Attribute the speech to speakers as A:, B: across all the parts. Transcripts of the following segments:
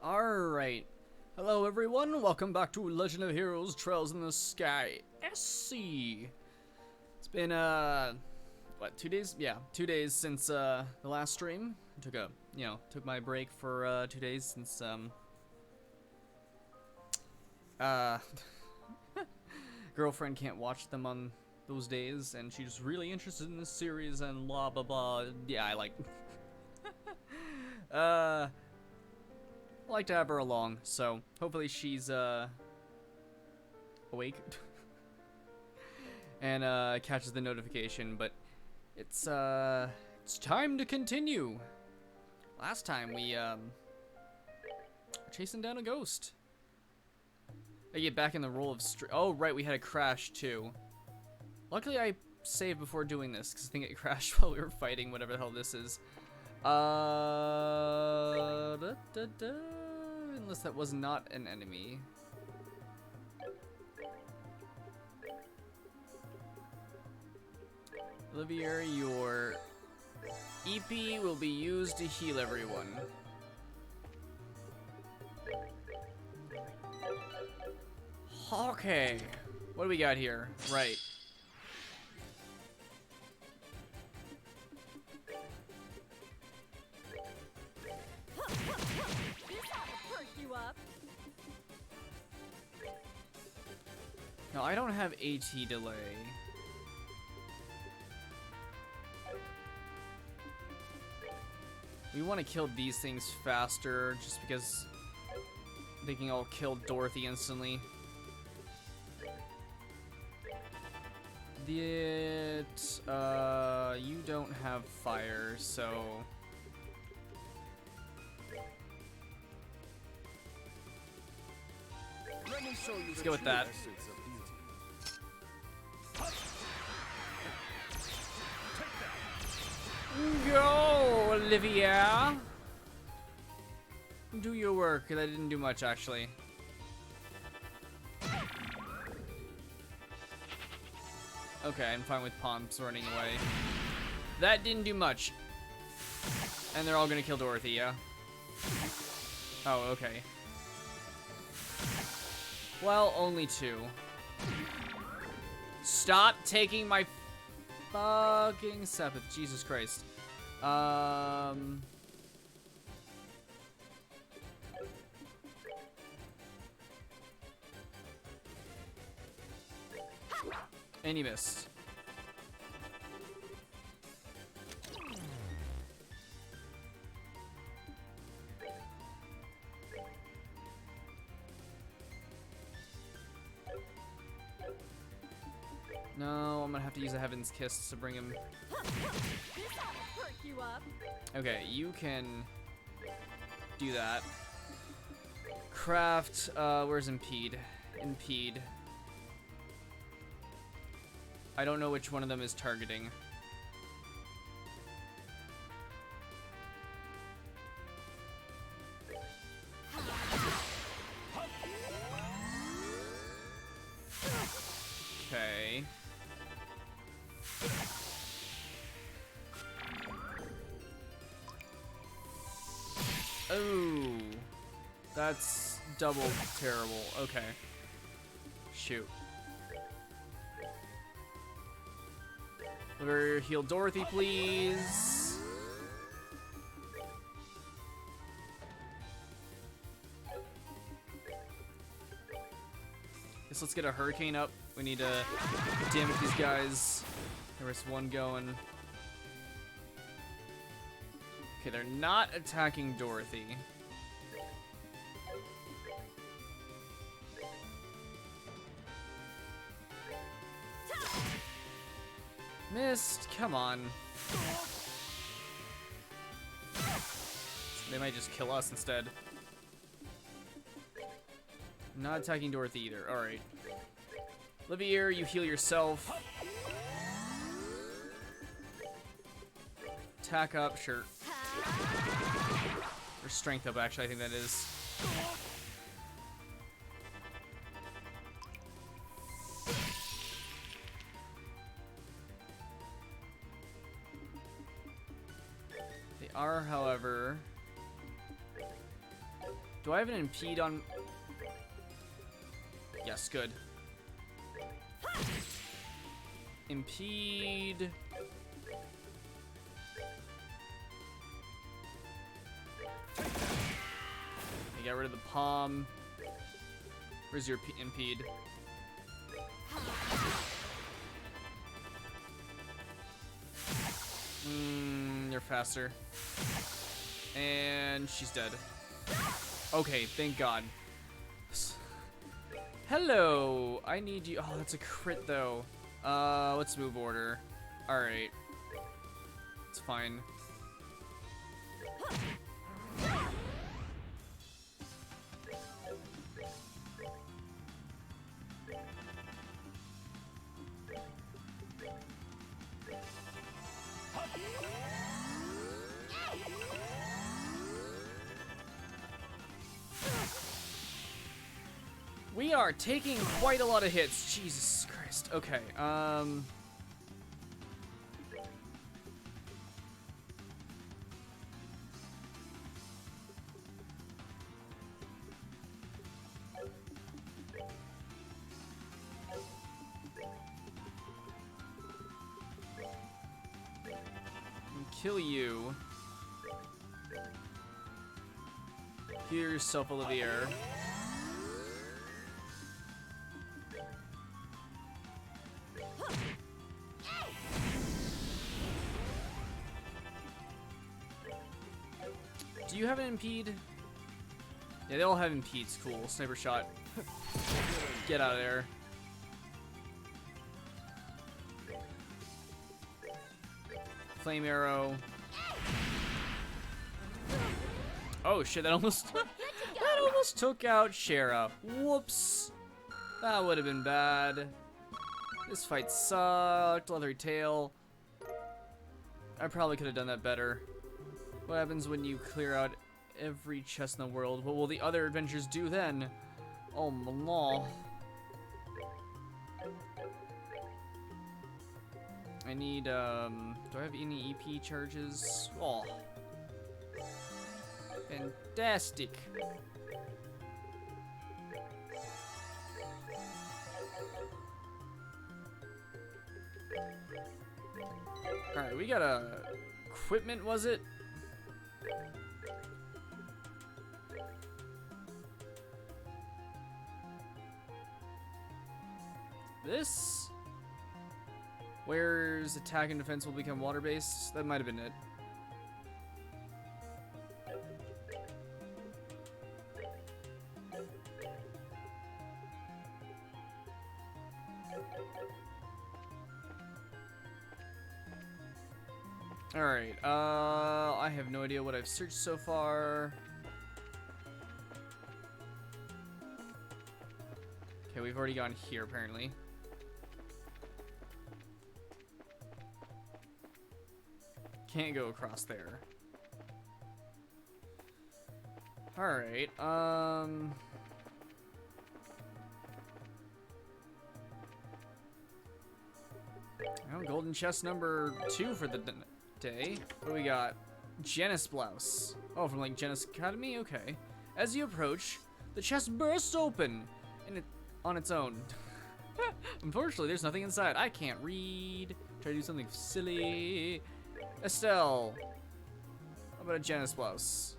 A: Alright. Hello everyone, welcome back to Legend of Heroes Trails in the Sky SC. It's been, what, 2 days? Yeah, 2 days since, the last stream. I took my break for, 2 days since, girlfriend can't watch them on those days, and she's really interested in this series and blah blah blah. Yeah, I like to have her along, so hopefully she's awake and catches the notification. But it's time to continue. Last time we chasing down a ghost. I get back in the role of oh right, we had a crash too. Luckily I saved before doing this because I think it crashed while we were fighting whatever the hell this is. Unless that was not an enemy. Olivia, your EP will be used to heal everyone. Okay, what do we got here? Right. No, I don't have AT delay. We want to kill these things faster just because they can all kill Dorothy instantly. You don't have fire, so let's go with that. Go, Olivia! Do your work. That didn't do much, actually. Okay, I'm fine with Pomps running away. That didn't do much. And they're all gonna kill Dorothy, yeah? Oh, okay. Well, only 2. Stop taking my fucking Sepith. Jesus Christ. And he missed. No, I'm gonna have to use a Heaven's Kiss to bring him. Okay, you can do that. Craft, where's Impede? Impede. I don't know which one of them is targeting. Okay. Oh, that's double terrible. Okay. Shoot. Let her heal Dorothy, please. Guess let's get a hurricane up. We need to damage these guys. There was one going. Okay, they're not attacking Dorothy. Missed. Come on. They might just kill us instead. Not attacking Dorothy either. Alright. Olivia, you heal yourself. Attack up, sure. Or strength up, actually, I think that is. They are, however, Do I have an impede on? Yes, good. Impede. I got rid of the palm. Where's your impede? You're faster. And she's dead. Okay, thank God. Hello, I need you. Oh, that's a crit though. Let's move order. All right, it's fine. We are taking quite a lot of hits. Jesus Christ. Okay. Kill you. Heal yourself, Olivier. Do you have an impede? Yeah, they all have impedes. Cool. Sniper shot. Get out of there. Flame arrow. Oh shit, that almost that almost took out Shara. Whoops. That would have been bad. This fight sucked. Leathery tail. I probably could have done that better. What happens when you clear out every chest in the world? What will the other adventures do then? Oh no. I need, do I have any EP charges? Oh. Fantastic. Alright, we got equipment, was it? This? Where's attack and defense will become water-based? That might have been it. Alright, I have no idea what I've searched so far. Okay, we've already gone here, apparently. Can't go across there. Alright, oh, golden chest number 2 for the day. What do we got? Janus blouse. Oh, from like Janus Academy? Okay. As you approach, the chest bursts open on its own. Unfortunately, there's nothing inside. I can't read. Try to do something silly. Estelle. How about a Janus blouse?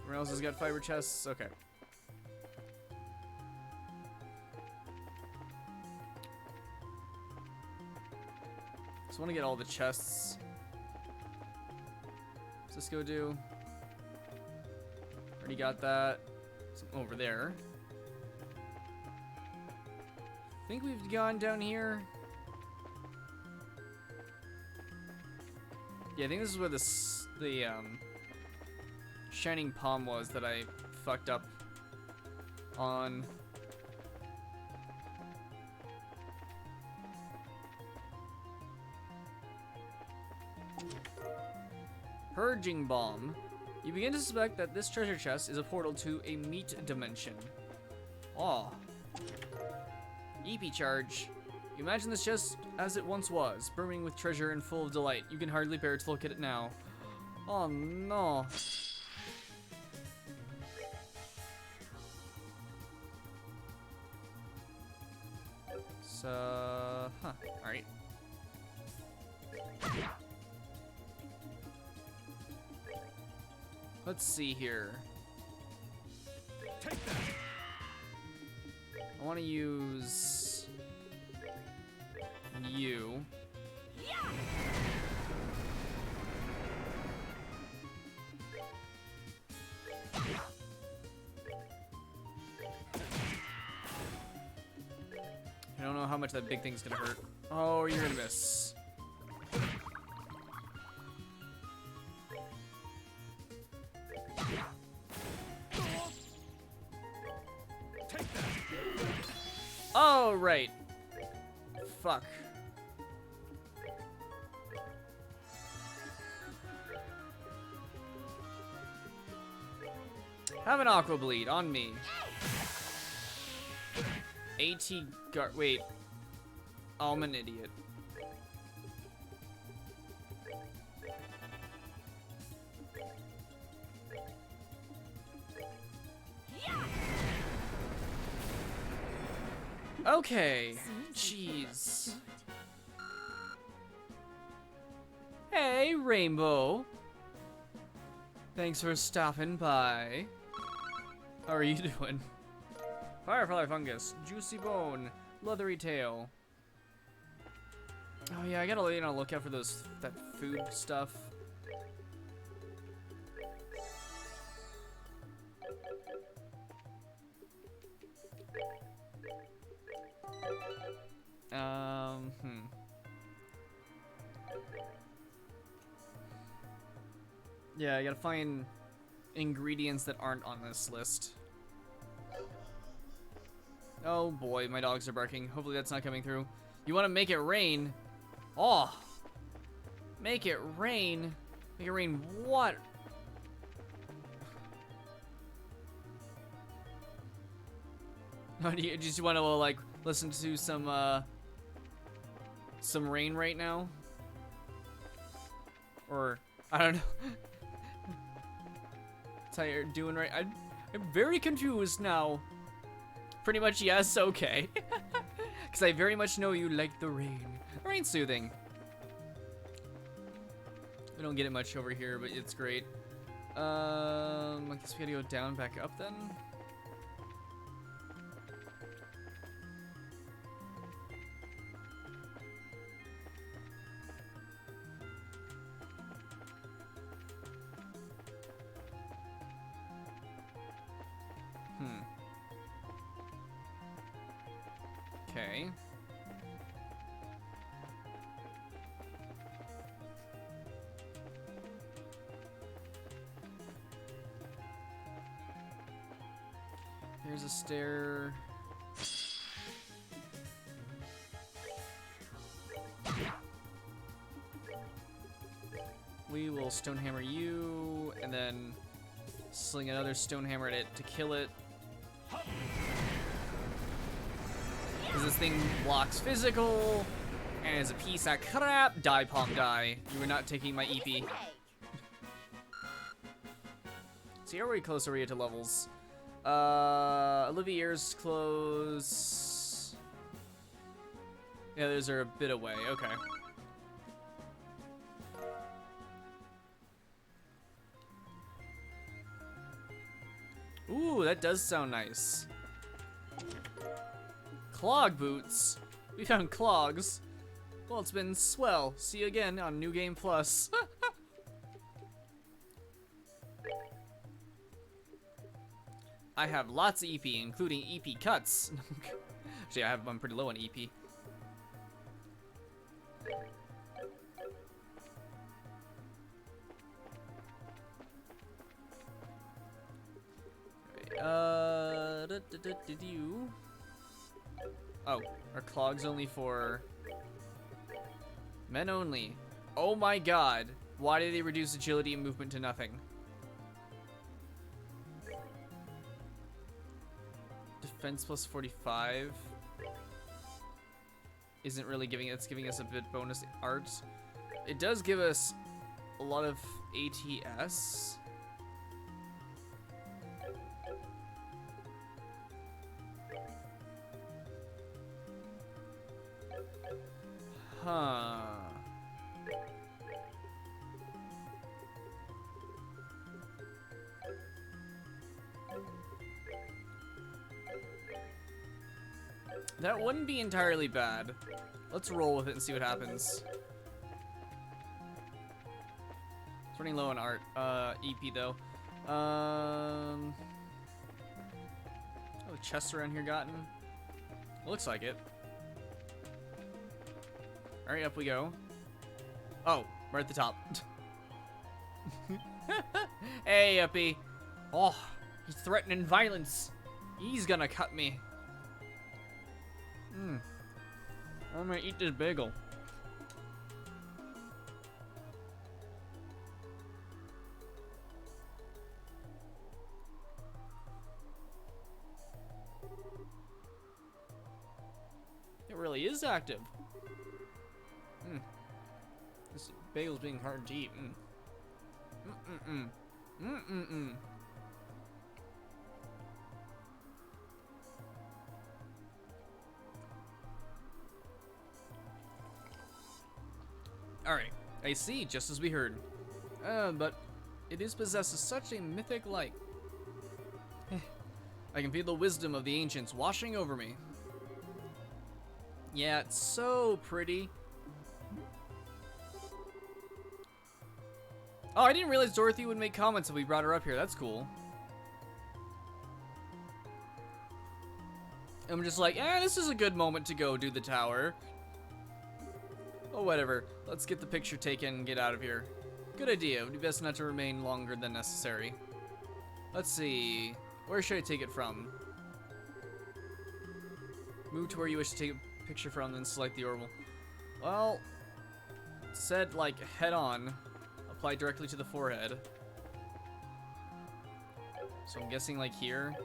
A: Everyone else has got fiber chests? Okay. Just want to get all the chests. What's this go do? Already got that. Something over there. I think we've gone down here. Yeah, I think this is where the shining palm was that I fucked up on. Purging bomb. You begin to suspect that this treasure chest is a portal to a meat dimension. Aw. EP charge. You imagine this chest as it once was, brimming with treasure and full of delight. You can hardly bear to look at it now. Oh no. Huh, alright. Let's see here.
B: Take that.
A: I want to use you. I don't know how much that big thing's gonna hurt. Oh, you're gonna miss.
B: Take that.
A: Oh, right. Fuck. Have an aqua bleed on me. AT guard. Wait. Oh, I'm an idiot. Okay. Jeez. Hey, Rainbow. Thanks for stopping by. How are you doing? Firefly fungus, juicy bone, leathery tail. Oh yeah, I gotta look out for that food stuff. Yeah, I gotta find ingredients that aren't on this list. Oh boy, my dogs are barking. Hopefully that's not coming through. You want to make it rain? Oh, make it rain. Make it rain what? Do you just want to like listen to some rain right now? Or I don't know. That's how you're doing right. I'm very confused now. Pretty much yes, okay. Because I very much know you like the rain. Rain soothing. We don't get it much over here, but it's great. I guess we gotta go down, back up then. Okay. Here's a stair. We will stone hammer you, and then sling another stone hammer at it to kill it. Because this thing blocks physical, and is a piece of crap. Die, Palm, die. You were not taking my EP. So how close are we to levels? Olivier's close. Yeah, those are a bit away. Okay. Ooh, that does sound nice. Clog boots. We found clogs. Well, it's been swell. See you again on New Game Plus. I have lots of EP, including EP cuts. Actually, I'm pretty low on EP. Did you? Oh, are clogs only for men only? Oh my god. Why did they reduce agility and movement to nothing? Defense plus 45 isn't really giving it's giving us a bit bonus art. It does give us a lot of ATS. Huh. That wouldn't be entirely bad. Let's roll with it and see what happens. It's running low on art. EP though. Oh, chests around here gotten? Looks like it. Alright, up we go. Oh, we're at the top. Hey, Uppy. Oh, he's threatening violence. He's gonna cut me. I'm gonna eat this bagel. It really is active. This bagel's being hard to eat. Alright, I see, just as we heard. But it is possessed of such a mythic light. I can feel the wisdom of the ancients washing over me. Yeah, it's so pretty. Oh, I didn't realize Dorothy would make comments if we brought her up here. That's cool. I'm just like, this is a good moment to go do the tower. Oh, whatever. Let's get the picture taken and get out of here. Good idea. It would be best not to remain longer than necessary. Let's see. Where should I take it from? Move to where you wish to take a picture from, then select the orbital. Well, it said, like, head on. Apply directly to the forehead. So I'm guessing, like, here.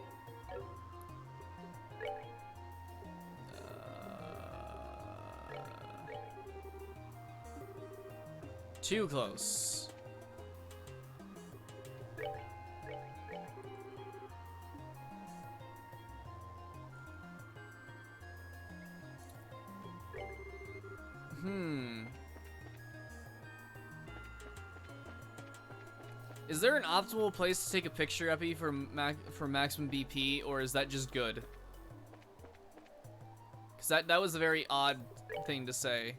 A: Too close. Is there an optimal place to take a picture, Epi, for maximum BP, or is that just good? Because that was a very odd thing to say.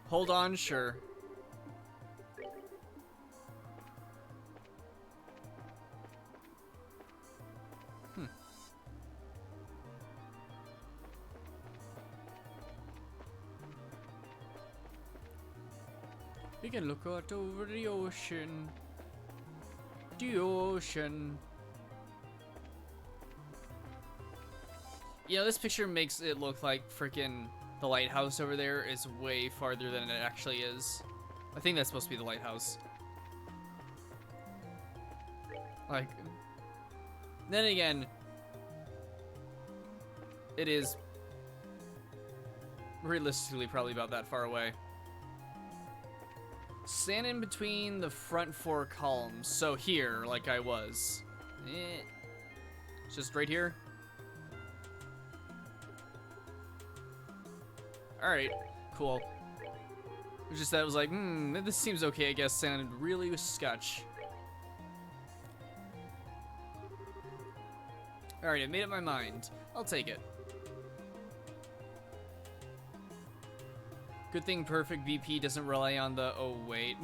A: Hold on, sure. We can look out over the ocean. The ocean. You know, this picture makes it look like freaking the lighthouse over there is way farther than it actually is. I think that's supposed to be the lighthouse. Like, then again, it is realistically probably about that far away. Stand in between the front four columns. So here, like I was. It's just right here. Alright, cool. It was just that it was like, this seems okay, I guess. Sounded really sketch. Alright, I made up my mind. I'll take it. Good thing perfect BP doesn't rely on the... Oh, wait.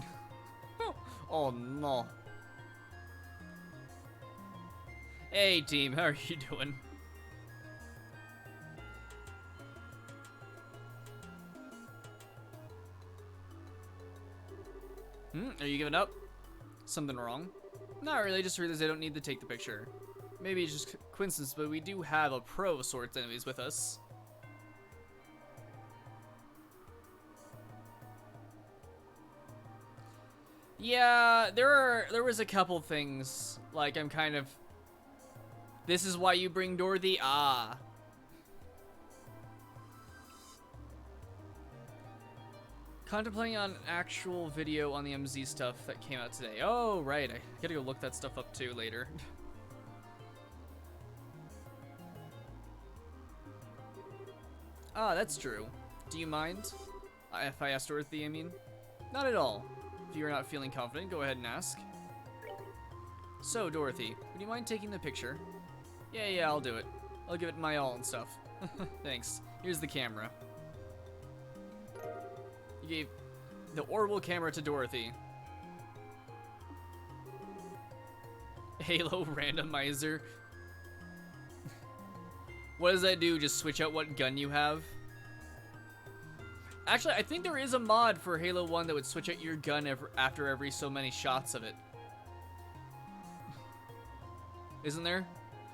A: Oh, no. Hey, team. How are you doing? Are you giving up? Something wrong? Not really, just realized I don't need to take the picture. Maybe it's just coincidence, but we do have a pro of sorts anyways with us. Yeah, there was a couple things, like I'm kind of... This is why you bring Dorothy? Ah. Contemplating on actual video on the MZ stuff that came out today. Oh, right. I gotta go look that stuff up too later. Ah, that's true. Do you mind? If I ask Dorothy, I mean? Not at all. If you're not feeling confident, go ahead and ask. So, Dorothy, would you mind taking the picture? Yeah, I'll do it. I'll give it my all and stuff. Thanks. Here's the camera. You gave the orbital camera to Dorothy. Halo randomizer. What does that do? Just switch out what gun you have? Actually, I think there is a mod for Halo 1 that would switch out your gun after every so many shots of it. Isn't there?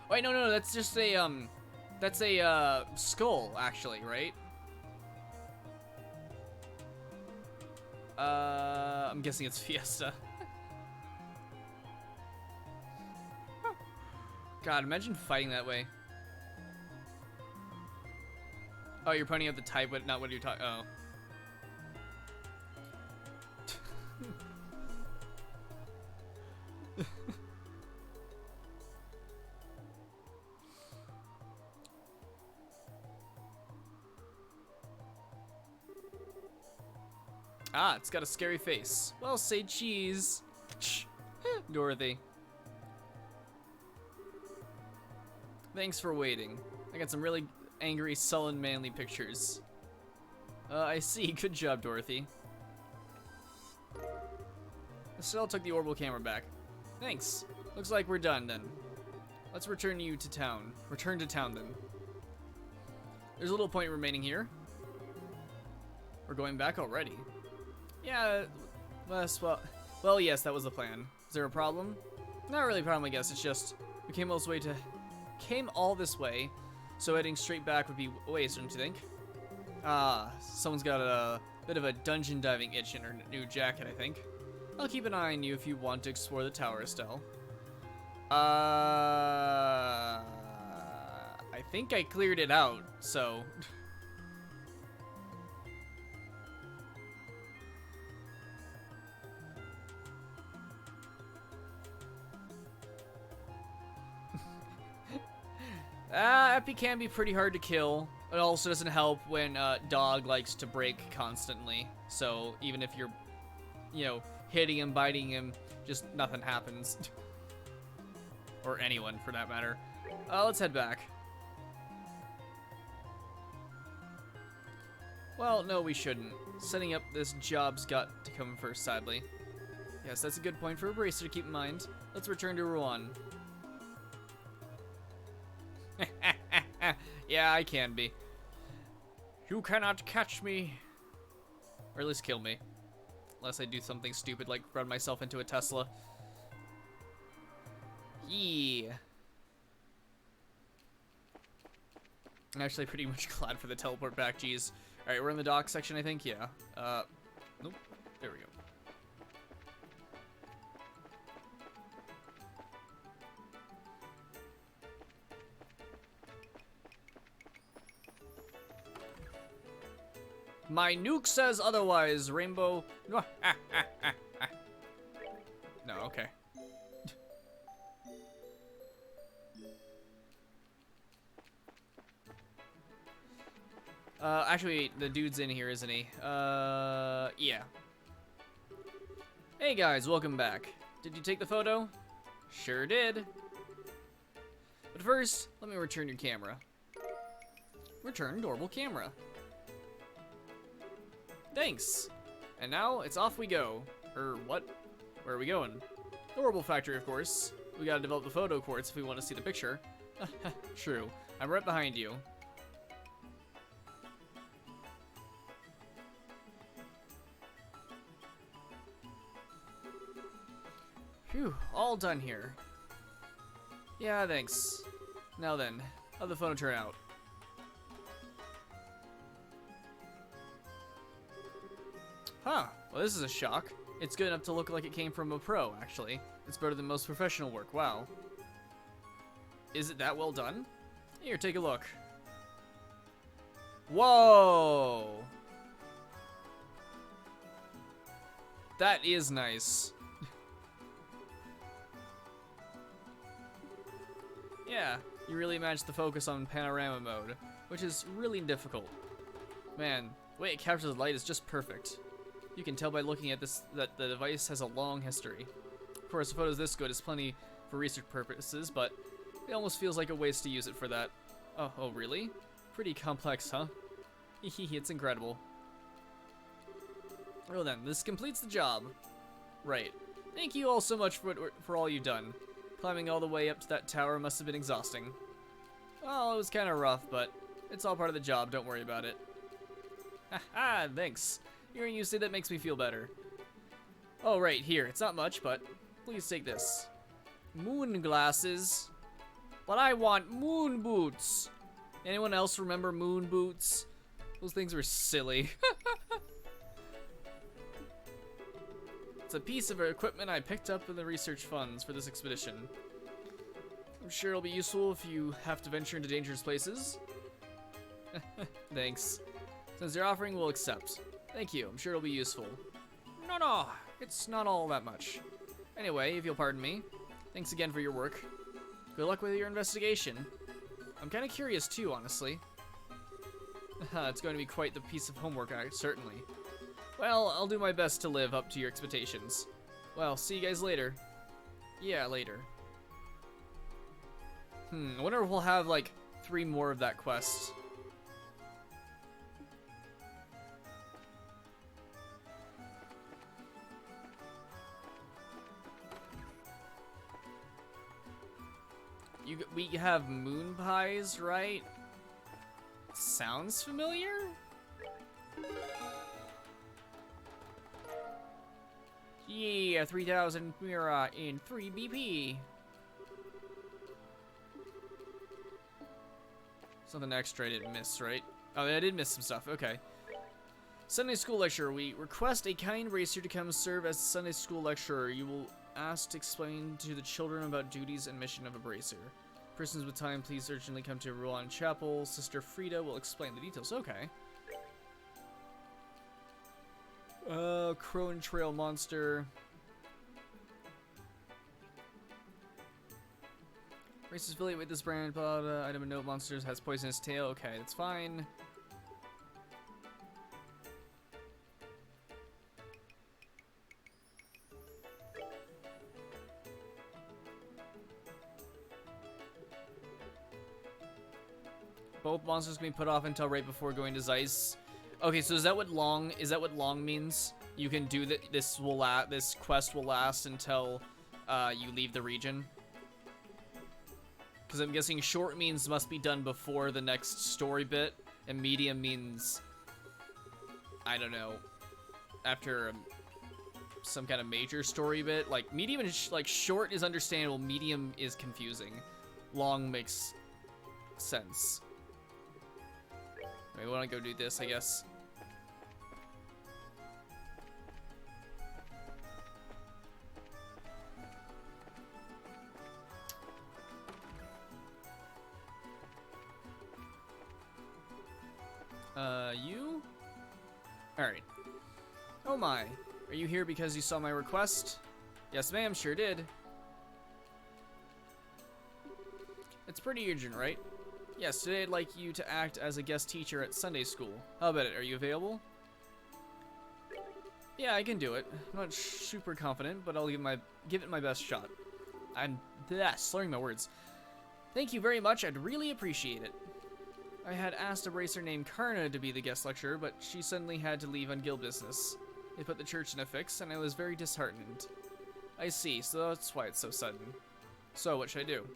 A: Wait, no, that's just a, that's a, skull, actually, right? I'm guessing it's Fiesta. God, imagine fighting that way. Oh, you're pointing at the type, but not what you're talking. Oh. Ah, it's got a scary face. Well, say cheese. Dorothy. Thanks for waiting. I got some really angry, sullen, manly pictures. I see. Good job, Dorothy. Estelle took the orbital camera back. Thanks. Looks like we're done then. Let's return you to town. Return to town then. There's a little point remaining here. We're going back already. Yeah, well, yes, that was the plan. Is there a problem? Not really a problem, I guess. It's just we came all this way, so heading straight back would be a waste, don't you think? Ah, someone's got a bit of a dungeon diving itch in her new jacket, I think. I'll keep an eye on you if you want to explore the tower, Estelle. I think I cleared it out, so. Epi can be pretty hard to kill. It also doesn't help when dog likes to break constantly. So even if you're, you know, hitting him, biting him, just nothing happens. Or anyone, for that matter. Let's head back. Well, no, we shouldn't. Setting up this job's got to come first, sadly. Yes, that's a good point for a bracer to keep in mind. Let's return to Rouen. Yeah, I can be. You cannot catch me. Or at least kill me. Unless I do something stupid like run myself into a Tesla. Yeah. I'm actually pretty much glad for the teleport back, geez. Alright, we're in the dock section, I think, yeah. Nope. There we go. My nuke says otherwise, Rainbow. No, okay. Actually, the dude's in here, isn't he? Yeah. Hey guys, welcome back. Did you take the photo? Sure did. But first, let me return your camera. Return orbital camera. Thanks. And now, it's off we go. What? Where are we going? The orbital factory, of course. We gotta develop the photo quartz if we want to see the picture. True. I'm right behind you. Phew, all done here. Yeah, thanks. Now then, how'd the photo turn out? Huh, well this is a shock. It's good enough to look like it came from a pro, actually. It's better than most professional work, wow. Is it that well done? Here, take a look. Whoa! That is nice. Yeah, you really managed to focus on panorama mode, which is really difficult. Man, the way it captures the light is just perfect. You can tell by looking at this that the device has a long history. Of course, a photo's this good is plenty for research purposes, but it almost feels like a waste to use it for that. Oh really? Pretty complex, huh? It's incredible. Well then, this completes the job. Right. Thank you all so much for all you've done. Climbing all the way up to that tower must have been exhausting. Well, it was kind of rough, but it's all part of the job, don't worry about it. Haha, thanks. Hearing you say that makes me feel better. Oh, right, here. It's not much, but please take this. Moon glasses. But I want moon boots. Anyone else remember moon boots? Those things were silly. It's a piece of equipment I picked up in the research funds for this expedition. I'm sure it'll be useful if you have to venture into dangerous places. Thanks. Since you're offering, we'll accept. Thank you, I'm sure it'll be useful. No, it's not all that much. Anyway, if you'll pardon me, thanks again for your work. Good luck with your investigation. I'm kind of curious too, honestly. It's going to be quite the piece of homework, certainly. Well, I'll do my best to live up to your expectations. Well, see you guys later. Yeah, later. I wonder if we'll have, like, 3 more of that quest. We have moon pies, right? Sounds familiar? Yeah, 3,000 Mira in 3 BP. Something extra I didn't miss, right? Oh, I did miss some stuff, okay. Sunday school lecturer. We request a kind racer to come serve as Sunday school lecturer. You will ask to explain to the children about duties and mission of a bracer. Persons with time, please urgently come to Ruan Chapel. Sister Frida will explain the details. Okay. Crone Trail Monster. Racers affiliate with this brand, blah, item and note monsters has poisonous tail. Okay, that's fine. Both monsters can be put off until right before going to Zeiss. Okay, so is that what long means? You can do that. This quest will last until you leave the region. Because I'm guessing short means must be done before the next story bit, and medium means, I don't know, after some kind of major story bit. Like medium and like short is understandable. Medium is confusing. Long makes sense. We want to go do this, I guess. You? Alright. Oh my. Are you here because you saw my request? Yes, ma'am, sure did. It's pretty urgent, right? Yes, today I'd like you to act as a guest teacher at Sunday school. How about it? Are you available? Yeah, I can do it. I'm not super confident, but I'll give it my best shot. I'm slurring my words. Thank you very much. I'd really appreciate it. I had asked a racer named Karna to be the guest lecturer, but she suddenly had to leave on guild business. It put the church in a fix, and I was very disheartened. I see, so that's why it's so sudden. So, what should I do?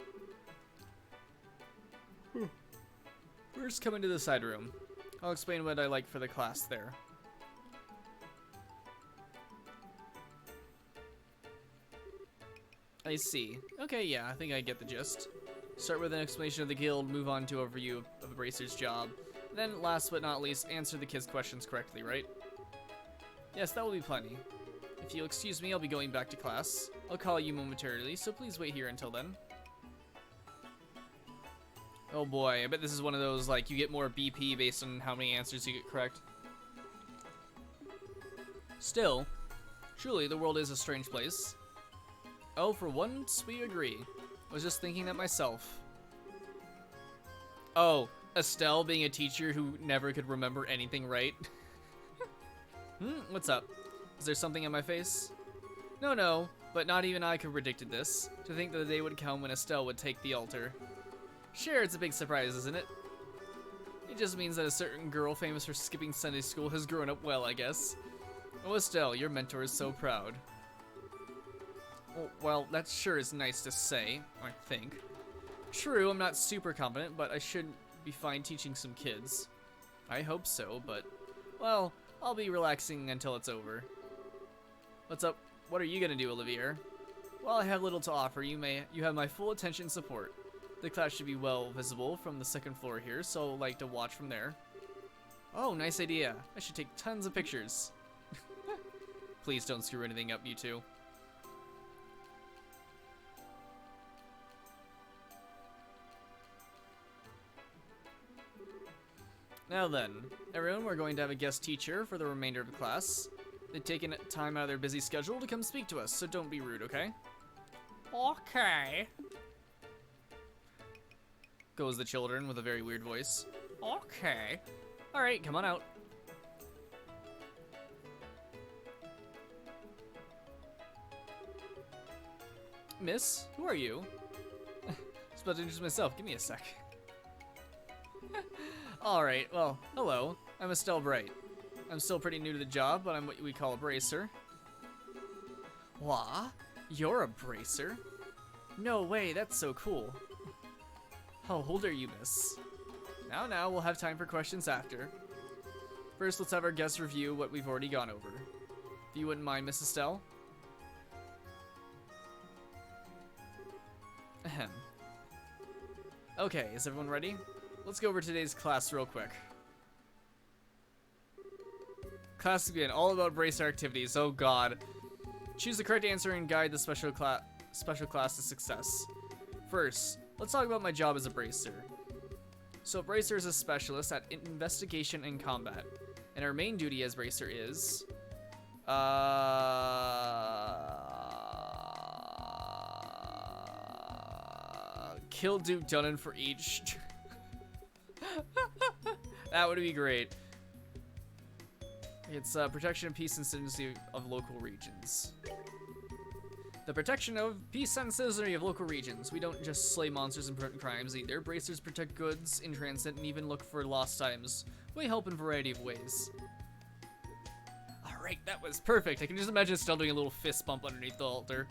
A: First, come into the side room. I'll explain what I like for the class there. I see. Okay, yeah, I think I get the gist. Start with an explanation of the guild, move on to overview of the bracer's job. Then, last but not least, answer the kids' questions correctly, right? Yes, that will be plenty. If you'll excuse me, I'll be going back to class. I'll call you momentarily, so please wait here until then. Oh boy, I bet this is one of those, like, you get more BP based on how many answers you get correct. Still, Truly, the world is a strange place. Oh, for once we agree. I was just thinking that myself. Oh, Estelle being a teacher who never could remember anything right. What's up? Is there something on my face? No, but not even I could have predicted this. To think that the day would come when Estelle would take the altar. Sure, it's a big surprise, isn't it? It just means that a certain girl famous for skipping Sunday school has grown up well, I guess. Oh, Estelle, your mentor is so proud. Well, that sure is nice to say, I think. True, I'm not super competent, but I should be fine teaching some kids. I hope so, but, well, I'll be relaxing until it's over. What's up? What are you gonna do, Olivier? Well, I have little to offer. You have my full attention and support. The class should be well visible from the second floor here, so I'd like to watch from there. Oh, nice idea. I should take tons of pictures. Please don't screw anything up, you two. Now then, everyone, we're going to have a guest teacher for the remainder of the class. They've taken time out of their busy schedule to come speak to us, so don't be rude, okay? Okay. Goes the children with a very weird voice. Okay. Alright, come on out. Miss, who are you? I was about to introduce myself. Give me a sec. Alright, well, hello. I'm Estelle Bright. I'm still pretty new to the job, but I'm what we call a bracer. What? You're a bracer? No way, that's so cool. How old are you, miss? Now, we'll have time for questions after. First, let's have our guests review what we've already gone over. If you wouldn't mind, Miss Estelle. Ahem. Okay, is everyone ready? Let's go over today's class real quick. Class begin. All about bracer activities. Oh god. Choose the correct answer and guide the special class to success. First, let's talk about my job as a bracer. So a bracer is a specialist at investigation and combat. And our main duty as bracer is... kill Duke Dunnan for each. That would be great. It's protection of peace and citizenry of local regions. The protection of peace and citizenry of local regions. We don't just slay monsters and prevent crimes either. Bracers protect goods in transit and even look for lost items. We help in a variety of ways. Alright, that was perfect. I can just imagine still doing a little fist bump underneath the altar.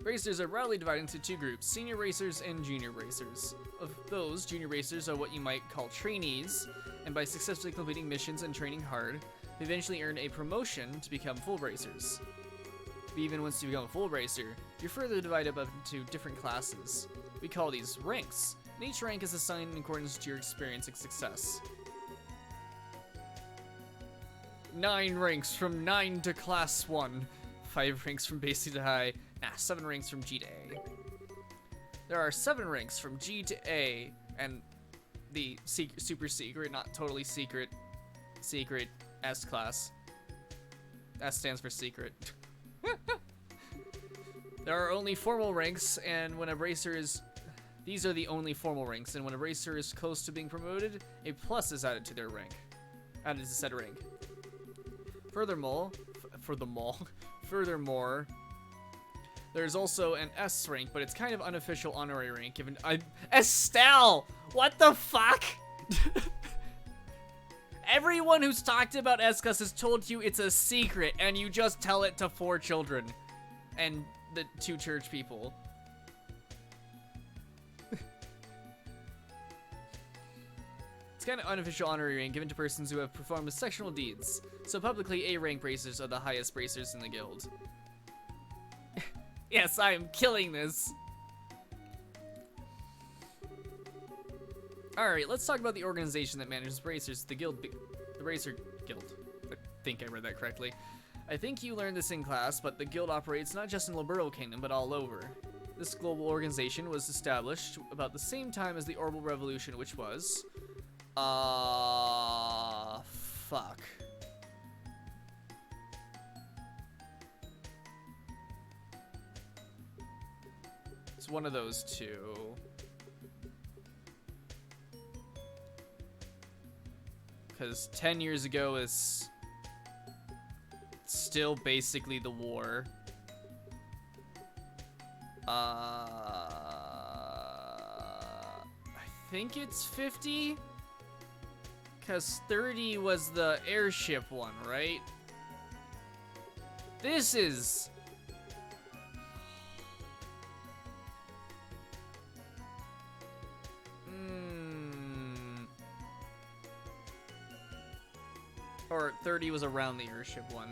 A: Racers are broadly divided into two groups, senior racers and junior racers. Of those, junior racers are what you might call trainees, and by successfully completing missions and training hard, they eventually earn a promotion to become full racers. But even once you become a full racer, you're further divided up into different classes. We call these ranks, and each rank is assigned in accordance to your experience and success. 9 ranks from 9 to class 1, 5 ranks from basic to high, 7 ranks from G to A. There are 7 ranks from G to A, and the super secret, not totally secret, S class. S stands for secret. There are only formal ranks, and when a racer is... These are the only formal ranks, and when a racer is close to being promoted, a plus is added to their rank. Added to said rank. Furthermore, there's also an S rank, but it's kind of unofficial honorary rank given Estelle! What the fuck? Everyone who's talked about S-Class has told you it's a secret, and you just tell it to 4 children. And the 2 church people. It's kind of unofficial honorary rank given to persons who have performed sexual deeds. So publicly, A-rank bracers are the highest bracers in the guild. Yes, I am killing this. Alright, let's talk about the organization that manages bracers, the Bracer Guild. I think I read that correctly. I think you learned this in class, but the guild operates not just in Liberal Kingdom, but all over. This global organization was established about the same time as the Orbital Revolution, which was... fuck. one of those two. Because 10 years ago is still basically the war. I think it's 50? Because 30 was the airship one, right? This is... Or 30 was around the airship one.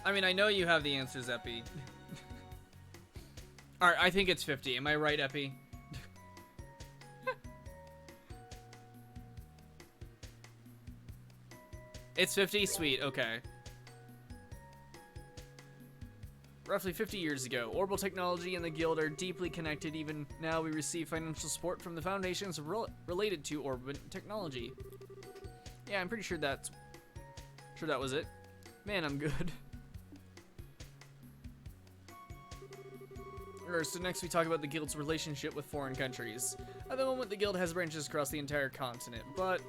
A: I mean, I know you have the answers, Epi. Alright, I think it's 50. Am I right, Epi? It's 50? Sweet, okay. Roughly 50 years ago, orbital technology and the guild are deeply connected. Even now, we receive financial support from the foundations related to orbital technology. Yeah, I'm pretty sure that was it. Man, I'm good. Alright, so next we talk about the guild's relationship with foreign countries. At the moment, the guild has branches across the entire continent, but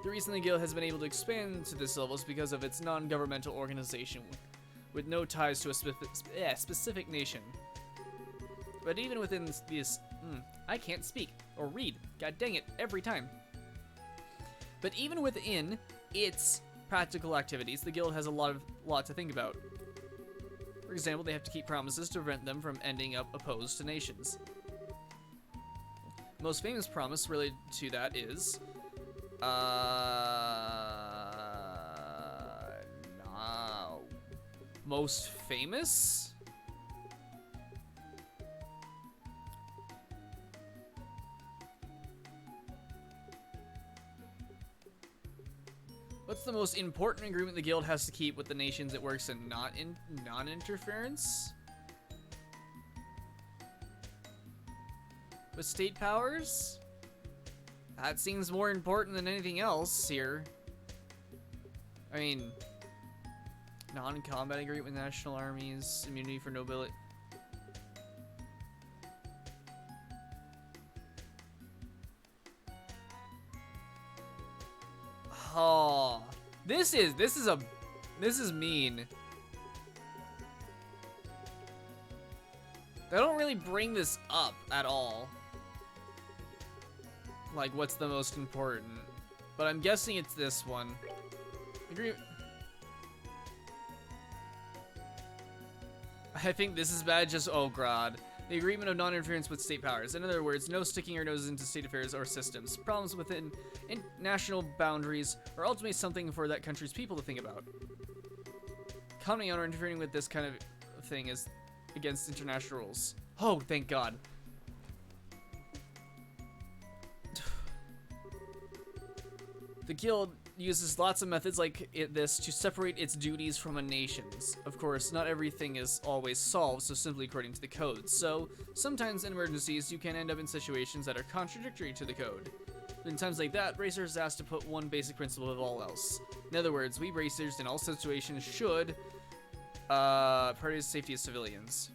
A: the reason the guild has been able to expand to this level is because of its non-governmental organization, with no ties to a specific nation. But even within this, I can't speak or read. God dang it, every time. But even within its practical activities, the guild has a lot to think about. For example, they have to keep promises to prevent them from ending up opposed to nations. The most famous promise related to that is, most famous? What's the most important agreement the guild has to keep with the nations it works in? Non-interference? With state powers? That seems more important than anything else here. I mean, non-combat agreement with national armies, immunity for nobility. Oh, this is mean. They don't really bring this up at all. Like, what's the most important? But I'm guessing it's this one. I think this is bad, just, oh god. The agreement of non-interference with state powers. In other words, no sticking your noses into state affairs or systems. Problems within national boundaries are ultimately something for that country's people to think about. Commenting on or interfering with this kind of thing is against international rules. Oh, thank god. The guild uses lots of methods like this to separate its duties from a nation's. Of course, not everything is always solved so simply according to the code. So, sometimes in emergencies, you can end up in situations that are contradictory to the code. In times like that, racers are asked to put one basic principle above all else. In other words, we racers in all situations should prioritize the safety of civilians.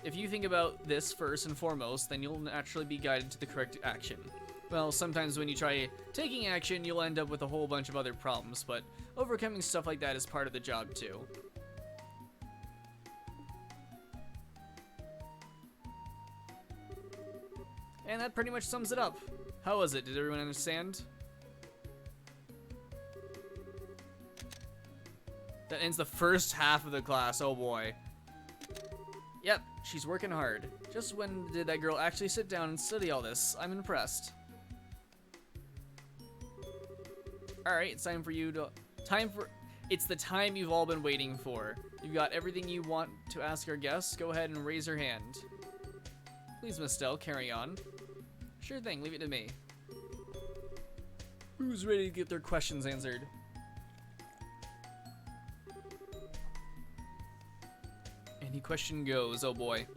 A: If you think about this first and foremost, then you'll naturally be guided to the correct action. Well, sometimes when you try taking action, you'll end up with a whole bunch of other problems, but overcoming stuff like that is part of the job too. And that pretty much sums it up. How was it? Did everyone understand? That ends the first half of the class, oh boy. Yep, she's working hard. Just when did that girl actually sit down and study all this? I'm impressed. Alright, it's time for you to... It's the time you've all been waiting for. You've got everything you want to ask our guests. Go ahead and raise your hand. Please, Miss Stell, carry on. Sure thing, leave it to me. Who's ready to get their questions answered? Any question goes, oh boy.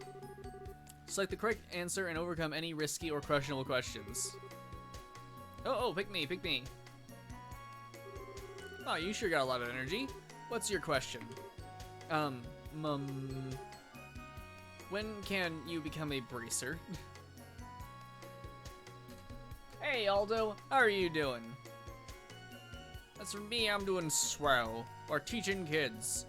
A: Select the correct answer and overcome any risky or questionable questions. Oh, pick me, pick me. Oh, you sure got a lot of energy. What's your question? Um, um, when can you become a bracer? Hey, Aldo, how are you doing? As for me, I'm doing swell, or teaching kids.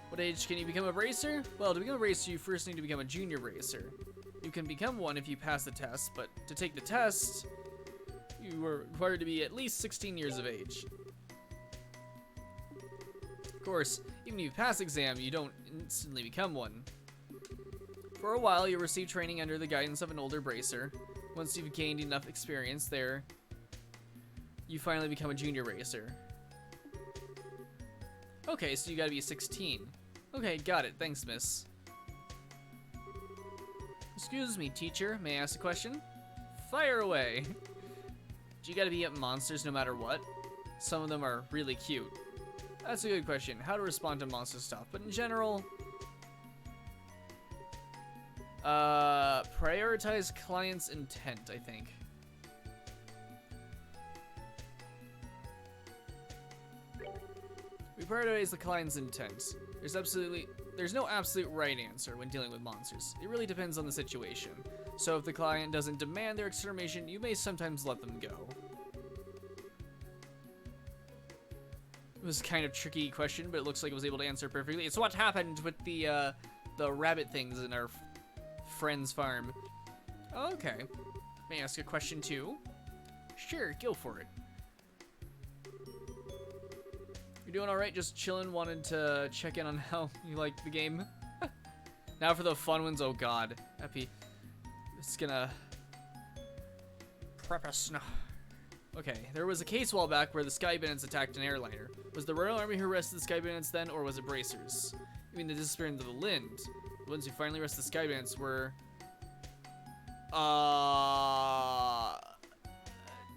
A: What age can you become a bracer? Well, to become a bracer, you first need to become a junior bracer. You can become one if you pass the test, but to take the test, you are required to be at least 16 years of age. Of course, even if you pass the exam, you don't instantly become one. For a while, you'll receive training under the guidance of an older bracer. Once you've gained enough experience there, you finally become a junior bracer. Okay, so you gotta be 16. Okay, got it. Thanks, miss. Excuse me, teacher. May I ask a question? Fire away. Do you gotta be at monsters no matter what? Some of them are really cute. That's a good question. How to respond to monster stuff. But in general, prioritize client's intent, I think. We prioritize the client's intent. There's no absolute right answer when dealing with monsters. It really depends on the situation. So if the client doesn't demand their extermination, you may sometimes let them go. It was kind of a tricky question, but it looks like it was able to answer perfectly. It's what happened with the rabbit things in our friend's farm. Okay. May I ask a question too? Sure, go for it. You're doing alright, just chilling, wanted to check in on how you like the game. Now for the fun ones, oh god. Epi. It's gonna prep us now. Okay, there was a case a while back where the Sky Bandits attacked an airliner. Was the Royal Army who arrested the Sky Bandits then, or was it bracers? You mean the disappearance of the Lind? The ones who finally arrested the Sky Bandits were...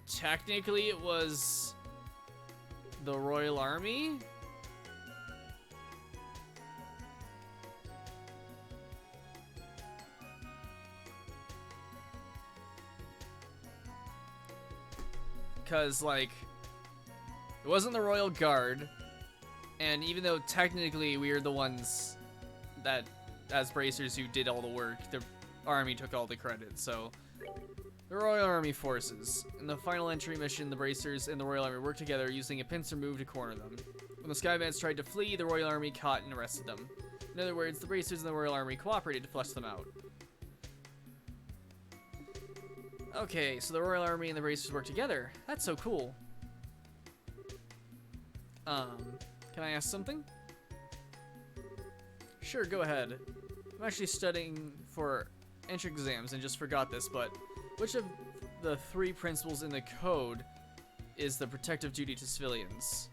A: Technically it was... the Royal Army? Because, like, it wasn't the Royal Guard, and even though technically we are the ones that, as bracers, who did all the work, the army took all the credit, so... The Royal Army forces. In the final entry mission, the bracers and the Royal Army worked together using a pincer move to corner them. When the Sky Bandits tried to flee, the Royal Army caught and arrested them. In other words, the bracers and the Royal Army cooperated to flush them out. Okay, so the Royal Army and the bracers work together. That's so cool. Can I ask something? Sure, go ahead. I'm actually studying for entrance exams and just forgot this, but which of the 3 principles in the code is the protective duty to civilians?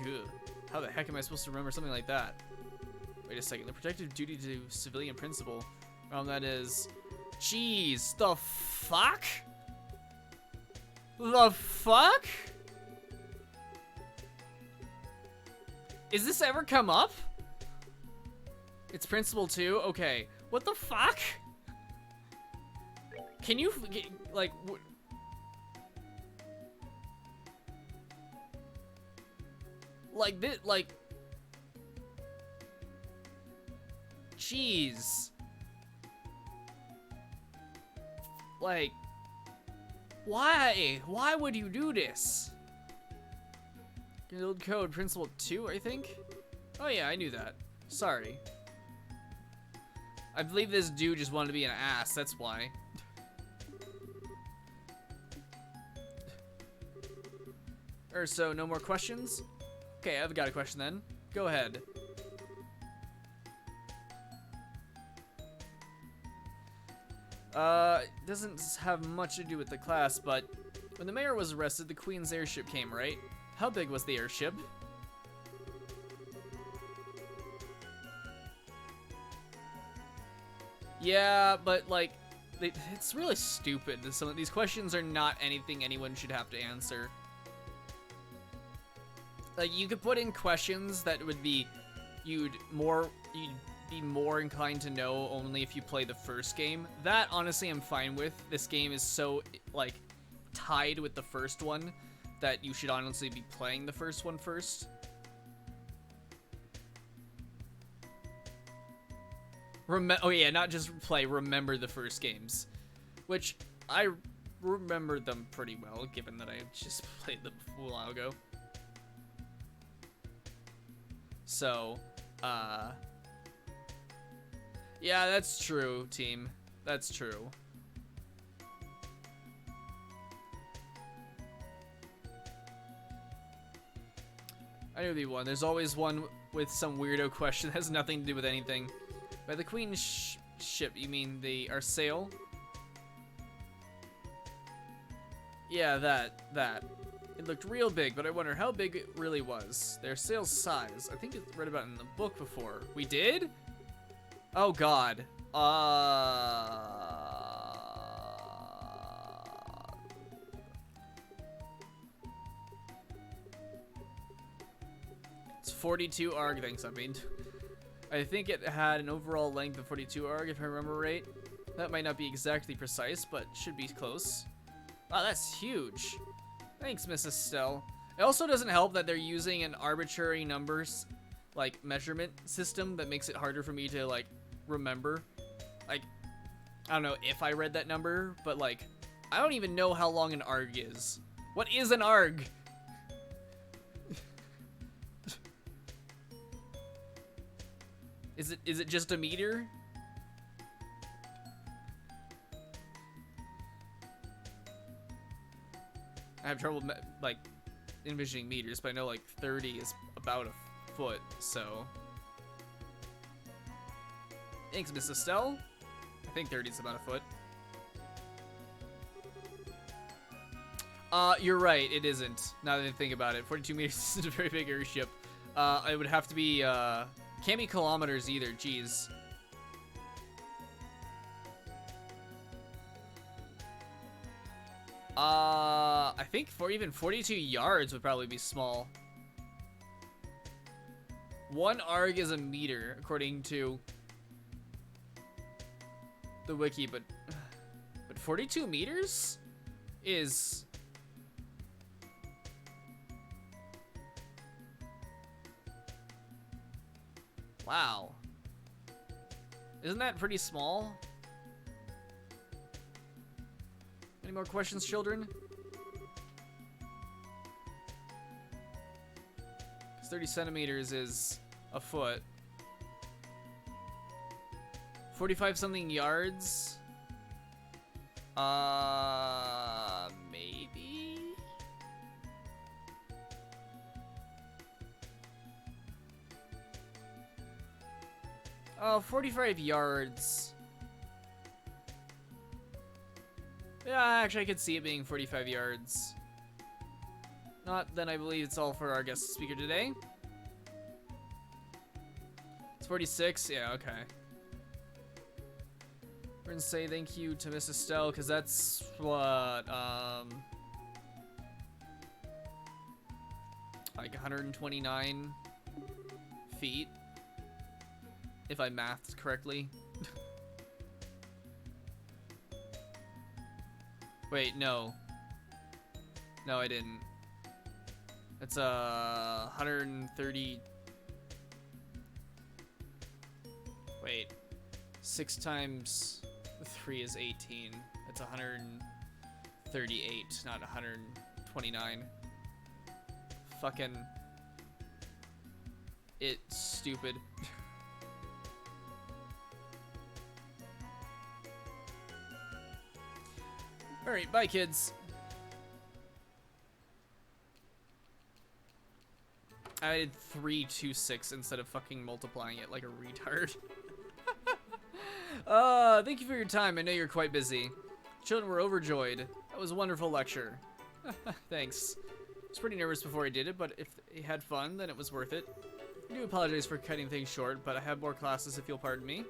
A: Good. How the heck am I supposed to remember something like that? Wait a second, the protective duty to civilian principle. That is... Jeez, the fuck? The fuck? Is this ever come up? It's principle 2? Okay. What the fuck? Can you, like... Like this, like... Jeez. Like... Why? Why would you do this? Guild Code Principle 2, I think? Oh yeah, I knew that. Sorry. I believe this dude just wanted to be an ass, that's why. So, no more questions? Okay, I've got a question then. Go ahead. Doesn't have much to do with the class, but when the mayor was arrested, the Queen's airship came, right? How big was the airship? Yeah, but like, it's really stupid. Some of these questions are not anything anyone should have to answer. Like, you could put in questions that would be, you'd be more inclined to know only if you play the first game. That, honestly, I'm fine with. This game is so, like, tied with the first one that you should honestly be playing the first one first. Oh yeah, not just play, remember the first games. Which, I remember them pretty well, given that I just played them a while ago. So, yeah, that's true, team. That's true. I knew there'd be one. There's always one with some weirdo question that has nothing to do with anything. By the Queen ship, you mean our sail? Yeah, that. It looked real big, but I wonder how big it really was. Their sail's size. I think it's read about it in the book before. We did? Oh god. It's 42 arg, thanks, I mean. I think it had an overall length of 42 arg, if I remember right. That might not be exactly precise, but should be close. Wow, that's huge. Thanks, Miss Estelle. It also doesn't help that they're using an arbitrary numbers, like, measurement system that makes it harder for me to, like, remember. Like, I don't know if I read that number, but, like, I don't even know how long an arg is. What is an arg? Is it just a meter? I have trouble, like, envisioning meters, but I know, like, 30 is about a foot, so. Thanks, Miss Estelle. I think 30 is about a foot. You're right, it isn't. Now that I think about it, 42 meters isn't a very big airship. It would have to be, can't be kilometers either, jeez. I think even 42 yards would probably be small. 1 arg is a meter, according to the wiki, but 42 meters is... Wow. Isn't that pretty small? Any more questions, children? 30 centimeters is a foot. 45 something yards? Maybe? Oh, 45 yards. Yeah, actually I could see it being 45 yards. Not, then I believe it's all for our guest speaker today. It's 46? Yeah, okay. We're gonna say thank you to Miss Estelle, because that's what, like 129 feet, if I mathed correctly. Wait, no. No, I didn't. It's 130. Wait, 6 times 3 is 18. It's 138, not 129. Fucking it's stupid. All right, bye, kids. I did 326 instead of fucking multiplying it like a retard. Thank you for your time. I know you're quite busy. Children were overjoyed. That was a wonderful lecture. Thanks. I was pretty nervous before I did it, but if you had fun, then it was worth it. I do apologize for cutting things short, but I have more classes if you'll pardon me.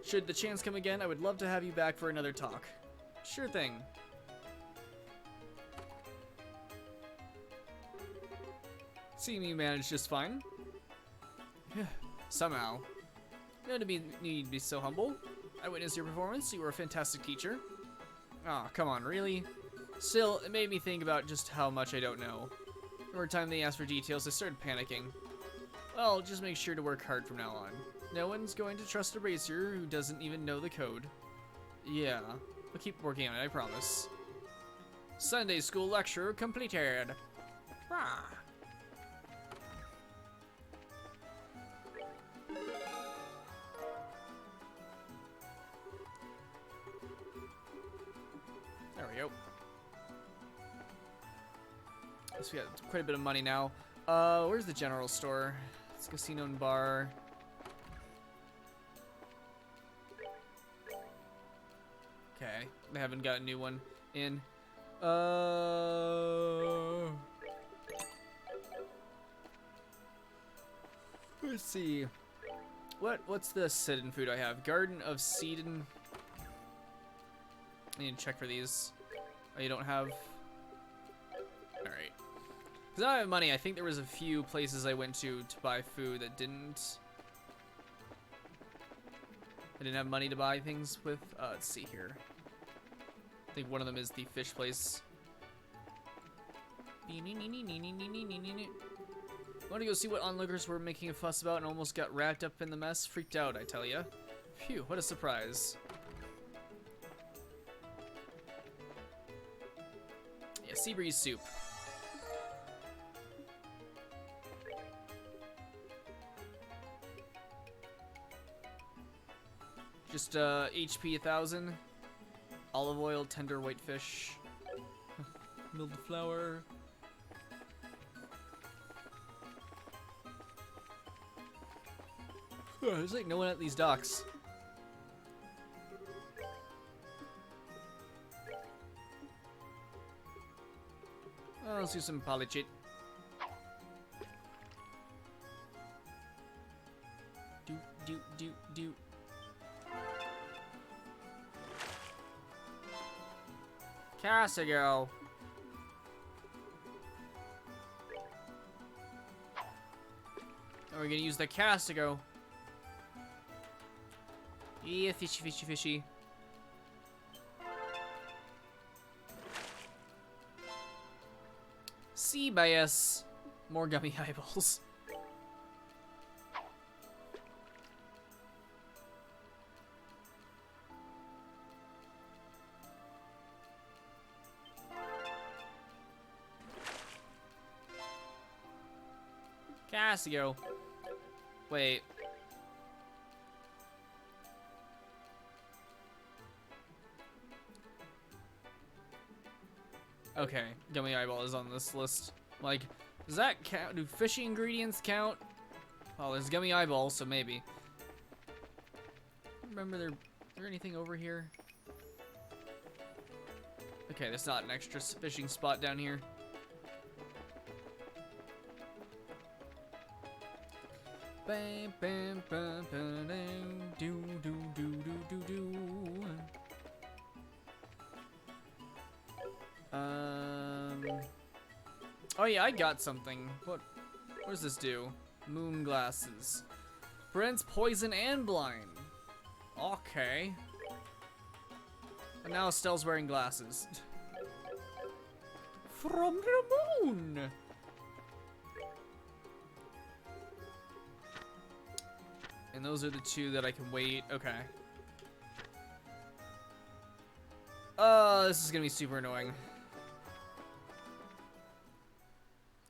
A: Should the chance come again, I would love to have you back for another talk. Sure thing. Seeing you managed just fine. Somehow. No need to be so humble. I witnessed your performance. You were a fantastic teacher. Aw, come on, really? Still, it made me think about just how much I don't know. Every time they asked for details, I started panicking. Well, just make sure to work hard from now on. No one's going to trust a racer who doesn't even know the code. Yeah, we'll keep working on it, I promise. Sunday school lecture completed. Ah. There we go. So we got quite a bit of money now. Where's the general store? It's casino and bar. Okay, they haven't got a new one in. Let's see. What's the sit-in food I have? Garden of Seedin. I need to check for these. Oh, you don't have. All right. Because I don't have money. I think there was a few places I went to buy food that didn't. I didn't have money to buy things with. Let's see here. I think one of them is the fish place. Want to go see what onlookers were making a fuss about and almost got wrapped up in the mess? Freaked out, I tell ya. Phew, what a surprise. Yeah, sea breeze soup. Just HP 1000. Olive oil, tender white fish. Milled flour. There's like no one at these docks. Oh, let's do some polychit. Do. Cassigo. Are we gonna use the Cassigo? Yeah, fishy. Sea bass. More gummy eyeballs. Cassio. Wait. Okay, gummy eyeball is on this list. Like, does that count? Do fishy ingredients count? Oh, there's gummy eyeball, so maybe. Remember, is there anything over here? Okay, there's not an extra fishing spot down here. Bam, bam, bam, bam, do. Oh yeah, I got something. What does this do? Moon glasses. Prevents poison and blind. Okay. And now Estelle's wearing glasses. From the moon! And those are the two that I can wait. Okay. This is gonna be super annoying.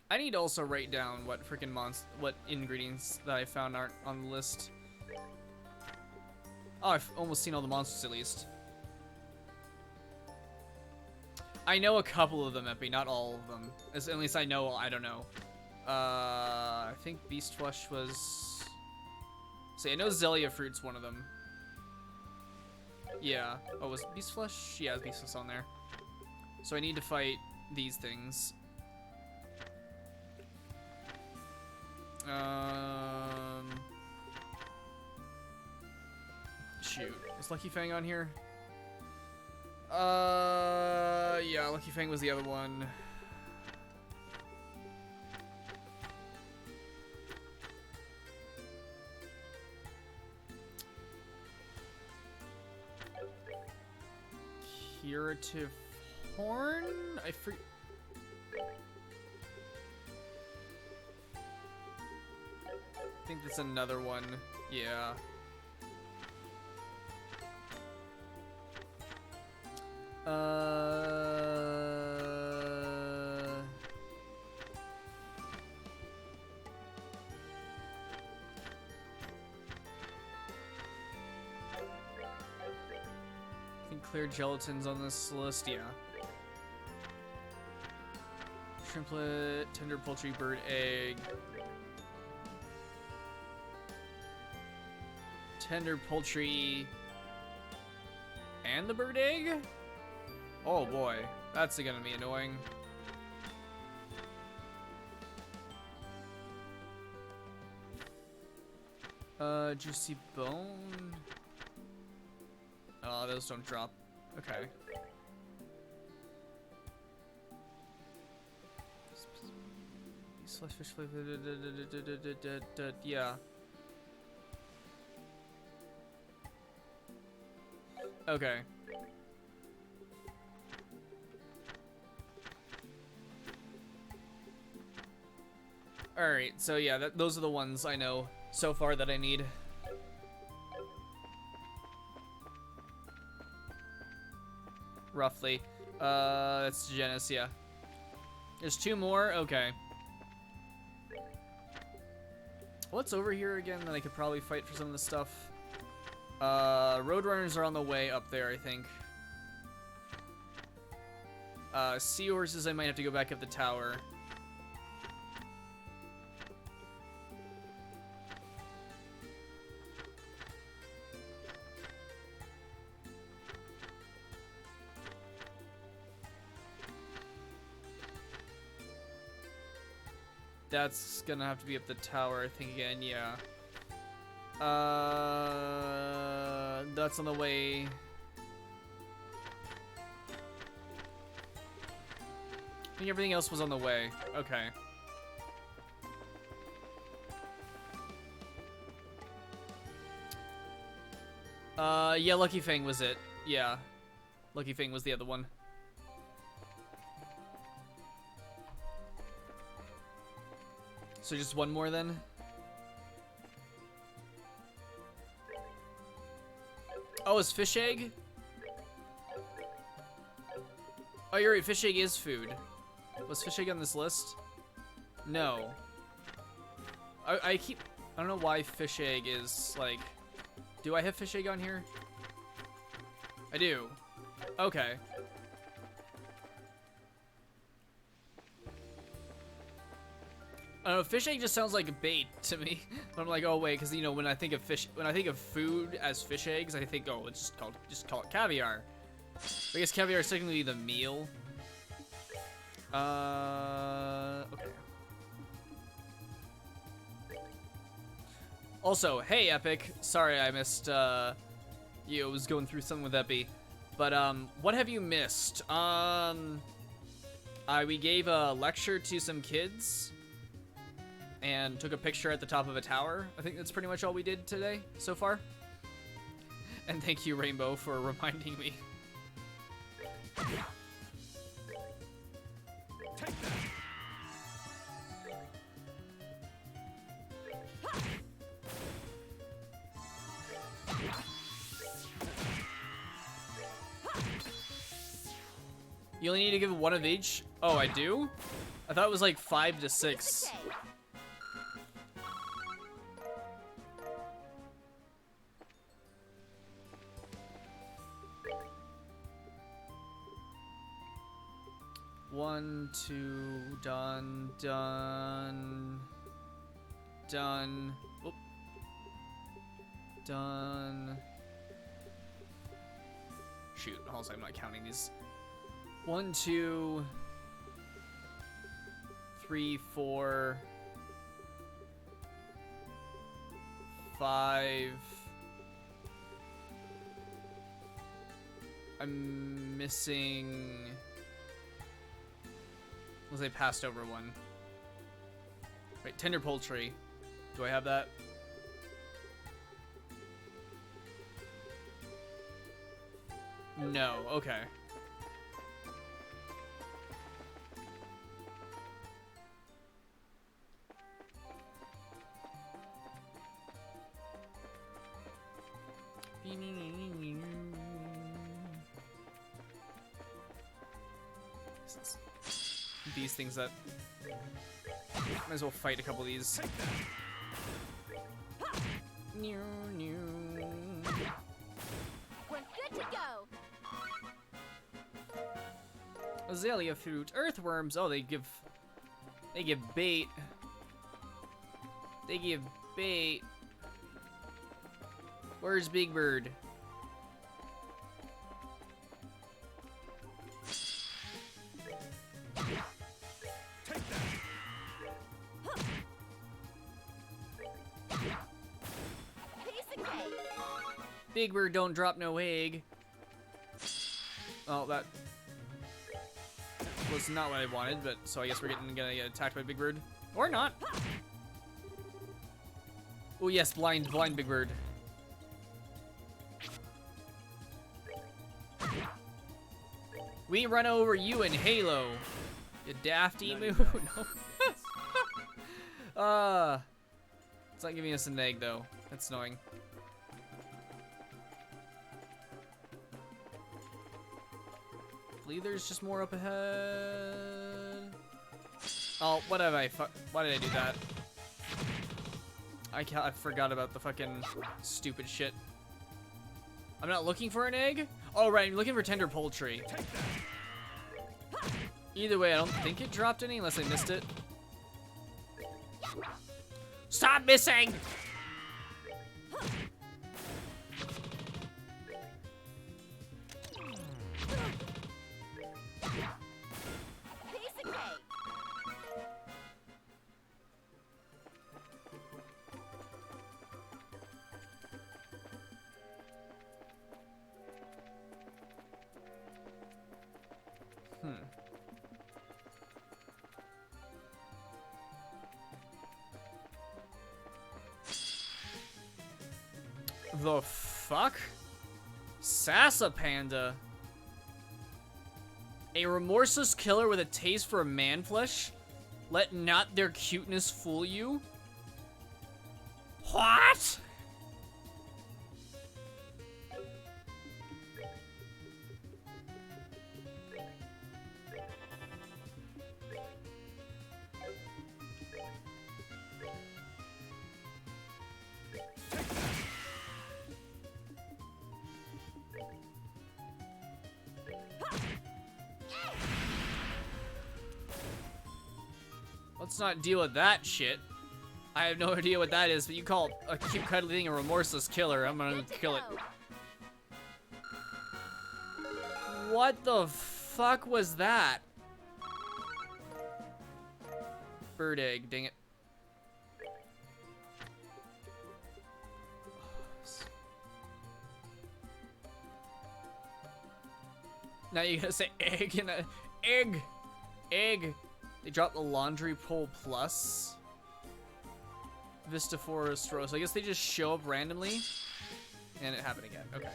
A: I need to also write down what freaking what ingredients that I found aren't on the list. Oh, I've almost seen all the monsters at least. I know a couple of them, Epi, not all of them. At least I know, I don't know. I think Beast Flesh was... See, I know Zelia Fruit's one of them. Yeah. Oh, was Beast Flesh? Yeah, Beast Flesh on there. So I need to fight these things. Shoot. Is Lucky Fang on here? Yeah, Lucky Fang was the other one. Curative Horn? I think that's another one. Yeah. I think clear gelatin's on this list, yeah. Shrimplet, tender poultry, bird egg. Tender poultry and the bird egg? Oh boy, that's gonna be annoying. Juicy bone. Oh, those don't drop. Okay. Slash fish flavor. Yeah. Okay. Alright, so yeah, those are the ones I know so far that I need. Roughly. That's Genis, yeah. There's 2 more? Okay. What's over here again that I could probably fight for some of the stuff? Roadrunners are on the way up there, I think. Seahorses, I might have to go back up the tower. That's gonna have to be up the tower, I think, again, yeah. That's on the way. I think everything else was on the way. Okay. Yeah, Lucky Fang was it. Yeah. Lucky Fang was the other one. So just one more then? Oh, is fish egg? Oh, you're right, fish egg is food. Was fish egg on this list? No. I don't know why fish egg is, like... Do I have fish egg on here? I do. Okay. I don't know, fish egg just sounds like a bait to me. I'm like, oh wait, because you know when I think of food as fish eggs, I think, oh, it's just call it caviar. I guess caviar is technically the meal. Okay. Also, hey Epic, sorry I missed you. I was going through something with Epi, but what have you missed? We gave a lecture to some kids. And took a picture at the top of a tower. I think that's pretty much all we did today so far. And thank you, Rainbow, for reminding me.
B: Take that.
A: You only need to give 1 of each? Oh, I do? I thought it was like 5 to 6. One, two, done. Oop. Done. Shoot, also I'm not counting these. 1, 2, 3, 4, 5. I'm missing. Unless I passed over one. Wait, tender poultry. Do I have that? No, okay. These things that might as well fight a couple of these.
C: We're good to go.
A: Azalea fruit, earthworms. Oh, they give bait. They give bait. Where's Big Bird?
B: Take that.
C: Piece of cake.
A: Big Bird don't drop no egg. Oh, that was not what I wanted, but so I guess we're gonna get attacked by Big Bird. Or not. Oh yes, blind Big Bird. We run over you in Halo. You daft emu. No. It's not giving us an egg though. That's annoying. I believe there's just more up ahead. Oh, what have why did I do that? I forgot about the fucking stupid shit. I'm not looking for an egg? Oh, right, I'm looking for tender poultry. Either way, I don't think it dropped any unless I missed it. Stop missing!
C: Piece of cake.
A: The fuck? Sassa Panda. A remorseless killer with a taste for man flesh? Let not their cuteness fool you? What? Let's not deal with that shit. I have no idea what that is, but you call a cute cuddly thing a remorseless killer. I'm gonna kill it. What the fuck was that? Bird egg, dang it. Now you gotta say egg and a egg. They dropped the laundry pole plus. Vista Forest Rose. So I guess they just show up randomly. And it happened again. Okay.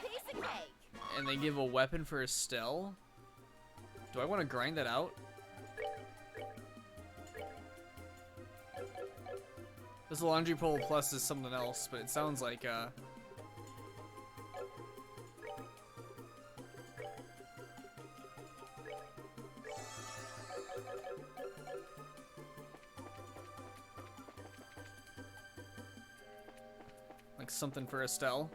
C: Piece of cake.
A: And they give a weapon for Estelle. Do I want to grind that out? This laundry pole plus is something else, but it sounds like like something for Estelle.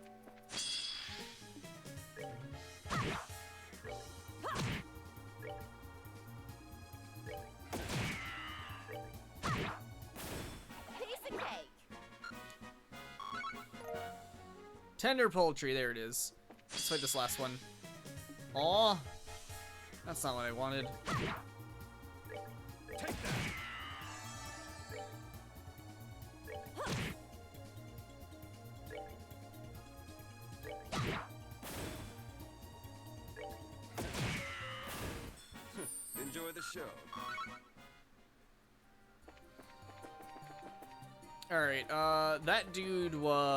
A: Tender poultry, there it is. Let's fight this last one. Aw, that's not what I wanted.
B: Take that. Enjoy the show.
A: Alright, that dude was...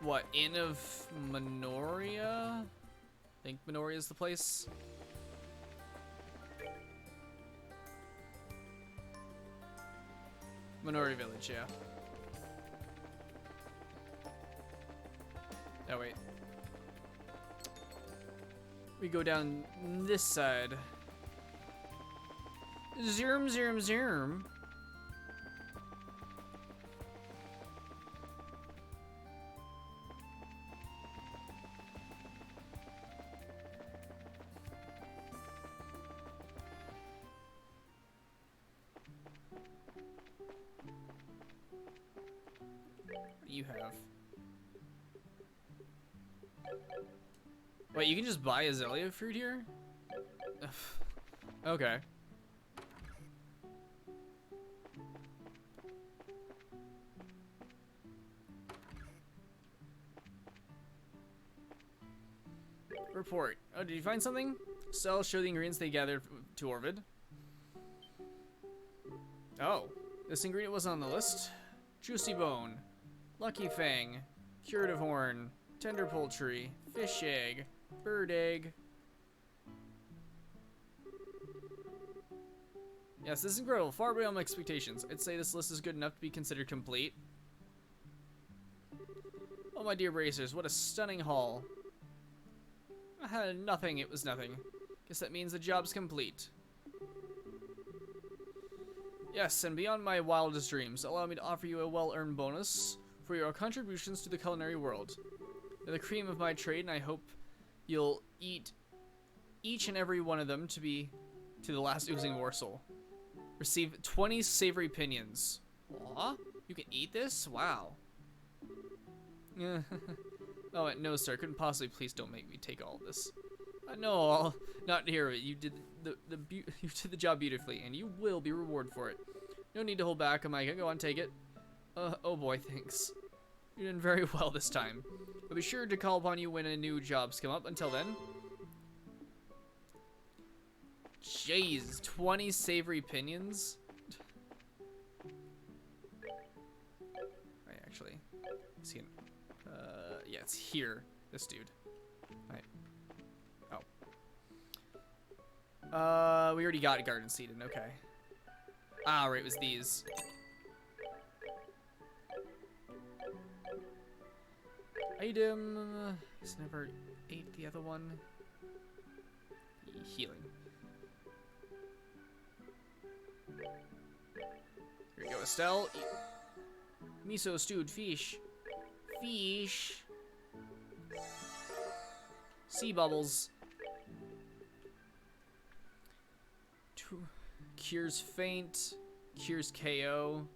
A: what, Inn of Minoria? think Minori is the place. Minori Village, yeah. Oh, wait. We go down this side. Zoom, zoom, zoom. What do you have? Wait, you can just buy azalea fruit here? Okay. Report. Oh, did you find something? Cell show the ingredients they gathered to Orvid. Oh, this ingredient was on the list. Juicy bone, lucky fang, curative horn, tender poultry, fish egg, bird egg. Yes, this is incredible. Far beyond my expectations. I'd say this list is good enough to be considered complete. Oh, my dear bracers, what a stunning haul. Nothing, it was nothing. Guess that means the job's complete. Yes, and beyond my wildest dreams, allow me to offer you a well-earned bonus for your contributions to the culinary world. You're the cream of my trade, and I hope you'll eat each and every one of them to the last oozing morsel. Receive 20 savory pinions. Aw, you can eat this? Wow. Oh, no, sir. Couldn't possibly. Please don't make me take all of this. No, I'll not hear of it. You did you did the job beautifully, and you will be rewarded for it. No need to hold back, Amika. Go on, take it. Oh boy, thanks. You're doing very well this time. I'll be sure to call upon you when a new job's come up. Until then. Jeez, 20 savory pinions? Right, actually. Is he in? Yeah, it's here. This dude. Right. Oh. We already got garden seeded. Okay. Ah, right, it was these. Item. It's never ate the other one. Healing. Here we go, Estelle. Miso stewed fish. Fish. Sea bubbles. Cures faint. Cures KO.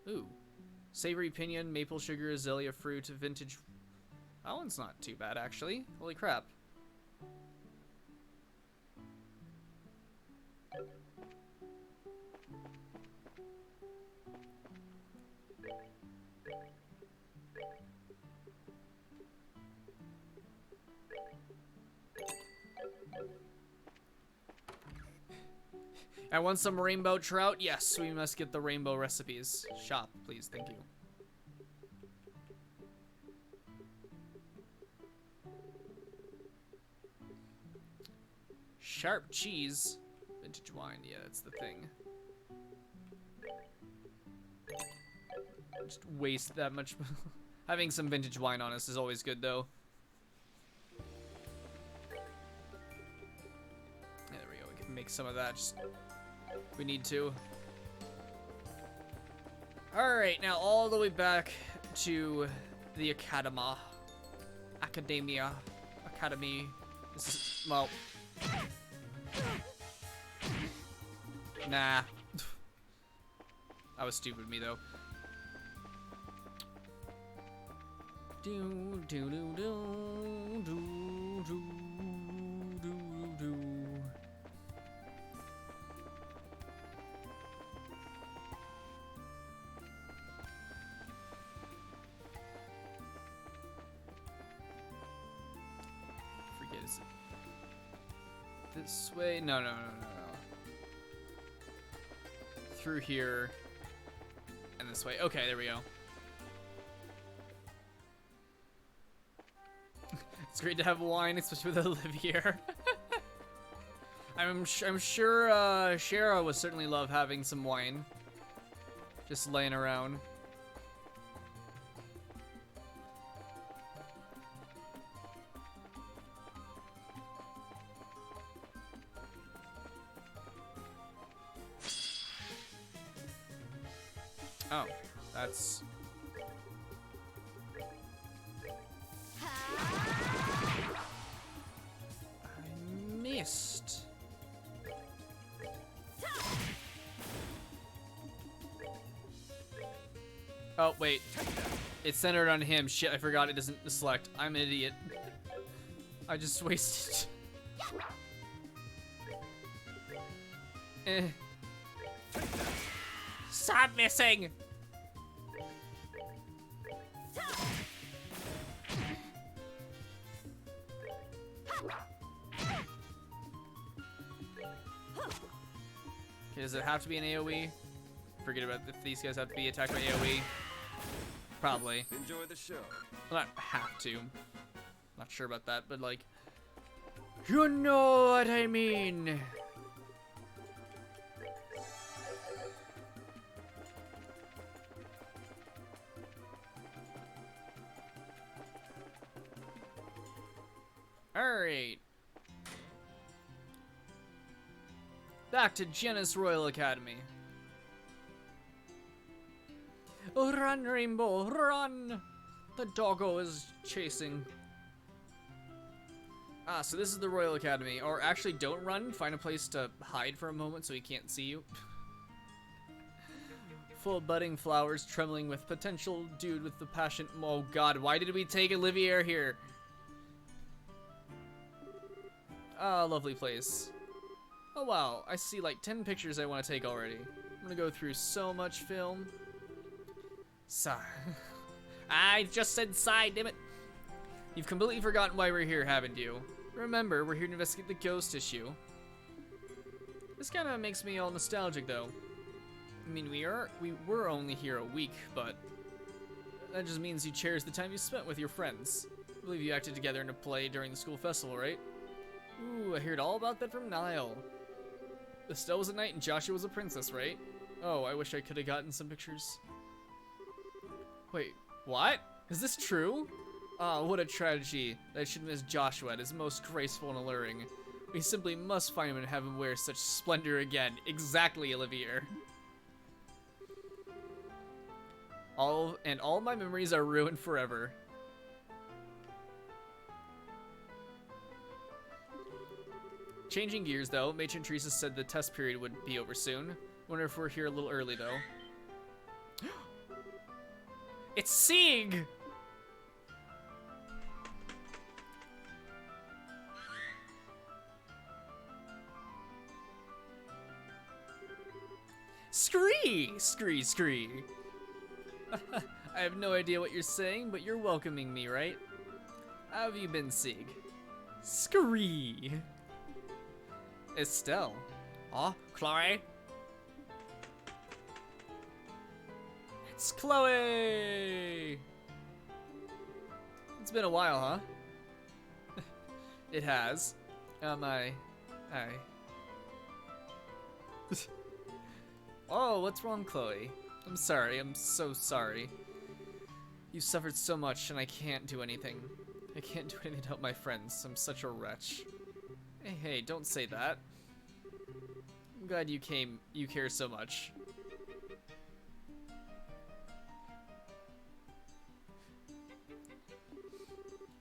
A: Ooh. Savory pinion, maple sugar, azalea fruit, vintage. That one's not too bad, actually. Holy crap. I want some rainbow trout. Yes, we must get the rainbow recipes. Shop, please. Thank you. Sharp cheese. Vintage wine. Yeah, that's the thing. Just waste that much. Having some vintage wine on us is always good, though. Yeah, there we go. We can make some of that. Just if we need to. Alright, now all the way back to the Academy. This is, well. Nah. That was stupid of me, though. Do do do do do do do do. Forget, is it this way? No. Through here and this way. Okay, there we go. It's great to have wine, especially with Olivier. I'm sure Shara would certainly love having some wine. Just laying around. Oh, that's... I missed. Oh, wait. It's centered on him. Shit, I forgot it doesn't select. I'm an idiot. I just wasted. Stop missing! Okay, does it have to be an AoE? Forget about if these guys have to be attacked by AoE. Probably.
B: Enjoy the show.
A: Well, not have to. Not sure about that, but like... You know what I mean! Alright. Back to Genis Royal Academy. Run, Rainbow, run! The doggo is chasing. Ah, so this is the Royal Academy. Or actually, don't run. Find a place to hide for a moment so he can't see you. Full of budding flowers, trembling with potential dude with the passion. Oh god, why did we take Olivier here? Ah, lovely place. Oh wow, I see like 10 pictures I want to take already. I'm gonna go through so much film. Sigh. I just said sigh, damn it. You've completely forgotten why we're here, haven't you? Remember, we're here to investigate the ghost issue. This kind of makes me all nostalgic, though. I mean, we were only here a week, but that just means you cherish the time you spent with your friends. I believe you acted together in a play during the school festival, right? Ooh, I heard all about that from Niall. Estelle was a knight and Joshua was a princess, right? Oh, I wish I could have gotten some pictures. Wait, what? Is this true? Oh, what a tragedy that I should miss Joshua at his most graceful and alluring. We simply must find him and have him wear such splendor again. Exactly, Olivier. All my memories are ruined forever. Changing gears, though, Matron Teresa said the test period would be over soon. Wonder if we're here a little early, though. It's Sieg! Scree! Scree, scree. I have no idea what you're saying, but you're welcoming me, right? How have you been, Sieg? Scree! Estelle. Aw, Chloe? It's Chloe! It's been a while, huh? It has. Oh, what's wrong, Chloe? I'm sorry, I'm so sorry. You suffered so much and I can't do anything. I can't do anything to help my friends. I'm such a wretch. Hey, don't say that. I'm glad you came. You care so much.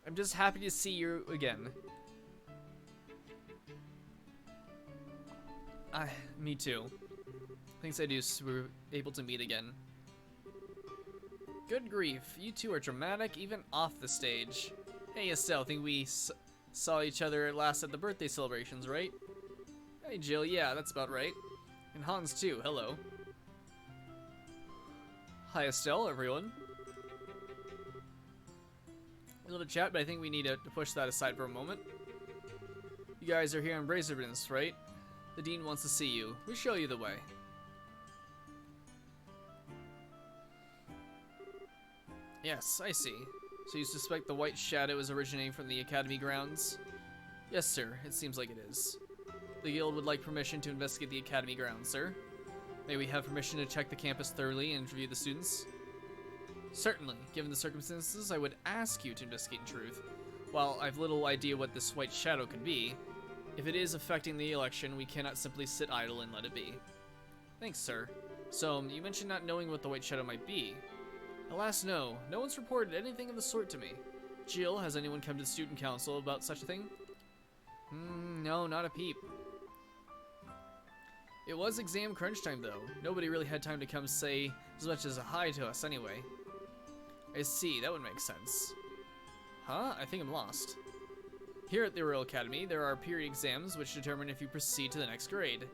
A: I'm just happy to see you again. Me too. Thanks I do so we're able to meet again. Good grief, you two are dramatic even off the stage. Hey Estelle, think we saw each other last at the birthday celebrations, right? Hey Jill, yeah, that's about right. And Hans too, hello. Hi Estelle, everyone. A little chat, but I think we need to push that aside for a moment. You guys are here on Brazerness, right? The Dean wants to see you. We'll show you the way. Yes, I see. So you suspect the White Shadow is originating from the Academy grounds? Yes, sir. It seems like it is. The Guild would like permission to investigate the Academy grounds, sir. May we have permission to check the campus thoroughly and interview the students? Certainly. Given the circumstances, I would ask you to investigate in truth. While I've little idea what this White Shadow could be, if it is affecting the election, we cannot simply sit idle and let it be. Thanks, sir. So, you mentioned not knowing what the White Shadow might be. Alas, no. No one's reported anything of the sort to me. Jill, has anyone come to the student council about such a thing? No, not a peep. It was exam crunch time, though. Nobody really had time to come say as much as a hi to us anyway. I see, that would make sense. Huh? I think I'm lost. Here at the Royal Academy, there are period exams which determine if you proceed to the next grade.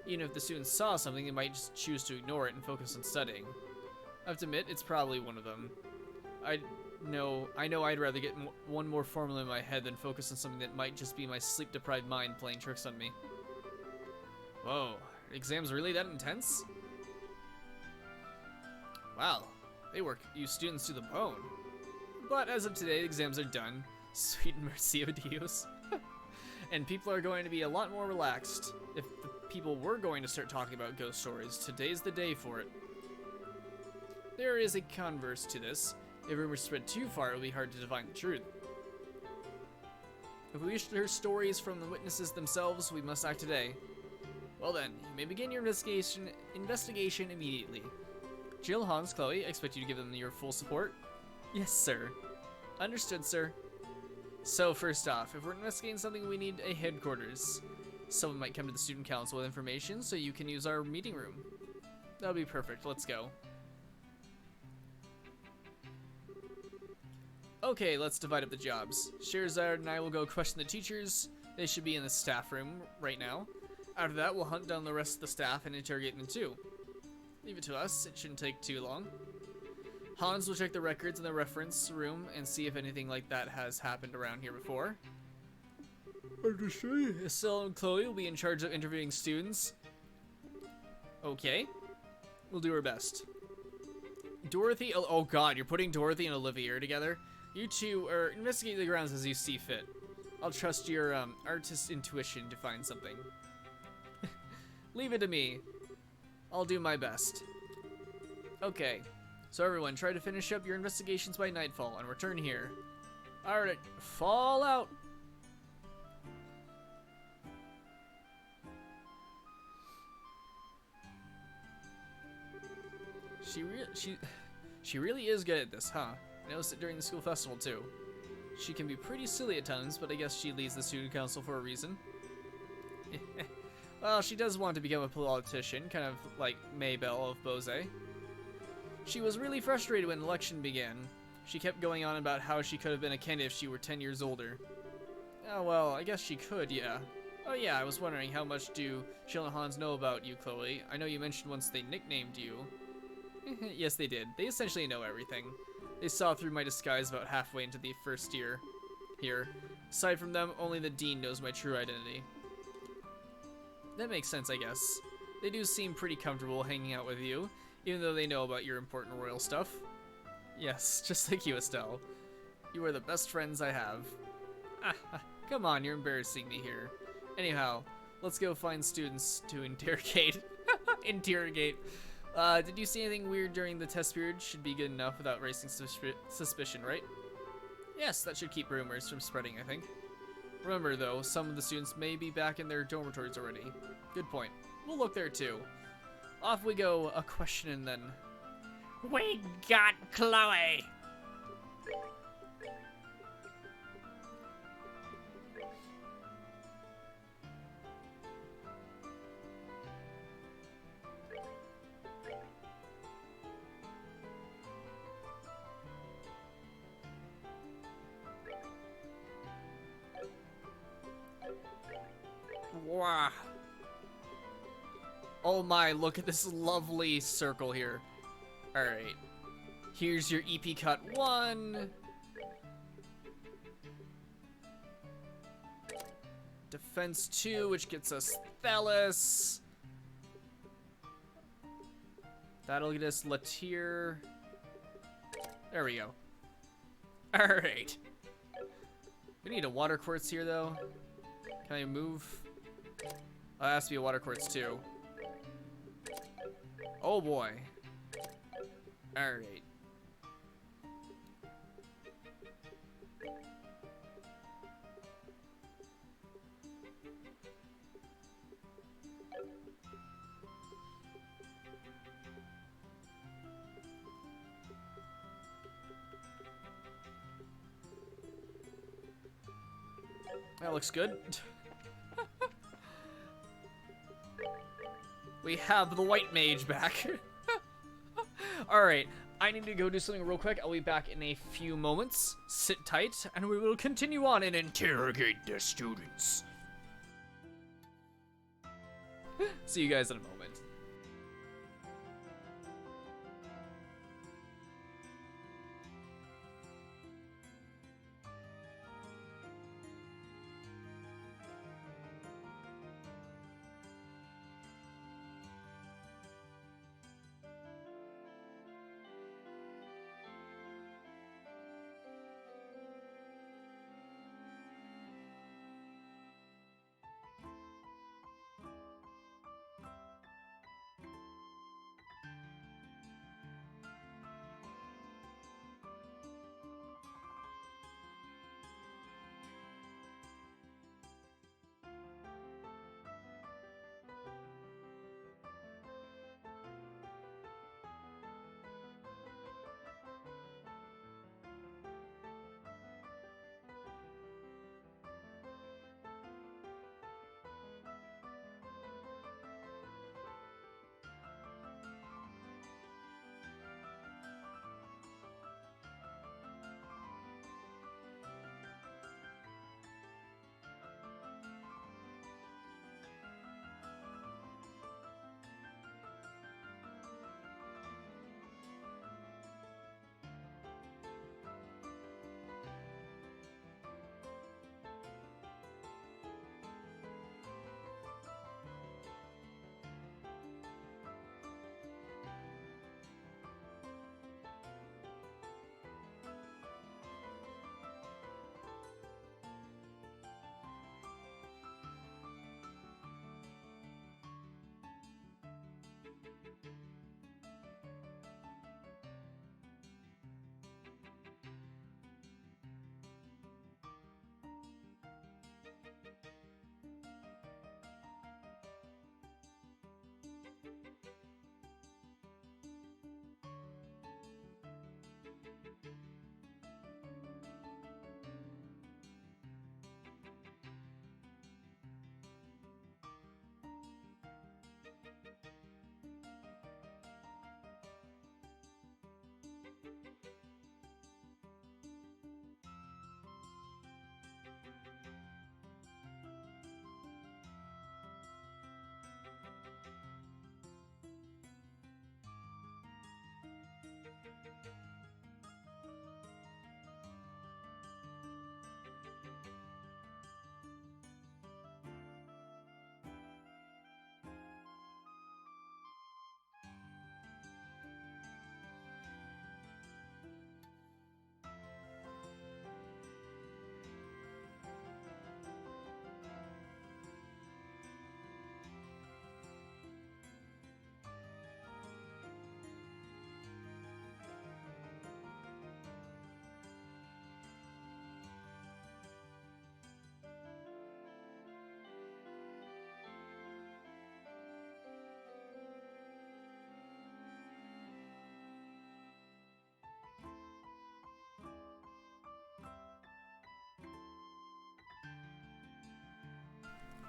A: Even if the students saw something, they might just choose to ignore it and focus on studying. I have to admit, it's probably one of them. I know I'd rather get one more formula in my head than focus on something that might just be my sleep-deprived mind playing tricks on me. Whoa, are exams really that intense? Wow, they work you students to the bone. But as of today, the exams are done. Sweet mercy of Dios. And people are going to be a lot more relaxed. If the people were going to start talking about ghost stories, today's the day for it. There is a converse to this. If rumors spread too far, it will be hard to divine the truth. If we wish to hear stories from the witnesses themselves, we must act today. Well then, you may begin your investigation immediately. Jill, Hans, Chloe, I expect you to give them your full support. Yes, sir. Understood, sir. So first off, if we're investigating something, we need a headquarters. Someone might come to the student council with information, so you can use our meeting room. That'll be perfect. Let's go. Okay, let's divide up the jobs. Sherzard and I will go question the teachers. They should be in the staff room right now. After that, we'll hunt down the rest of the staff and interrogate them too. Leave it to us. It shouldn't take too long. Hans will check the records in the reference room and see if anything like that has happened around here before. Understood. Estelle and Chloe will be in charge of interviewing students. Okay. We'll do our best. Dorothy, oh god, you're putting Dorothy and Olivia together? You two investigate the grounds as you see fit. I'll trust your artist's intuition to find something. Leave it to me. I'll do my best. Okay. So everyone, try to finish up your investigations by nightfall and return here. Alright, fall out! She really is good at this, huh? I noticed it during the school festival too. She can be pretty silly at times, but I guess she leads the student council for a reason. Well, she does want to become a politician, kind of like Maybelle of Bose. She was really frustrated when the election began. She kept going on about how she could have been a candidate if she were 10 years older. Oh well, I guess she could, yeah. Oh yeah, I was wondering how much do Jill and Hans know about you, Chloe? I know you mentioned once they nicknamed you. Yes, they did. They essentially know everything. They saw through my disguise about halfway into the first year here. Aside from them, only the dean knows my true identity. That makes sense, I guess. They do seem pretty comfortable hanging out with you, even though they know about your important royal stuff. Yes, just like you, Estelle. You are the best friends I have. Come on, you're embarrassing me here. Anyhow, let's go find students to interrogate. Interrogate. Did you see anything weird during the test period? Should be good enough without raising suspicion, right? Yes, that should keep rumors from spreading, I think. Remember, though, some of the students may be back in their dormitories already. Good point. We'll look there, too. Off we go, a question and then... We got Chloe! Wow. Oh my, look at this lovely circle here. Alright. Here's your EP cut 1. Defense 2, which gets us Thales. That'll get us Latier. There we go. Alright. We need a water quartz here, though. Can I move? Oh, it has to be a water quartz, too. Oh, boy. Alright. That looks good. We have the white mage back. Alright, I need to go do something real quick. I'll be back in a few moments. Sit tight, and we will continue on and interrogate the students. See you guys in a moment.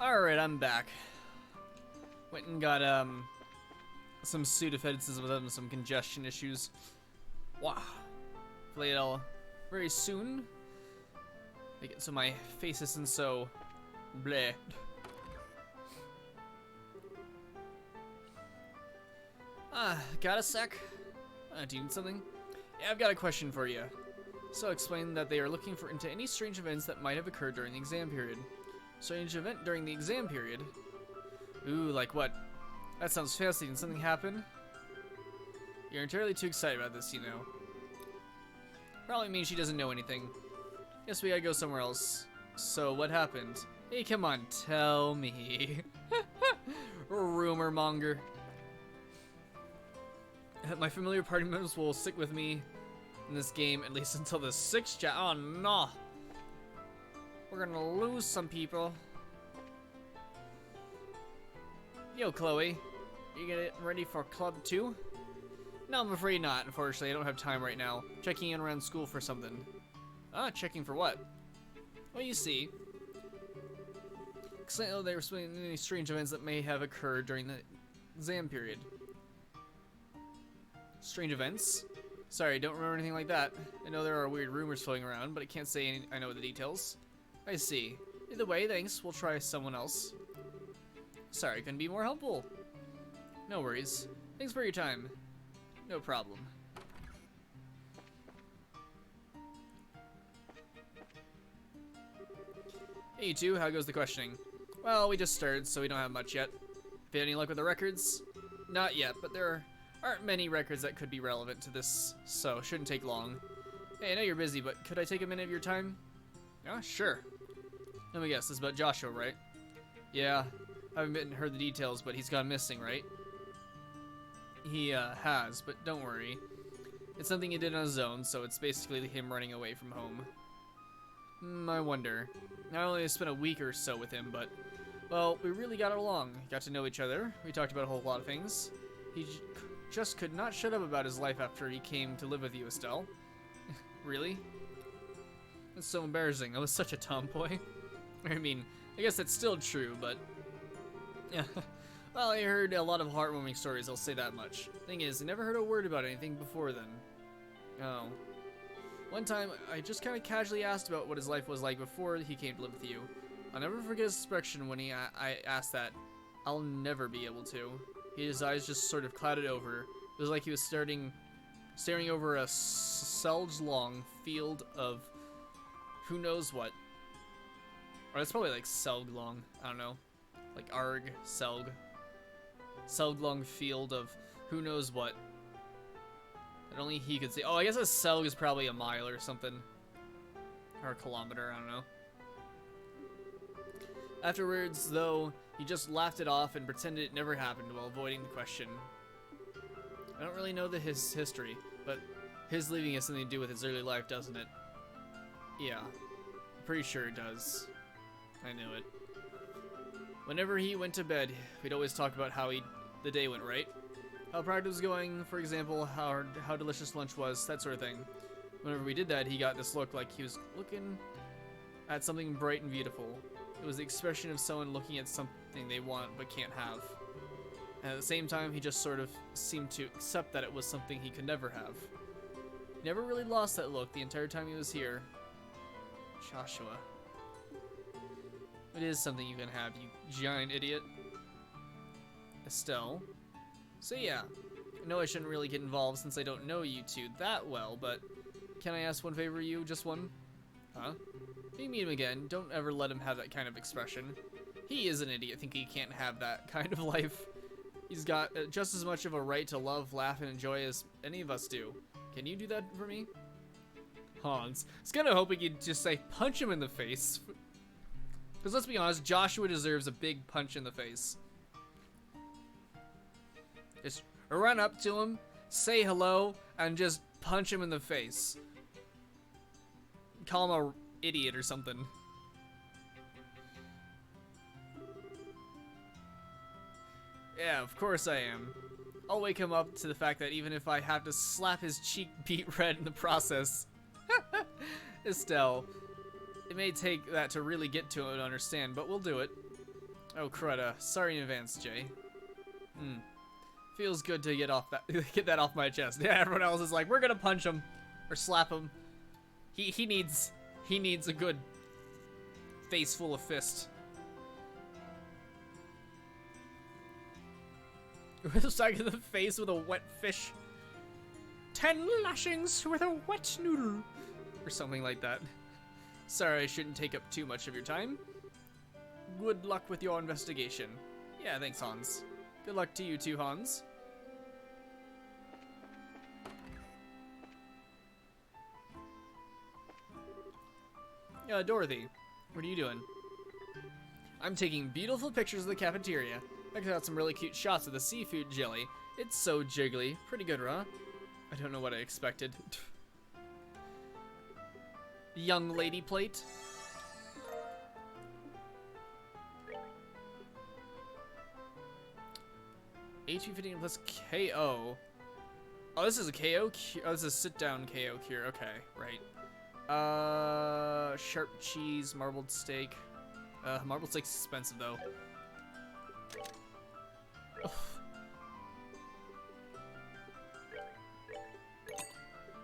A: Alright, I'm back. Went and got some Sudafeds with some congestion issues. Wow. Hopefully it'll very soon make it so my face isn't so bleh. Got a sec? Do you need something? Yeah, I've got a question for you. So explain that they are looking into any strange events that might have occurred during the exam period. Strange event during the exam period? Ooh, like what? That sounds fascinating. Something happened? You're entirely too excited about this, you know. Probably means she doesn't know anything. Guess we gotta go somewhere else. So what happened? Hey, come on, tell me. Rumor monger. My familiar party members will stick with me in this game at least until the 6th chapter. Oh no! We're gonna lose some people. Yo, Chloe. You get ready for Club 2? No, I'm afraid not. Unfortunately, I don't have time right now. Checking in around school for something. Ah, checking for what? Well, you see. Explain they were explaining any strange events that may have occurred during the exam period. Strange events? Sorry, don't remember anything like that. I know there are weird rumors floating around, but I can't say I know the details. I see. Either way, thanks. We'll try someone else. Sorry, couldn't be more helpful. No worries. Thanks for your time. No problem. Hey, you two, how goes the questioning? Well, we just started, so we don't have much yet. Have you had any luck with the records? Not yet, but there aren't many records that could be relevant to this, so shouldn't take long. Hey, I know you're busy, but could I take a minute of your time? Yeah, sure. Let me guess, this is about Joshua, right? Yeah, I haven't heard the details, but he's gone missing, right? He has, but don't worry. It's something he did on his own, so it's basically him running away from home. I wonder. I only spent a week or so with him, but, well, we really got along. Got to know each other. We talked about a whole lot of things. He just could not shut up about his life after he came to live with you, Estelle. Really? That's so embarrassing. I was such a tomboy. I mean, I guess that's still true, but... yeah. Well, I heard a lot of heartwarming stories, I'll say that much. Thing is, I never heard a word about anything before then. Oh. One time, I just kind of casually asked about what his life was like before he came to live with you. I'll never forget his expression when I asked that. I'll never be able to. His eyes just sort of clouded over. It was like he was staring over a selge-long field of who knows what. Or it's probably like selg long. I don't know. Like arg, selg. Selg-long field of who knows what. That only he could see. Oh, I guess a selg is probably a mile or something. Or a kilometer, I don't know. Afterwards, though, he just laughed it off and pretended it never happened while avoiding the question. I don't really know his history, but his leaving has something to do with his early life, doesn't it? Yeah, I'm pretty sure it does. I knew it. Whenever he went to bed, we'd always talk about how the day went, right? How practice was going, for example, how delicious lunch was, that sort of thing. Whenever we did that, he got this look like he was looking at something bright and beautiful. It was the expression of someone looking at something they want but can't have. And at the same time, he just sort of seemed to accept that it was something he could never have. He never really lost that look the entire time he was here. Joshua. It is something you can have, you giant idiot. Estelle. So yeah, I know I shouldn't really get involved since I don't know you two that well, but can I ask one favor of you? Just one? Huh? If you meet him again, don't ever let him have that kind of expression. He is an idiot thinking he can't have that kind of life. He's got just as much of a right to love, laugh, and enjoy as any of us do. Can you do that for me? Hans. I was kind of hoping you'd just say, punch him in the face. Because let's be honest, Joshua deserves a big punch in the face. Just run up to him, say hello, and just punch him in the face. Call him a idiot or something. Yeah, of course I am. I'll wake him up to the fact that even if I have to slap his cheek beet red in the process. Estelle, it may take that to really get to it and understand, but we'll do it. Oh, crud, sorry in advance, Jay. Feels good to get that off my chest. Yeah, everyone else is like, we're gonna punch him or slap him. He needs a good face full of fist. Stuck in the face with a wet fish. 10 lashings with a wet noodle. Or something like that. Sorry, I shouldn't take up too much of your time. Good luck with your investigation. Yeah, thanks, Hans. Good luck to you too, Hans. Dorothy, what are you doing? I'm taking beautiful pictures of the cafeteria. I got some really cute shots of the seafood jelly. It's so jiggly. Pretty good, huh? I don't know what I expected. Young lady plate. HP 15 plus KO. Oh, this is a KO. Oh, this is a sit-down KO cure. Okay, right. Sharp cheese, marbled steak. Marbled steak's expensive though. Ugh.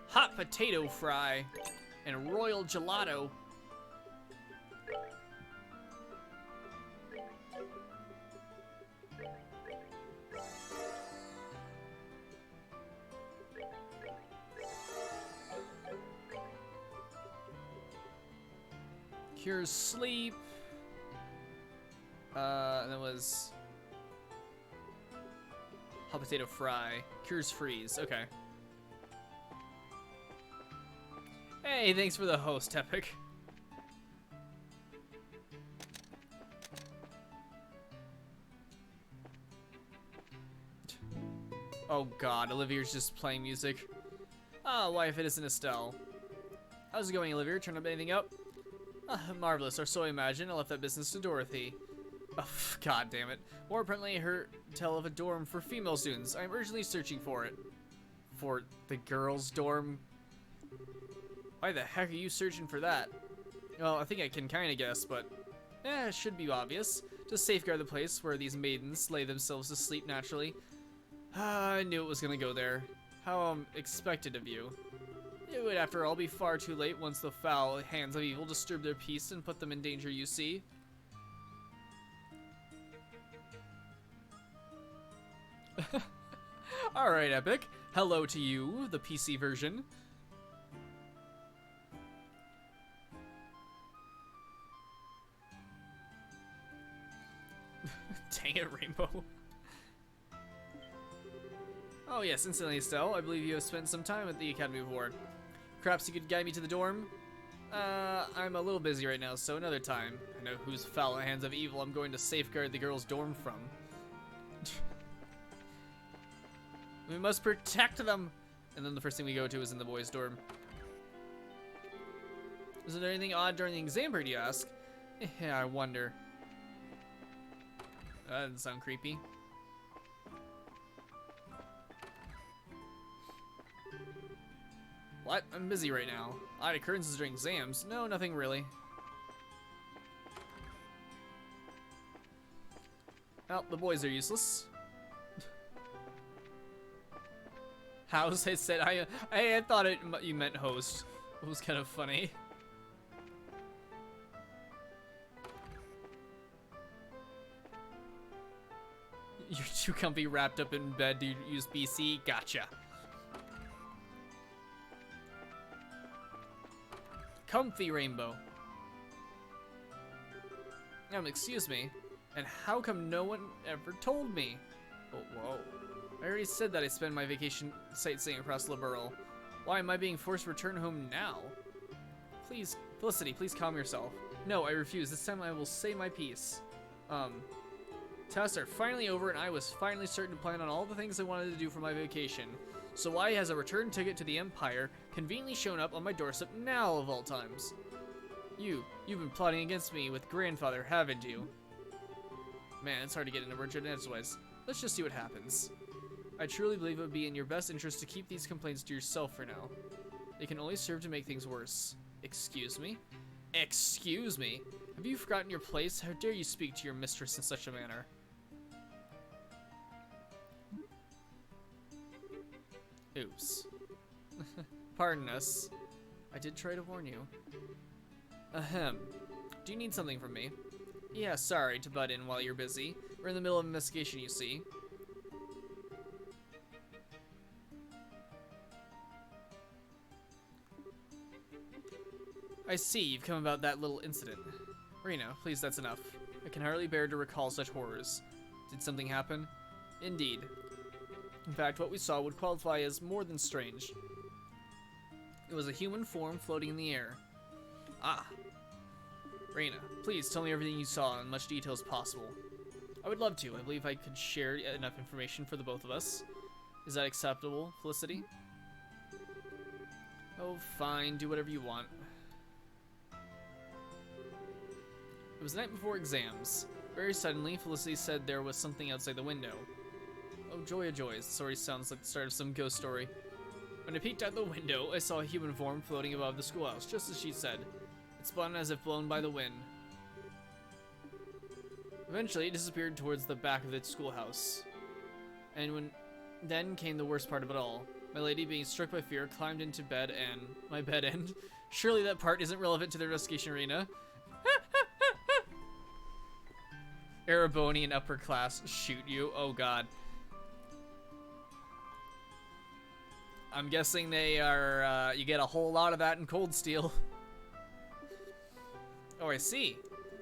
A: Hot potato fry and royal gelato. Cures sleep. And that was hot potato fry. Cures freeze. Okay. Hey, thanks for the host, Epic. Oh God, Olivia's just playing music. Ah, why if it isn't Estelle? How's it going, Olivia? Turn up anything up? Marvelous, or so I imagine. I left that business to Dorothy. Oh, God damn it. More apparently, I heard tell of a dorm for female students. I'm urgently searching for it. For the girls' dorm? Why the heck are you searching for that? Well, I think I can kind of guess, but it should be obvious. To safeguard the place where these maidens lay themselves to sleep naturally. I knew it was gonna go there. How expected of you. It would, after all, be far too late once the foul hands of evil disturb their peace and put them in danger, you see. Alright, Epic. Hello to you, the PC version. Dang it, Rainbow. Oh yes, instantly, Estelle. I believe you have spent some time at the Academy before. Perhaps you could guide me to the dorm? I'm a little busy right now, so another time. I know whose foul hands of evil I'm going to safeguard the girls' dorm from. We must protect them! And then the first thing we go to is in the boys' dorm. Is there anything odd during the exam period, you ask? Yeah, I wonder. That doesn't sound creepy. What? I'm busy right now. Odd occurrences during exams? No, nothing really. Well, the boys are useless. House, I said, I thought you meant host. It was kind of funny. You're too comfy wrapped up in bed to use PC? Gotcha. Comfy Rainbow. Excuse me. And how come no one ever told me? Oh, whoa. I already said that I spend my vacation sightseeing across Liberal. Why am I being forced to return home now? Please, Felicity, please calm yourself. No, I refuse. This time I will say my piece. Tests are finally over and I was finally certain to plan on all the things I wanted to do for my vacation. So why has a return ticket to the Empire conveniently shown up on my doorstep now of all times? You've been plotting against me with Grandfather, haven't you? Man, it's hard to get into Richard edgewise. Let's just see what happens. I truly believe it would be in your best interest to keep these complaints to yourself for now. They can only serve to make things worse. Excuse me? Excuse me? Have you forgotten your place? How dare you speak to your mistress in such a manner? Oops. Pardon us. I did try to warn you. Ahem. Do you need something from me? Yeah, sorry to butt in while you're busy. We're in the middle of an investigation, you see. I see, you've come about that little incident. Reno, please, that's enough. I can hardly bear to recall such horrors. Did something happen? Indeed. In fact, what we saw would qualify as more than strange. It was a human form floating in the air. Ah. Reina, please tell me everything you saw in much detail as possible. I would love to. I believe I could share enough information for the both of us. Is that acceptable, Felicity? Oh, fine. Do whatever you want. It was the night before exams. Very suddenly, Felicity said there was something outside the window. Oh, joy of joys. This already sounds like the start of some ghost story. When I peeked out the window, I saw a human form floating above the schoolhouse, just as she said. It spun as if blown by the wind. Eventually, it disappeared towards the back of the schoolhouse. And then came the worst part of it all. My lady, being struck by fear, climbed into bed and... my bed end. Surely that part isn't relevant to the investigation arena. Erebonian upper class shoot you. Oh god. I'm guessing they are, you get a whole lot of that in Cold Steel. Oh, I see.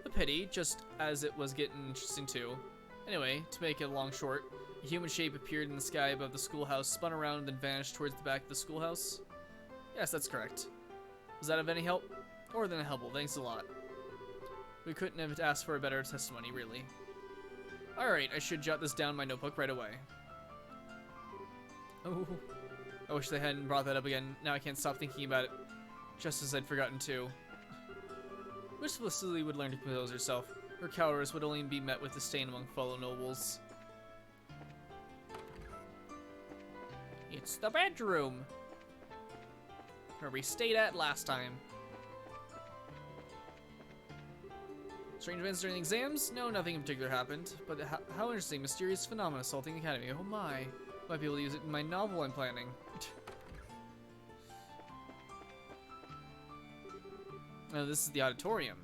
A: A pity, just as it was getting interesting too. Anyway, to make it long short, a human shape appeared in the sky above the schoolhouse, spun around, and then vanished towards the back of the schoolhouse. Yes, that's correct. Was that of any help? More than helpful, thanks a lot. We couldn't have asked for a better testimony, really. Alright, I should jot this down in my notebook right away. Oh, I wish they hadn't brought that up again. Now I can't stop thinking about it. Just as I'd forgotten to. Wish Felicity would learn to compose herself. Her cowardice would only be met with disdain among fellow nobles. It's the bedroom! Where we stayed at last time. Strange events during the exams? No, nothing in particular happened. But how interesting. Mysterious phenomena assaulting the academy. Oh my. Might be able to use it in my novel I'm planning. Oh, this is the auditorium.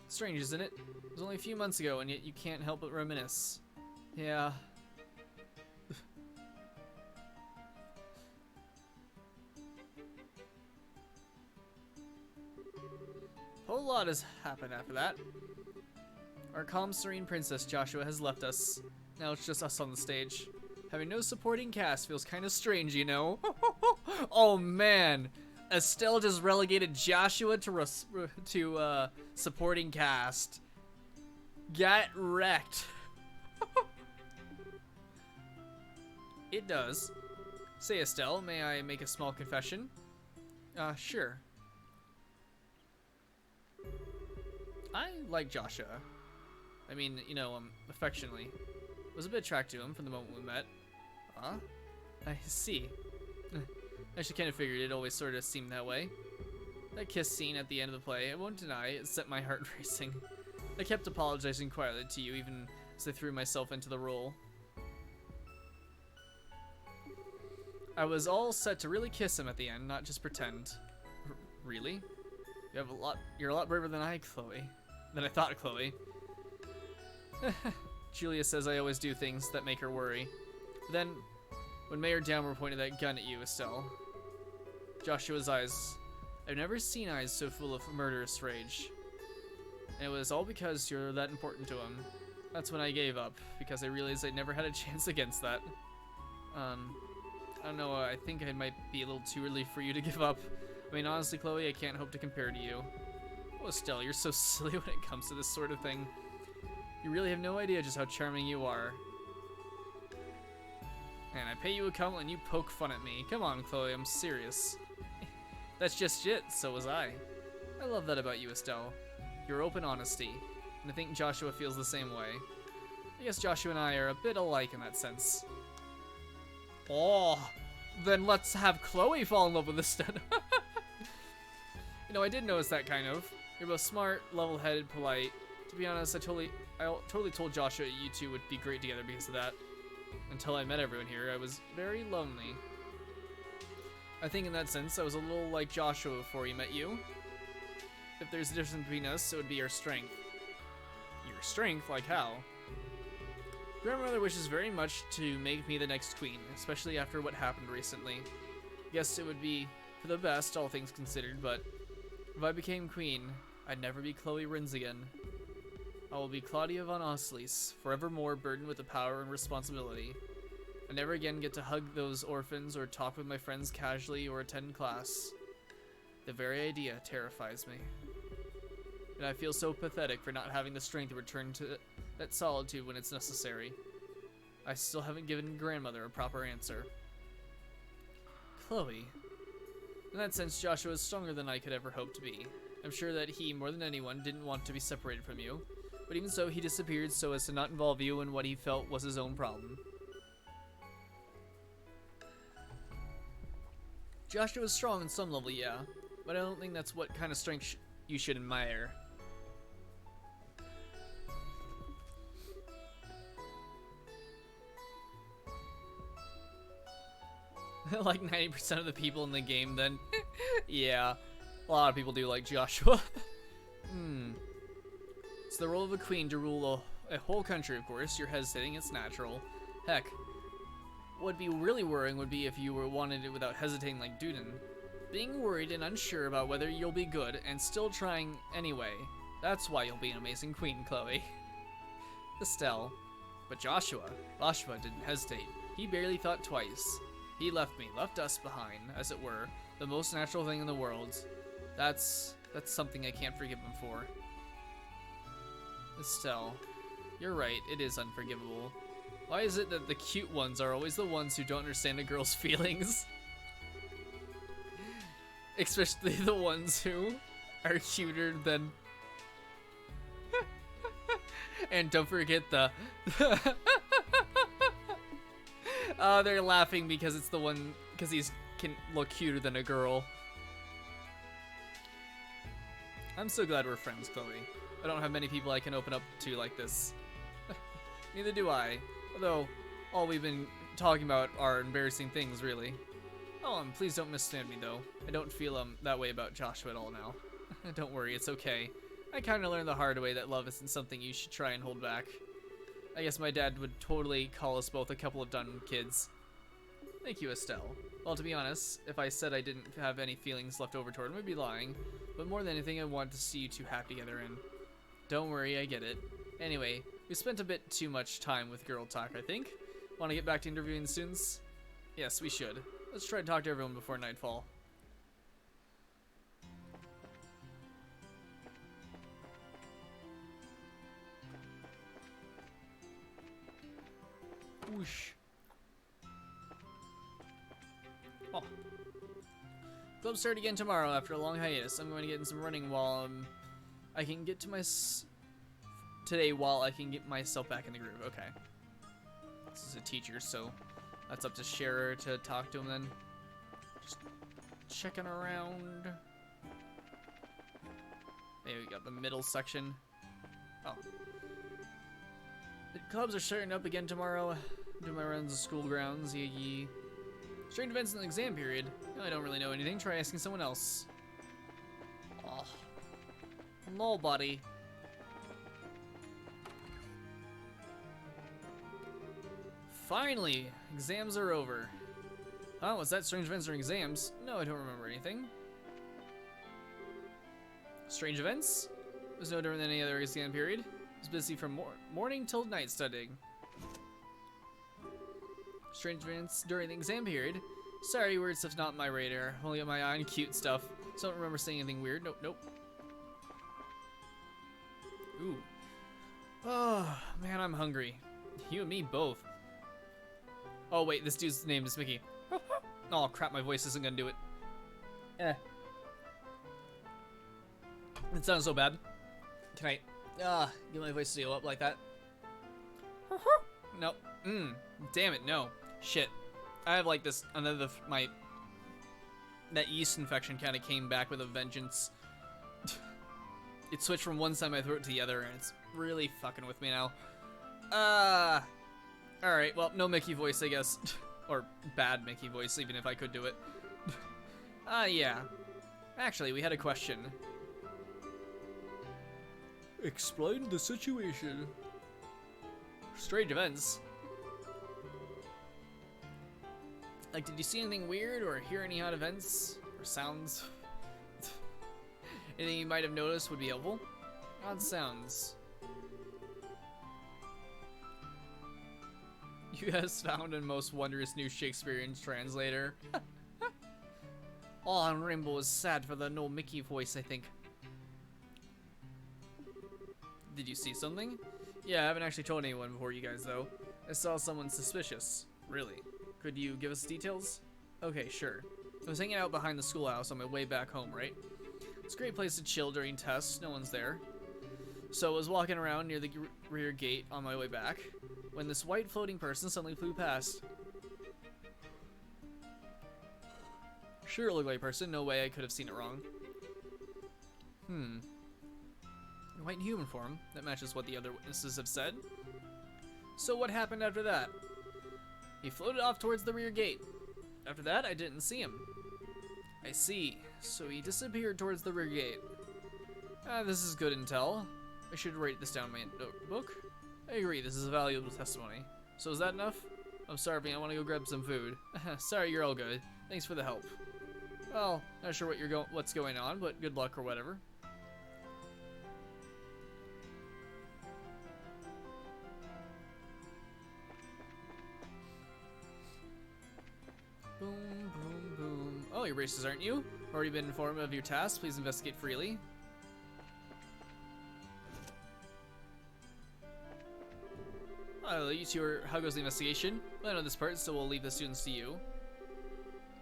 A: Strange, isn't it? It was only a few months ago, and yet you can't help but reminisce. Yeah. A whole lot has happened after that. Our calm, serene princess Joshua has left us. Now it's just us on the stage. Having no supporting cast feels kind of strange, you know? Oh man! Estelle just relegated Joshua to supporting cast. Get wrecked. It does. Say, Estelle, may I make a small confession? Sure. I like Joshua. I mean, you know, affectionately. Was a bit attracted to him from the moment we met. Huh? I see. I actually kind of figured it always sort of seemed that way. That kiss scene at the end of the play, I won't deny, it set my heart racing. I kept apologizing quietly to you even as I threw myself into the role. I was all set to really kiss him at the end, not just pretend. Really? You're a lot braver than I thought, Chloe. Julia says I always do things that make her worry. But then, when Mayor Dowmer pointed that gun at you, Estelle, Joshua's eyes, I've never seen eyes so full of murderous rage. And it was all because you're that important to him. That's when I gave up, because I realized I never had a chance against that. I don't know, I think it might be a little too early for you to give up. I mean, honestly, Chloe, I can't hope to compare to you. Oh, Estelle, you're so silly when it comes to this sort of thing. You really have no idea just how charming you are. And I pay you a compliment and you poke fun at me. Come on, Chloe, I'm serious. That's just it, so was I. I love that about you, Estelle. Your open honesty. And I think Joshua feels the same way. I guess Joshua and I are a bit alike in that sense. Oh, then let's have Chloe fall in love with instead. You know, I did notice that kind of. You're both smart, level-headed, polite. To be honest, I totally told Joshua you two would be great together because of that. Until I met everyone here, I was very lonely. I think in that sense, I was a little like Joshua before he met you. If there's a difference between us, it would be our strength. Your strength? Like how? Grandmother wishes very much to make me the next queen, especially after what happened recently. Guess it would be for the best, all things considered, but if I became queen, I'd never be Chloe Rins again. I will be Claudia von Oslies, forevermore burdened with the power and responsibility. I never again get to hug those orphans or talk with my friends casually or attend class. The very idea terrifies me. And I feel so pathetic for not having the strength to return to that solitude when it's necessary. I still haven't given grandmother a proper answer. Chloe. In that sense, Joshua is stronger than I could ever hope to be. I'm sure that he, more than anyone, didn't want to be separated from you. But even so, he disappeared so as to not involve you in what he felt was his own problem. Joshua was strong on some level, yeah. But I don't think that's what kind of strength you should admire. Like 90% of the people in the game, then. Yeah, a lot of people do like Joshua. It's the role of a queen to rule a whole country, of course. You're hesitating, it's natural. Heck, what'd be really worrying would be if you wanted it without hesitating like Duden. Being worried and unsure about whether you'll be good and still trying anyway. That's why you'll be an amazing queen, Chloe. Estelle. But Joshua didn't hesitate. He barely thought twice. He left us behind, as it were, the most natural thing in the world. That's something I can't forgive him for. Estelle, you're right, it is unforgivable. Why is it that the cute ones are always the ones who don't understand a girl's feelings? Especially the ones who are cuter than... And don't forget the... Oh, they're laughing because it's the one, because he can look cuter than a girl. I'm so glad we're friends, Chloe. I don't have many people I can open up to like this. Neither do I. Although, all we've been talking about are embarrassing things, really. Oh, please don't misunderstand me, though. I don't feel that way about Joshua at all now. Don't worry, it's okay. I kind of learned the hard way that love isn't something you should try and hold back. I guess my dad would totally call us both a couple of dumb kids. Thank you, Estelle. Well, to be honest, if I said I didn't have any feelings left over toward him, I'd be lying. But more than anything, I want to see you two happy together, and don't worry, I get it. Anyway, we spent a bit too much time with girl talk, I think. Want to get back to interviewing students? Yes, we should. Let's try to talk to everyone before nightfall. Whoosh. Oh. Club start again tomorrow after a long hiatus. I'm going to get in some running while I can get to today while I can get myself back in the groove. Okay. This is a teacher, so that's up to Scherer to talk to him then. Just checking around. Maybe we got the middle section. Oh. The clubs are starting up again tomorrow. Do my runs of school grounds, yee. Strange events in the exam period. No, I don't really know anything. Try asking someone else. Oh. Nobody. Finally, exams are over. Oh, was that strange events or exams? No, I don't remember anything. Strange events? It was no different than any other exam period. I was busy from morning till night studying. Strange events during the exam period. Sorry, weird stuff's not my radar. Only got my eye on cute stuff. So I don't remember saying anything weird. Nope. Ooh. Oh, man, I'm hungry. You and me both. Oh, wait, this dude's name is Mickey. Oh, crap, my voice isn't gonna do it. It sounds so bad. Can I, get my voice to go up like that? Nope. Damn it, no. Shit. I have like this, that yeast infection kind of came back with a vengeance. It switched from one side of my throat to the other, and it's really fucking with me now. Alright, well, no Mickey voice, I guess. Or bad Mickey voice, even if I could do it. Yeah. Actually, we had a question. Explain the situation. Strange events. Like, did you see anything weird or hear any odd events or sounds? Anything you might have noticed would be helpful. Odd sounds. U.S. found and most wondrous new Shakespearean translator. All on Rainbow is sad for the no Mickey voice, I think. Did you see something? Yeah, I haven't actually told anyone before you guys, though. I saw someone suspicious. Really? Could you give us details? Okay, sure. I was hanging out behind the schoolhouse on my way back home, right? It's a great place to chill during tests. No one's there. So I was walking around near the rear gate on my way back when this white floating person suddenly flew past. Sure, it looked like a person. No way I could have seen it wrong. White in human form. That matches what the other witnesses have said. So what happened after that? He floated off towards the rear gate. After that, I didn't see him. I see. So he disappeared towards the rear gate. This is good intel. I should write this down in my notebook. I agree, this is a valuable testimony. So is that enough? I'm starving, I want to go grab some food. Sorry, you're all good. Thanks for the help. Well, not sure what's going on, but good luck or whatever. Boom, boom, boom. Oh, you're racist, aren't you? Already been informed of your task. Please investigate freely. You two how goes the investigation? I know this part, so we'll leave the students to you.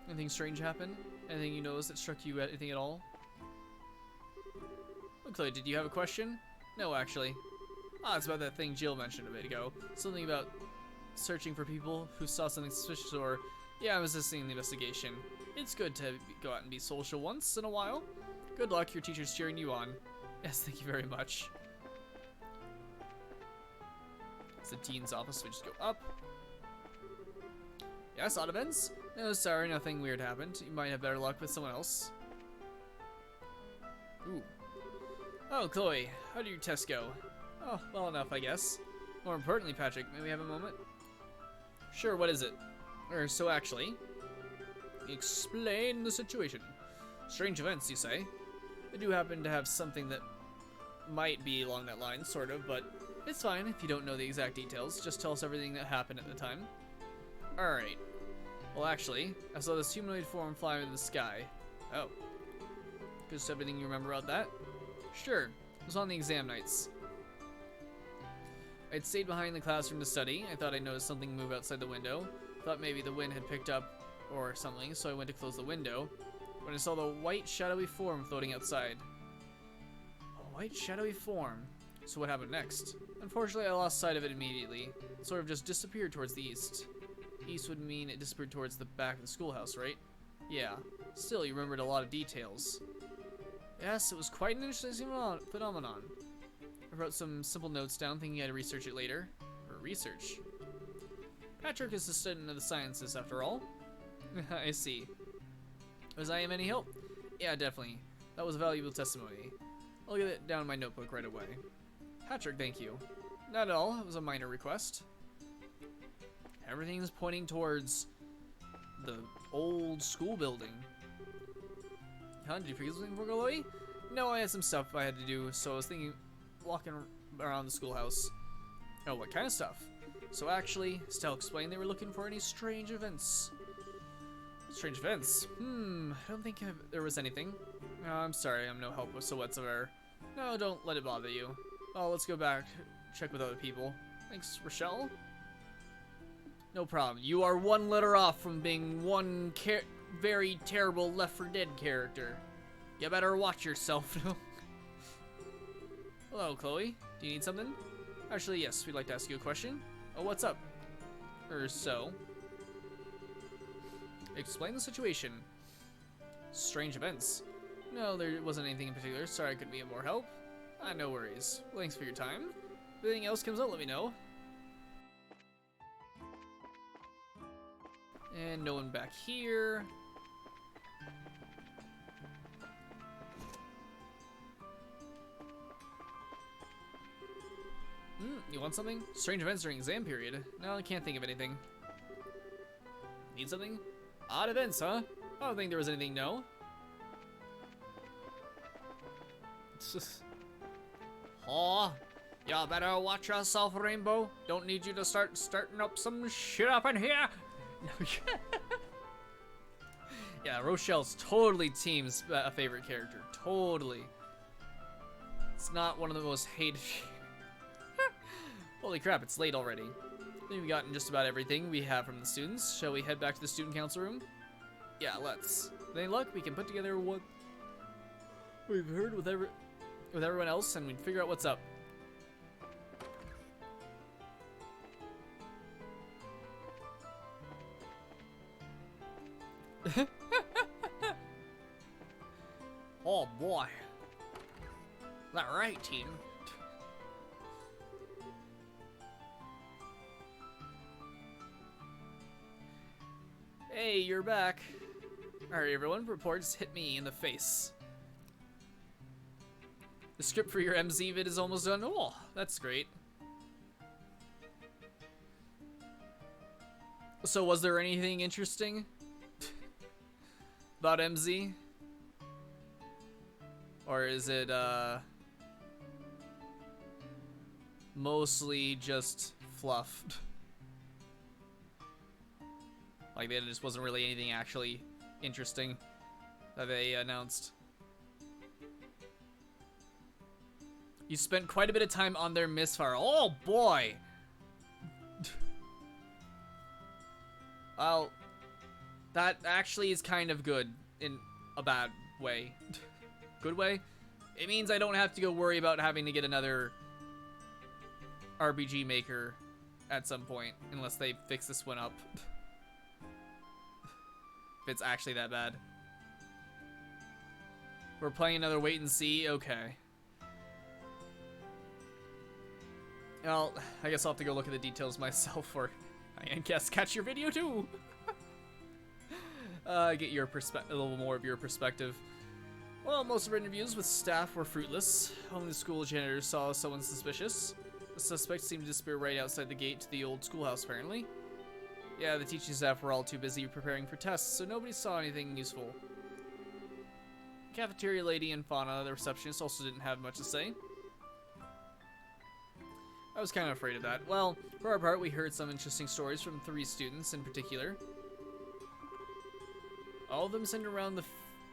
A: Anything strange happen? Anything you noticed that struck you anything at all? Oh, Chloe, did you have a question? No, actually. It's about that thing Jill mentioned a bit ago. Something about searching for people who saw something suspicious or... Yeah, I was assisting in the investigation. It's good to go out and be social once in a while. Good luck, your teacher's cheering you on. Yes, thank you very much. It's the dean's office, we just go up. Yes, odd events? No, sorry, nothing weird happened. You might have better luck with someone else. Ooh. Oh, Chloe, how did your test go? Oh, well enough, I guess. More importantly, Patrick, may we have a moment? Sure, what is it? So actually, explain the situation. Strange events, you say? I do happen to have something that might be along that line, sort of, but it's fine if you don't know the exact details. Just tell us everything that happened at the time. Alright. Well, actually, I saw this humanoid form fly into the sky. Oh. Just everything you remember about that? Sure. It was on the exam nights. I'd stayed behind the classroom to study. I thought I noticed something move outside the window. Thought maybe the wind had picked up or something, so I went to close the window when I saw the white shadowy form floating outside. A white shadowy form. So what happened next? Unfortunately, I lost sight of it immediately. It sort of just disappeared towards the east. East would mean it disappeared towards the back of the schoolhouse, right? Yeah. Still, you remembered a lot of details. Yes, it was quite an interesting phenomenon. I wrote some simple notes down thinking I'd research it later. Or research. Patrick is a student of the sciences, after all. I see. Was I of any help? Yeah, definitely. That was a valuable testimony. I'll get it down in my notebook right away. Patrick, thank you. Not at all. It was a minor request. Everything's pointing towards the old school building. Did you forget something for Chloe? No, I had some stuff I had to do, so I was thinking walking around the schoolhouse. Oh, what kind of stuff? So actually, Stell explained they were looking for any strange events. Strange events? I don't think there was anything. No, I'm sorry, I'm no help whatsoever. No, don't let it bother you. Oh, let's go back, check with other people. Thanks, Rochelle. No problem. You are one letter off from being one very terrible Left 4 Dead character. You better watch yourself. Hello, Chloe. Do you need something? Actually, yes, we'd like to ask you a question. Oh, what's up? So. Explain the situation. Strange events. No, there wasn't anything in particular. Sorry I couldn't be of more help. No worries. Thanks for your time. If anything else comes up, let me know. And no one back here. You want something? Strange events during exam period. No, I can't think of anything. Need something? Odd events, huh? I don't think there was anything, no. It's just... Aw. Y'all better watch yourself, Rainbow. Don't need you to starting up some shit up in here. Yeah, Rochelle's totally Team's favorite character. Totally. It's not one of the most hated. Holy crap, it's late already. I think we've gotten just about everything we have from the students. Shall we head back to the student council room? Yeah, let's. With any luck, we can put together what we've heard with everyone else, and we'd figure out what's up. Oh boy. That right, team. Hey, you're back. Alright, everyone, reports hit me in the face. The script for your MZ vid is almost done. Oh, that's great. So, was there anything interesting about MZ? Or is it, mostly just fluff? Like, there just wasn't really anything actually interesting that they announced. You spent quite a bit of time on their misfire. Oh boy! Well, that actually is kind of good in a bad way. Good way? It means I don't have to go worry about having to get another RPG maker at some point, unless they fix this one up. If it's actually that bad. We're playing another wait and see? Okay. Well, I guess I'll have to go look at the details myself, or I guess catch your video too. Get your a little more of your perspective. Well, most of our interviews with staff were fruitless. Only the school janitor saw someone suspicious. The suspect seemed to disappear right outside the gate to the old schoolhouse, apparently. Yeah, the teaching staff were all too busy preparing for tests, so nobody saw anything useful. Cafeteria lady and Fauna, the receptionist, also didn't have much to say. I was kind of afraid of that. Well, for our part, we heard some interesting stories from 3 students in particular. All of them centered around the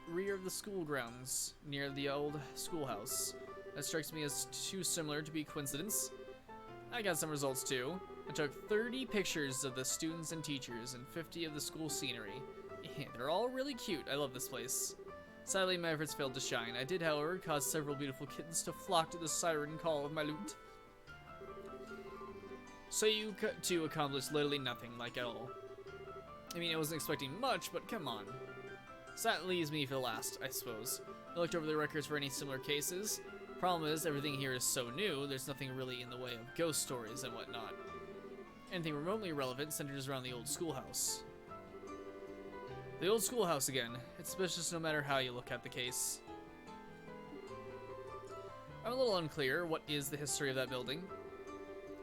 A: rear of the school grounds, near the old schoolhouse. That strikes me as too similar to be coincidence. I got some results too. I took 30 pictures of the students and teachers and 50 of the school scenery. They're all really cute. I love this place. Sadly, my efforts failed to shine. I did, however, cause several beautiful kittens to flock to the siren call of my lute. So you two accomplished literally nothing, like at all. I mean, I wasn't expecting much, but come on. So that leaves me for the last, I suppose. I looked over the records for any similar cases. Problem is, everything here is so new, there's nothing really in the way of ghost stories and whatnot. Anything remotely relevant centers around the old schoolhouse. The old schoolhouse again. It's suspicious no matter how you look at the case. I'm a little unclear. What is the history of that building?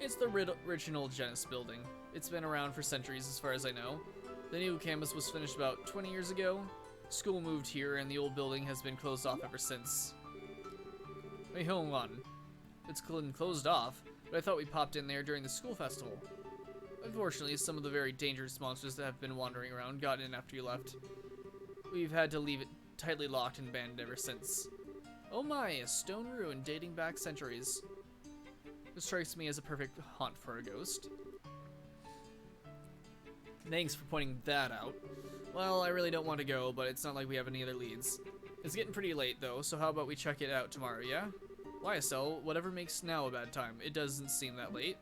A: It's the original Genesis building. It's been around for centuries as far as I know. The new campus was finished about 20 years ago. School moved here and the old building has been closed off ever since. Wait, hold on. It's been closed off, but I thought we popped in there during the school festival. Unfortunately, some of the very dangerous monsters that have been wandering around got in after you left. We've had to leave it tightly locked and banned ever since. Oh my, a stone ruin dating back centuries. This strikes me as a perfect haunt for a ghost. Thanks for pointing that out. Well, I really don't want to go, but it's not like we have any other leads. It's getting pretty late though, so how about we check it out tomorrow, yeah? YSL, whatever makes now a bad time. It doesn't seem that late.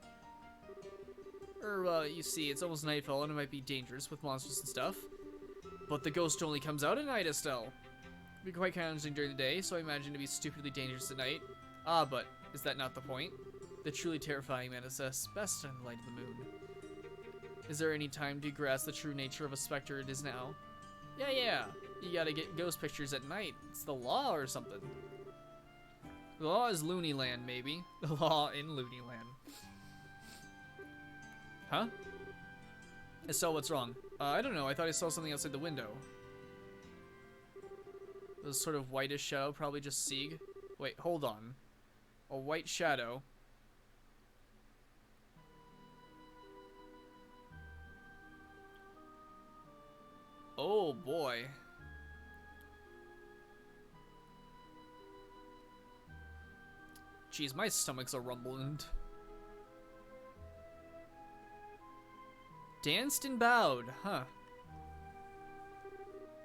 A: You see, it's almost nightfall and it might be dangerous with monsters and stuff. But the ghost only comes out at night, Estelle. It'd be quite challenging during the day, so I imagine it'd be stupidly dangerous at night. Ah, but is that not the point? The truly terrifying manifests best in the light of the moon. Is there any time to grasp the true nature of a specter it is now? Yeah. You gotta get ghost pictures at night. It's the law or something. The law is Looney Land, maybe. The law in Looney Land. Huh? Estelle, what's wrong? I don't know. I thought I saw something outside the window. It was sort of whitish shadow, probably just Sieg. Wait, hold on. A white shadow. Oh boy. Jeez, my stomach's a rumbling. Danced and bowed, huh?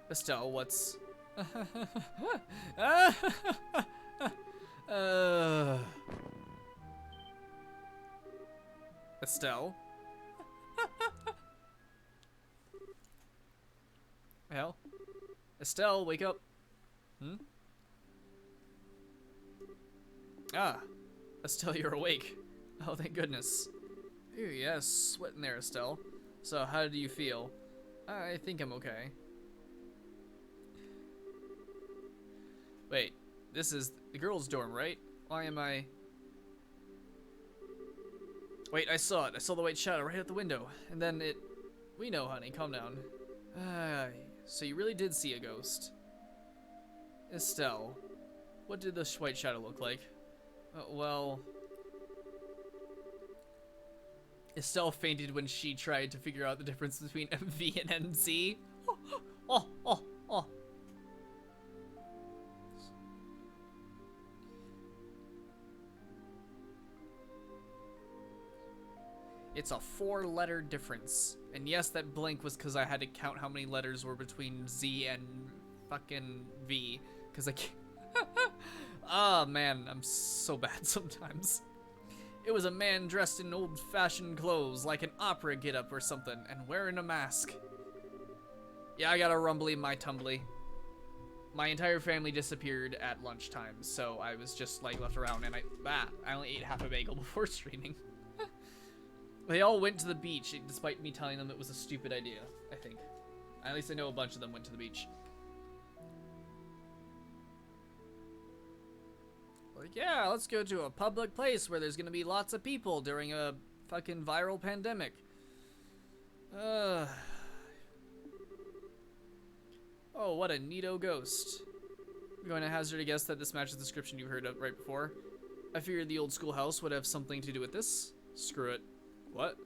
A: Estelle, what's... Estelle? Hell? Estelle, wake up. Hmm? Ah. Estelle, you're awake. Oh, thank goodness. Ew, yes, sweating there, Estelle. So, how do you feel? I think I'm okay. Wait, this is the girls' dorm, right? Why am I... Wait, I saw it. I saw the white shadow right out the window. And then it... We know, honey. Calm down. So you really did see a ghost. Estelle, what did this white shadow look like? Well... Estelle fainted when she tried to figure out the difference between MV and NZ. Oh. It's a 4-letter difference. And yes, that blank was because I had to count how many letters were between Z and fucking V. Because I can't... Ah, man, I'm so bad sometimes. It was a man dressed in old-fashioned clothes, like an opera get-up or something, and wearing a mask. Yeah, I got a rumbly in my tumbly. My entire family disappeared at lunchtime, so I was just, like, left around, and I only ate half a bagel before streaming. They all went to the beach, despite me telling them it was a stupid idea, I think. At least I know a bunch of them went to the beach. Like, yeah, let's go to a public place where there's gonna be lots of people during a fucking viral pandemic. Oh, what a neato ghost. I'm going to hazard a guess that this matches the description you heard of right before. I figured the old schoolhouse would have something to do with this. Screw it. What?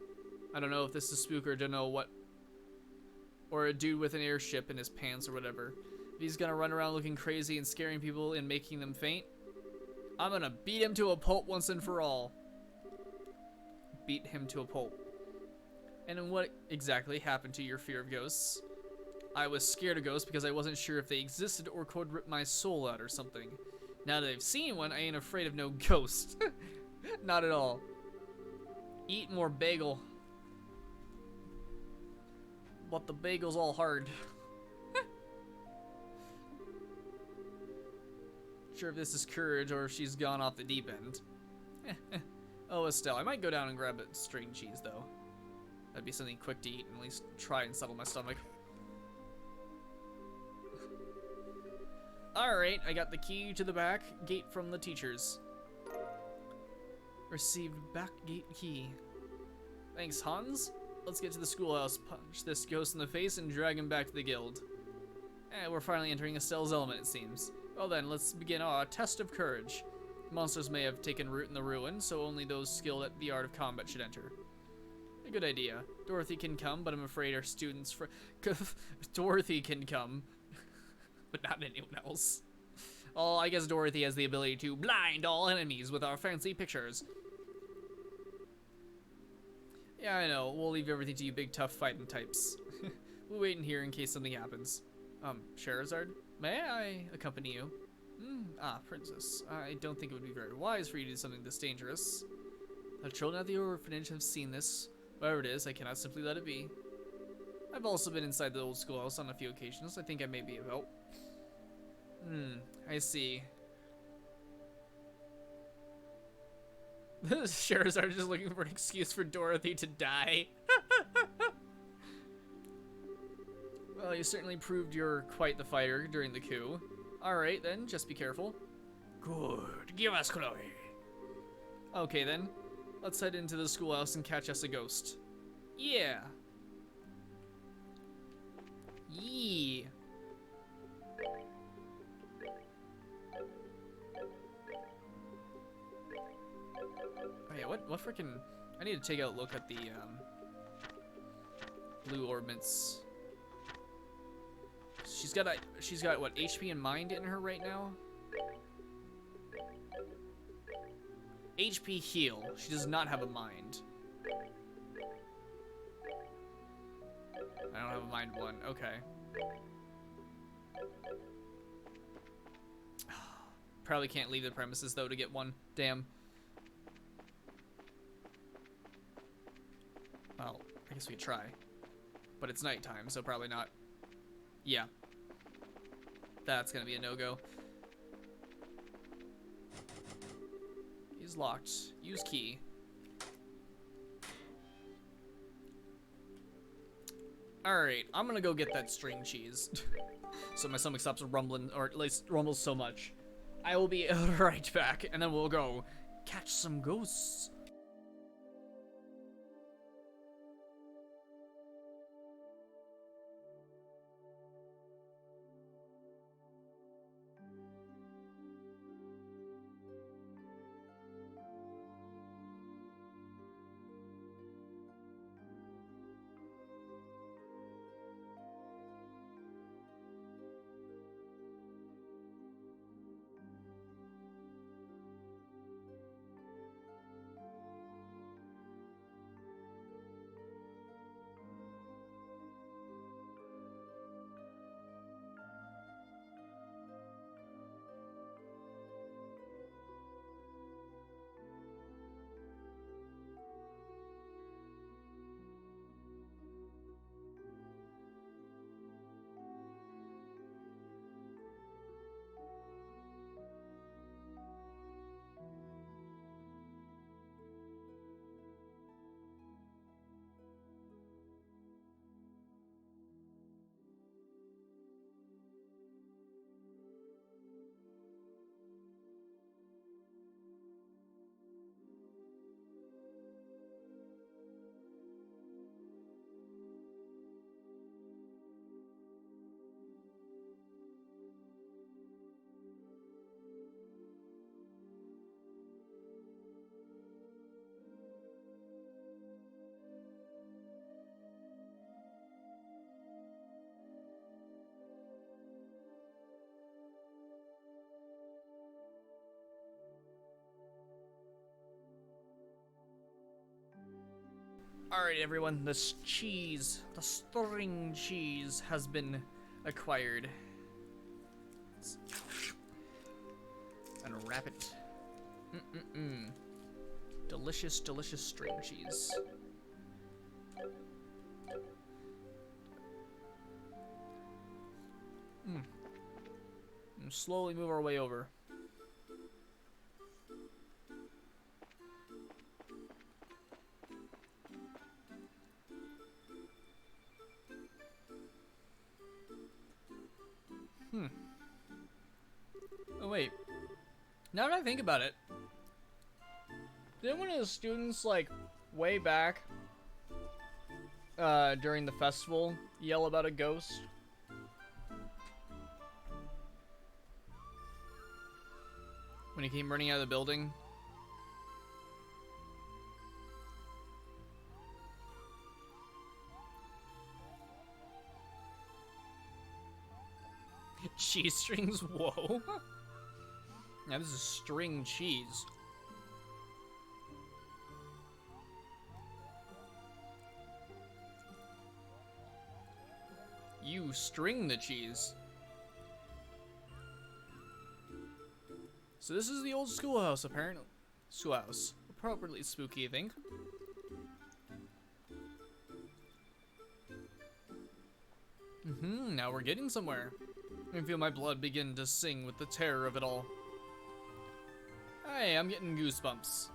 A: I don't know if this is spook or don't know what. Or a dude with an airship in his pants or whatever. If he's gonna run around looking crazy and scaring people and making them faint, I'm gonna beat him to a pulp once and for all. Beat him to a pulp. And what exactly happened to your fear of ghosts? I was scared of ghosts because I wasn't sure if they existed or could rip my soul out or something. Now that I've seen one, I ain't afraid of no ghost. Not at all. Eat more bagel. But the bagel's all hard. Sure if this is courage or if she's gone off the deep end. Oh, Estelle, I might go down and grab a string cheese though. That'd be something quick to eat and at least try and settle my stomach. Alright, I got the key to the back gate from the teachers. Received back gate key. Thanks, Hans. Let's get to the schoolhouse, punch this ghost in the face, and drag him back to the guild. We're finally entering Estelle's element, it seems. Well then, let's begin our test of courage. Monsters may have taken root in the ruin, so only those skilled at the art of combat should enter. A good idea. Dorothy can come, but I'm afraid our students Dorothy can come, but not anyone else. Oh, I guess Dorothy has the ability to blind all enemies with our fancy pictures. Yeah, I know. We'll leave everything to you big tough fighting types. We'll wait in here in case something happens. Scheherazade, may I accompany you? Princess. I don't think it would be very wise for you to do something this dangerous. The children at the orphanage have seen this. Whatever it is, I cannot simply let it be. I've also been inside the old schoolhouse on a few occasions. I think I may be of help. I see. Scheherazade is just looking for an excuse for Dorothy to die. Well, you certainly proved you're quite the fighter during the coup. Alright then, just be careful. Good. Give us Chloe. Okay then. Let's head into the schoolhouse and catch us a ghost. Yeah. Yee. Oh yeah, what freaking... I need to take a look at the, blue orbits. She's got what, HP and mind in her right now? HP heal. She does not have a mind. I don't have a mind 1. Okay. Probably can't leave the premises though to get one. Damn. Well, I guess we could try. But it's nighttime, so probably not. Yeah. That's gonna be a no-go. He's locked. Use key. Alright, I'm gonna go get that string cheese. So my stomach stops rumbling, or at least rumbles so much. I will be right back, and then we'll go catch some ghosts. Alright everyone, this cheese, the string cheese, has been acquired. Let's unwrap it. Delicious, delicious string cheese. And slowly move our way over. Oh wait, now that I think about it, didn't one of the students, like, way back, during the festival, yell about a ghost? When he came running out of the building? Cheese strings, whoa. Now this is string cheese. You string the cheese. So this is the old schoolhouse, apparently. Schoolhouse. Appropriately spooky, I think. Now we're getting somewhere. I can feel my blood begin to sing with the terror of it all. Hey, I'm getting goosebumps.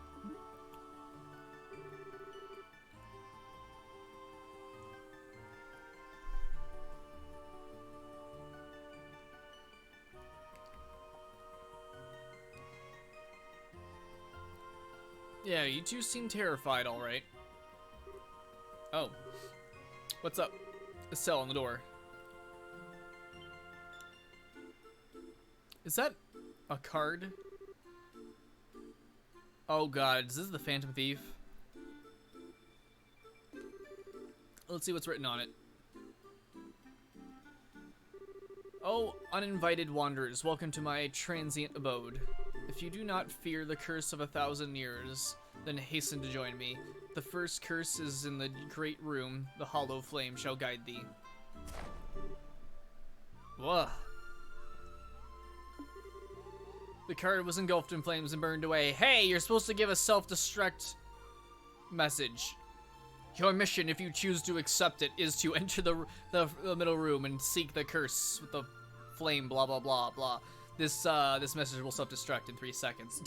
A: Yeah, you two seem terrified, alright. Oh. What's up? A cell on the door. Is that a card? Oh god, is this the Phantom Thief? Let's see what's written on it. Oh, uninvited wanderers, welcome to my transient abode. If you do not fear the curse of 1,000 years, then hasten to join me. The first curse is in the great room. The hollow flame shall guide thee. Whoa. The card was engulfed in flames and burned away. Hey, you're supposed to give a self-destruct message. Your mission, if you choose to accept it, is to enter the middle room and seek the curse with the flame, blah, blah, blah, blah. This message will self-destruct in 3 seconds.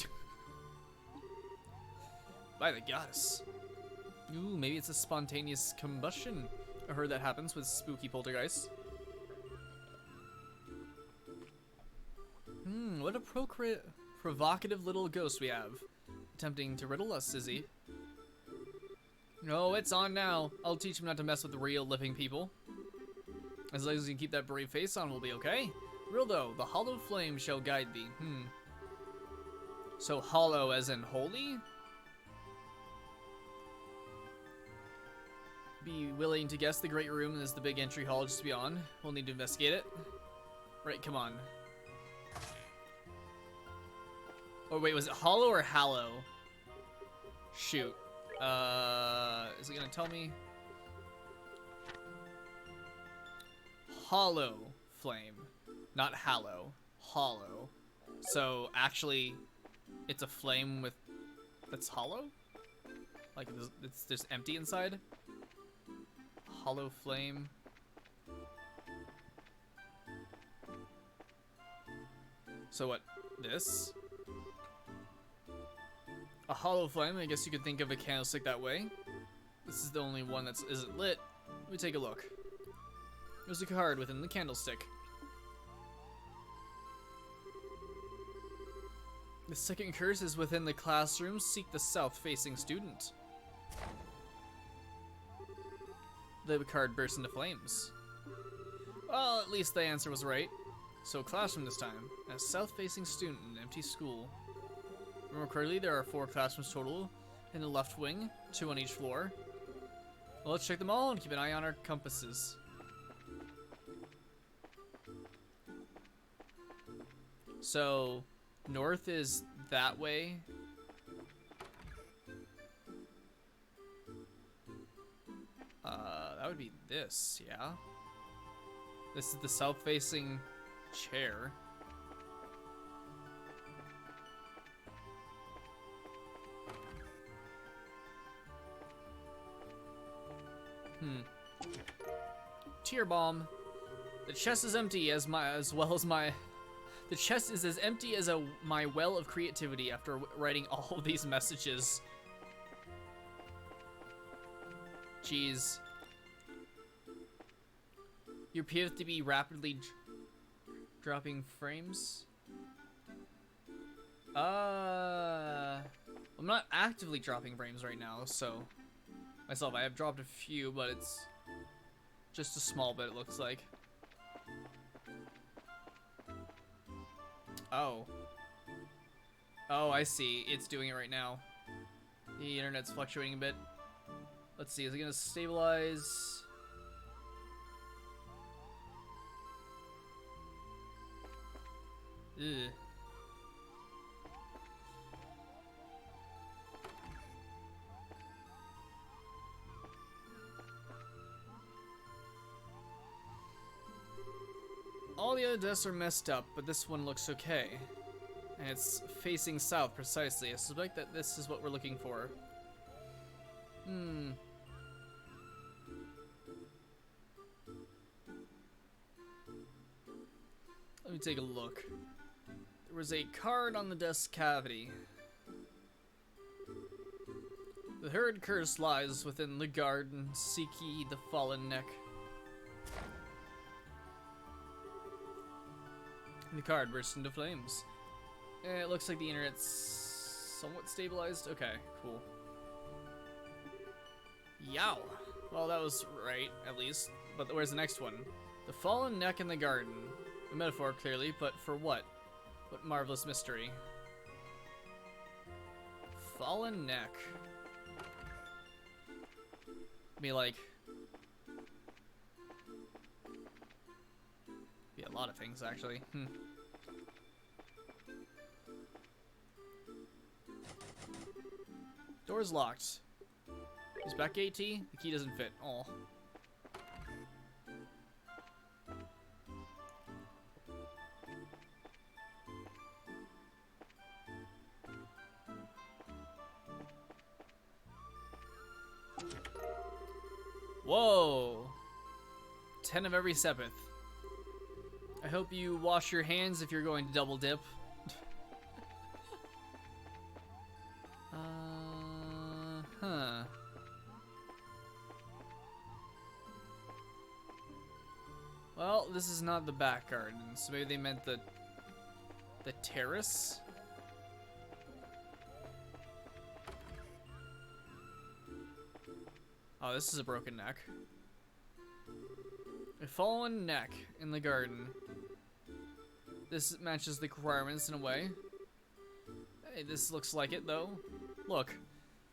A: By the goddess. Ooh, maybe it's a spontaneous combustion. I heard that happens with spooky poltergeists. What a provocative little ghost we have. Attempting to riddle us, is he? No, it's on now. I'll teach him not to mess with real living people. As long as you keep that brave face on, we'll be okay. Real though, the hollow flame shall guide thee. So hollow as in holy? Be willing to guess the great room is the big entry hall just beyond. We'll need to investigate it. Right, come on. Oh wait, was it hollow or hallow? Shoot. Is it gonna tell me? Hollow flame, not hallow. Hollow. So actually, it's a flame with that's hollow. Like it's just empty inside. Hollow flame. So what? This? A hollow flame, I guess you could think of a candlestick that way. This is the only one that isn't lit. Let me take a look. There's a card within the candlestick. The second curse is within the classroom. Seek the south-facing student. The card bursts into flames. Well, at least the answer was right. So classroom this time. A south-facing student in an empty school. Remember correctly, there are 4 classrooms total in the left wing, 2 on each floor. Well, let's check them all and keep an eye on our compasses. So, north is that way. That would be this, yeah? This is the south-facing chair. Tear bomb. The chest is empty as well as my. The chest is as empty as my well of creativity after writing all of these messages. Jeez. You appear to be rapidly dropping frames. I'm not actively dropping frames right now, so myself, I have dropped a few, but it's just a small bit, it looks like. Oh. Oh, I see. It's doing it right now. The internet's fluctuating a bit. Let's see, is it gonna stabilize? Ugh. All the other desks are messed up, but this one looks okay. And it's facing south precisely. I suspect that this is what we're looking for. Let me take a look. There was a card on the desk cavity. The third curse lies within the garden. Seek ye the fallen neck. The card bursts into flames. It looks like the internet's somewhat stabilized. Okay, cool. Yow. Well, that was right, at least. But where's the next one? The fallen neck in the garden. A metaphor, clearly, but for what? What marvelous mystery. Fallen neck. Be like a lot of things, actually. Door's locked. Use back AT. The key doesn't fit. Oh. Whoa. 10 of every 7th. I hope you wash your hands if you're going to double dip. Huh. Well, this is not the back garden, so maybe they meant the terrace? Oh, this is a broken neck. A fallen neck in the garden. This matches the requirements in a way. Hey, this looks like it, though. Look,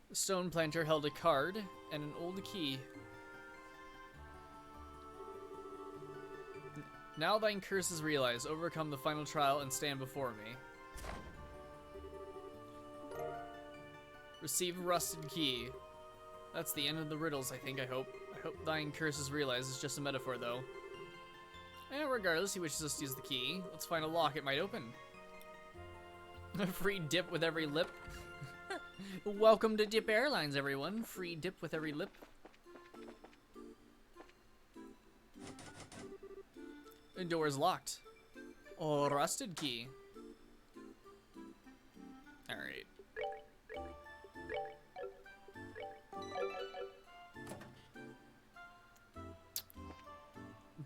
A: the stone planter held a card and an old key. Now thine curse is realized. Overcome the final trial and stand before me. Receive rusted key. That's the end of the riddles, I think, I hope. I hope thine curse is realized. It's just a metaphor, though. Regardless, he wishes us to use the key. Let's find a lock it might open. A free dip with every lip. Welcome to Dip Airlines, everyone. Free dip with every lip. The door is locked. Oh, rusted key. Alright.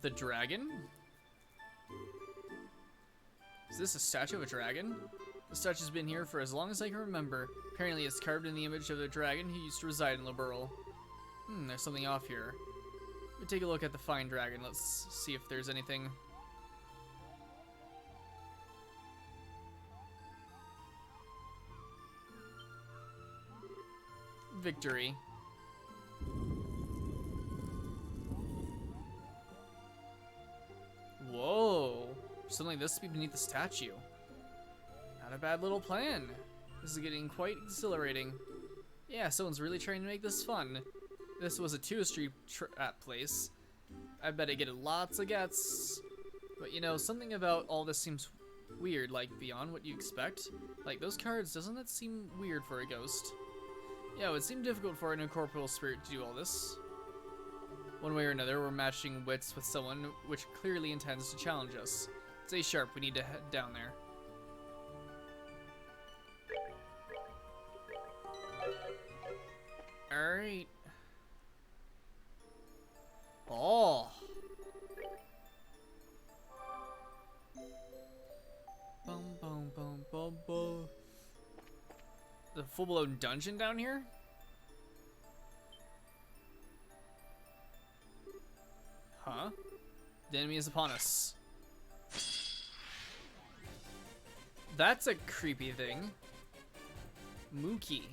A: The dragon? Is this a statue of a dragon? The statue's been here for as long as I can remember. Apparently it's carved in the image of the dragon who used to reside in Liberl. There's something off here. Let me take a look at the fine dragon. Let's see if there's anything. Victory. Whoa. Something like this to be beneath the statue. Not a bad little plan. This is getting quite exhilarating. Yeah, someone's really trying to make this fun. This was a tourist place. I bet it get lots of gets. But you know, something about all this seems weird, like beyond what you expect. Like those cards, doesn't that seem weird for a ghost? Yeah, it would seem difficult for an incorporeal spirit to do all this. One way or another, we're matching wits with someone which clearly intends to challenge us. Stay sharp, we need to head down there. Alright. Oh! Boom, boom, boom, boom, boom. The full-blown dungeon down here? Huh? The enemy is upon us. That's a creepy thing. Mookie.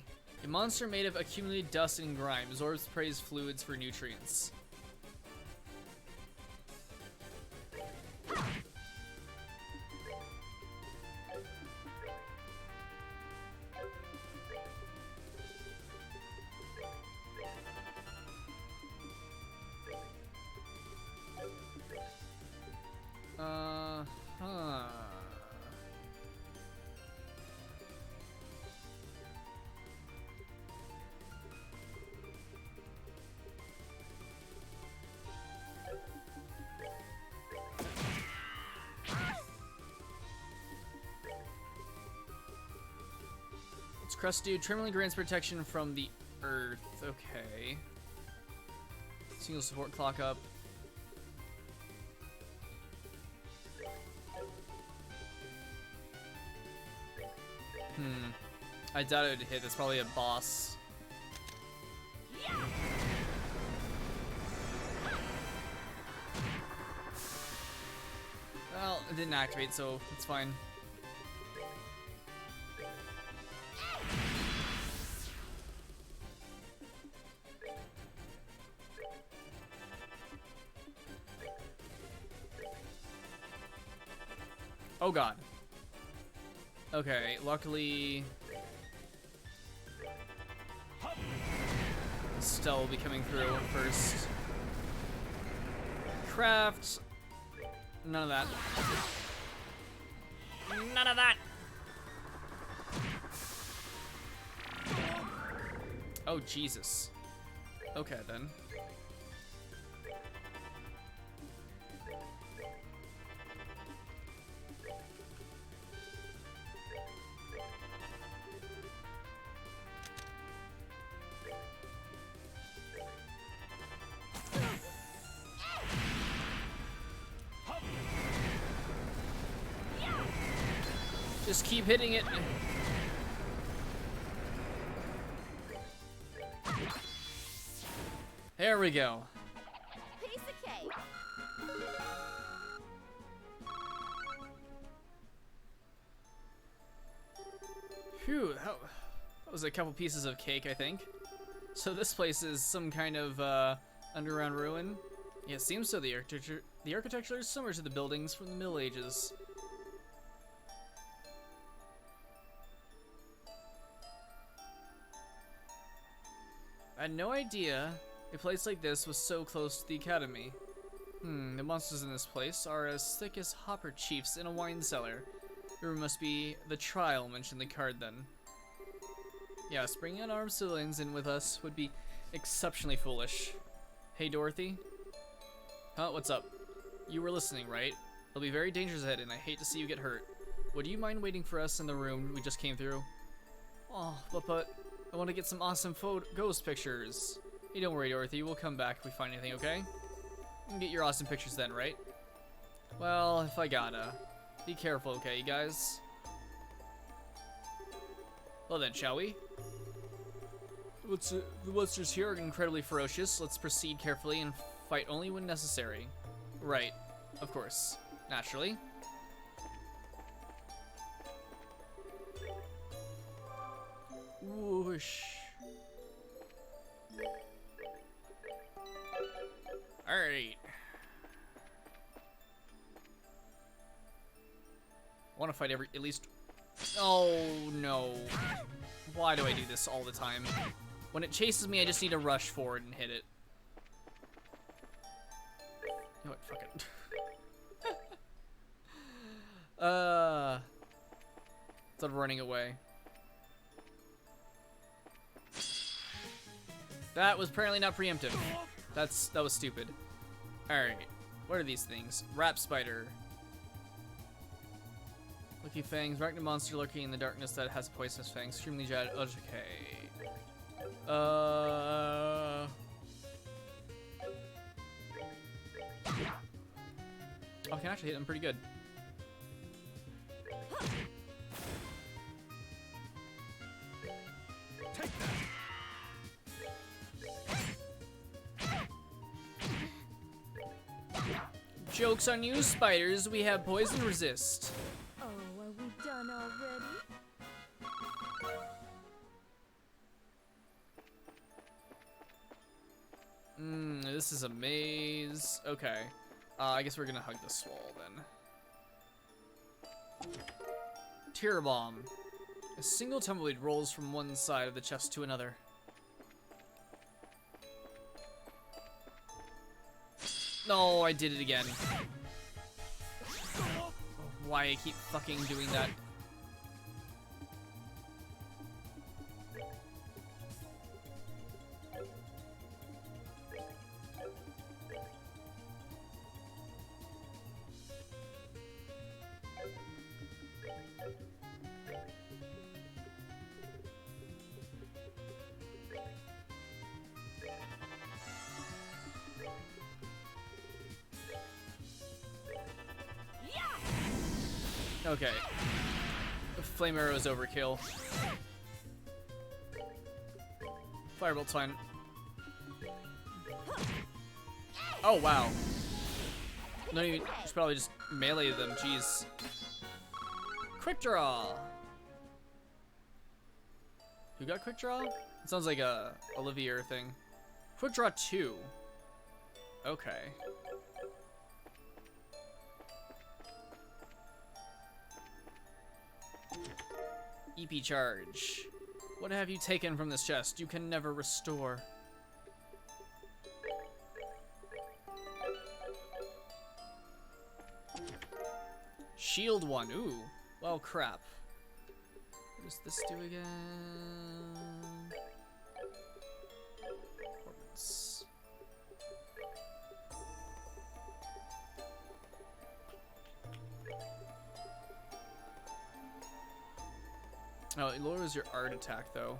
A: A monster made of accumulated dust and grime. Absorbs prey fluids for nutrients. Crust dude, Trembling grants protection from the earth. Okay. Single support clock up. I doubt it would hit. That's probably a boss. Well, it didn't activate, so it's fine. Oh god. Okay, luckily Stella will be coming through first. Craft. None of that. None of that. Oh, Jesus. Okay, then. Just keep hitting it. There we go.
C: Piece of cake.
A: Phew, that was a couple pieces of cake, I think. So this place is some kind of underground ruin. Yeah, it seems so. The architecture is similar to the buildings from the Middle Ages. I had no idea a place like this was so close to the academy. The monsters in this place are as thick as hopper chiefs in a wine cellar. There must be the trial mentioned in the card then. Yes, bringing unarmed civilians in with us would be exceptionally foolish. Hey Dorothy? Huh, what's up? You were listening, right? It'll be very dangerous ahead and I hate to see you get hurt. Would you mind waiting for us in the room we just came through? Oh, but I want to get some awesome ghost pictures. Hey, don't worry, Dorothy. We'll come back if we find anything, okay? You can get your awesome pictures then, right? Well, if I gotta. Be careful, okay, you guys? Well then, shall we? The monsters here are incredibly ferocious. Let's proceed carefully and fight only when necessary. Right. Of course. Naturally. Whoosh. Alright. I want to fight at least... Oh, no. Why do I do this all the time? When it chases me, I just need to rush forward and hit it. You know what? Fuck it. Instead of running away. That was apparently not preemptive. That was stupid. Alright. What are these things? Rap spider. Lucky fangs. Arachnid monster lurking in the darkness that has poisonous fangs. Extremely jet. Okay. Oh, I can actually hit them pretty good.
B: Take that.
A: Joke's on you, spiders. We have poison resist.
C: Oh, are we done already?
A: This is a maze. Okay. I guess we're gonna hug this wall then. Tear bomb. A single tumbleweed rolls from one side of the chest to another. No, I did it again. Why I keep fucking doing that. Okay. Flame arrow is overkill. Firebolt's fine. Oh wow. No, you should probably just melee them. Jeez. Quick draw. Who got quick draw? It sounds like a Olivier thing. Quick draw 2. Okay. EP charge. What have you taken from this chest? You can never restore. Shield 1. Ooh. Well, crap. What does this do again? Performance. Oh, it lowers your art attack, though.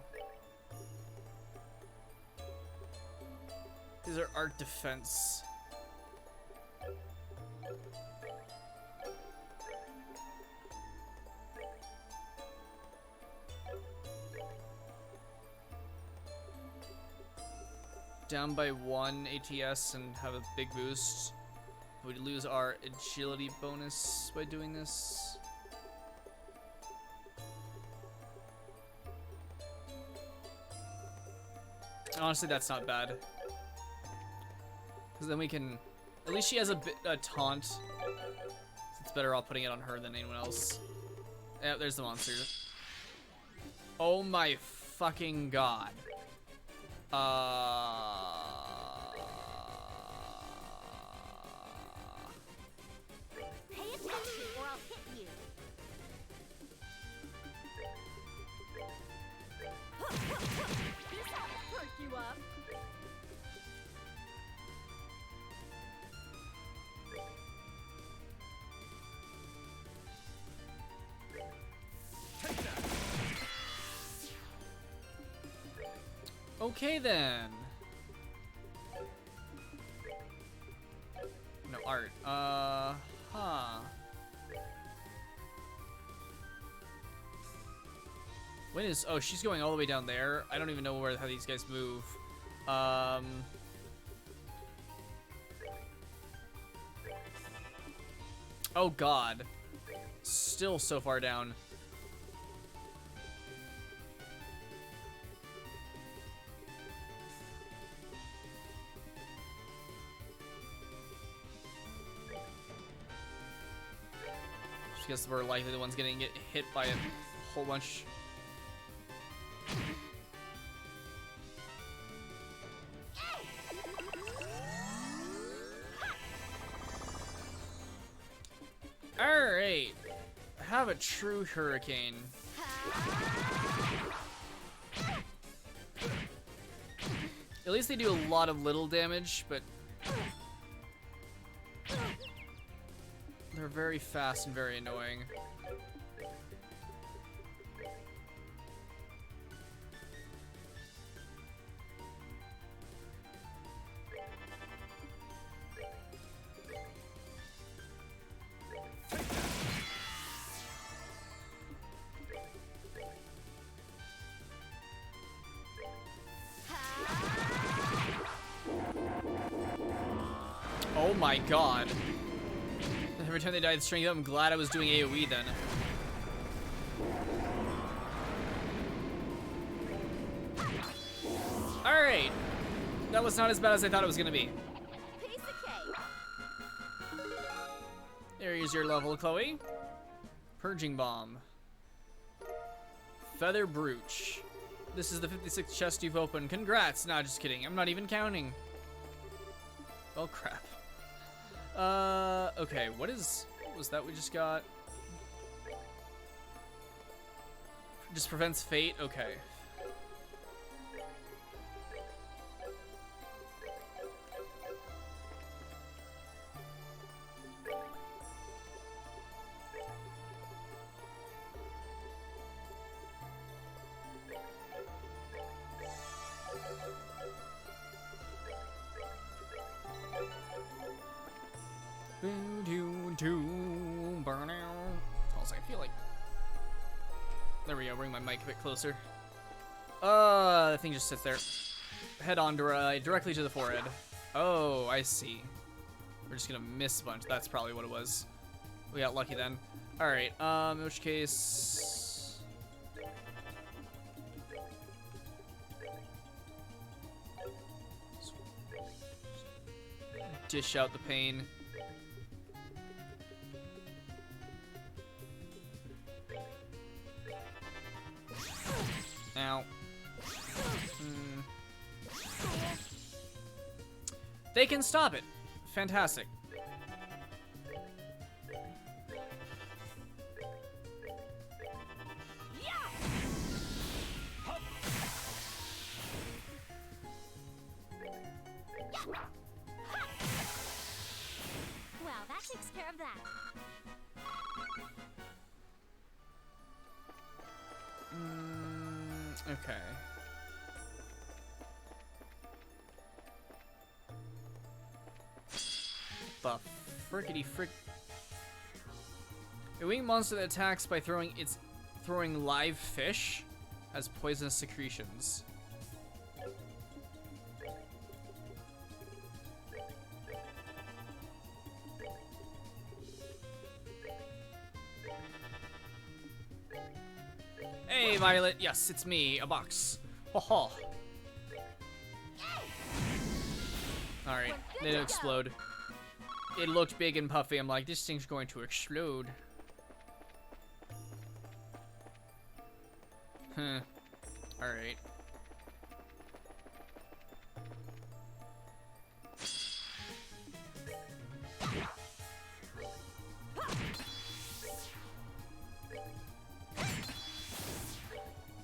A: These are art defense. Down by 1 ATS and have a big boost. We lose our agility bonus by doing this. Honestly, that's not bad. Because then we can... At least she has a taunt. So it's better off putting it on her than anyone else. Yeah, there's the monster. Oh my fucking god.
C: Pay attention or I'll hit you. This ought to perk you up.
B: Take that.
A: Okay then. No art. Huh. When is... Oh, she's going all the way down there. I don't even know how these guys move. Oh god. Still so far down. Just guess we're likely the ones getting hit by a whole bunch. Alright. Have a true hurricane. At least they do a lot of little damage, but they're very fast and very annoying. Oh my god. Every time they died strength up, I'm glad I was doing AoE then. Alright. That was not as bad as I thought it was gonna be.
C: Piece of cake.
A: There is your level, Chloe. Purging Bomb. Feather Brooch. This is the 56th chest you've opened. Congrats! Nah, just kidding. I'm not even counting. Oh crap. Okay, what was that we just got? Just prevents fate? Okay. I feel like... There we go, bring my mic a bit closer. The thing just sits there. Head on directly to the forehead. Oh, I see. We're just gonna miss a bunch. That's probably what it was. We got lucky then. Alright, in which case... Dish out the pain. They can stop it. Fantastic.
C: Well, that takes care of that.
A: Okay. The frickety frick. A winged monster that attacks by throwing live fish has poisonous secretions. Hey, Violet. Yes, it's me. A box. Ho ho. Alright, they didn't explode. It looked big and puffy. I'm like, this thing's going to explode. Huh. Alright.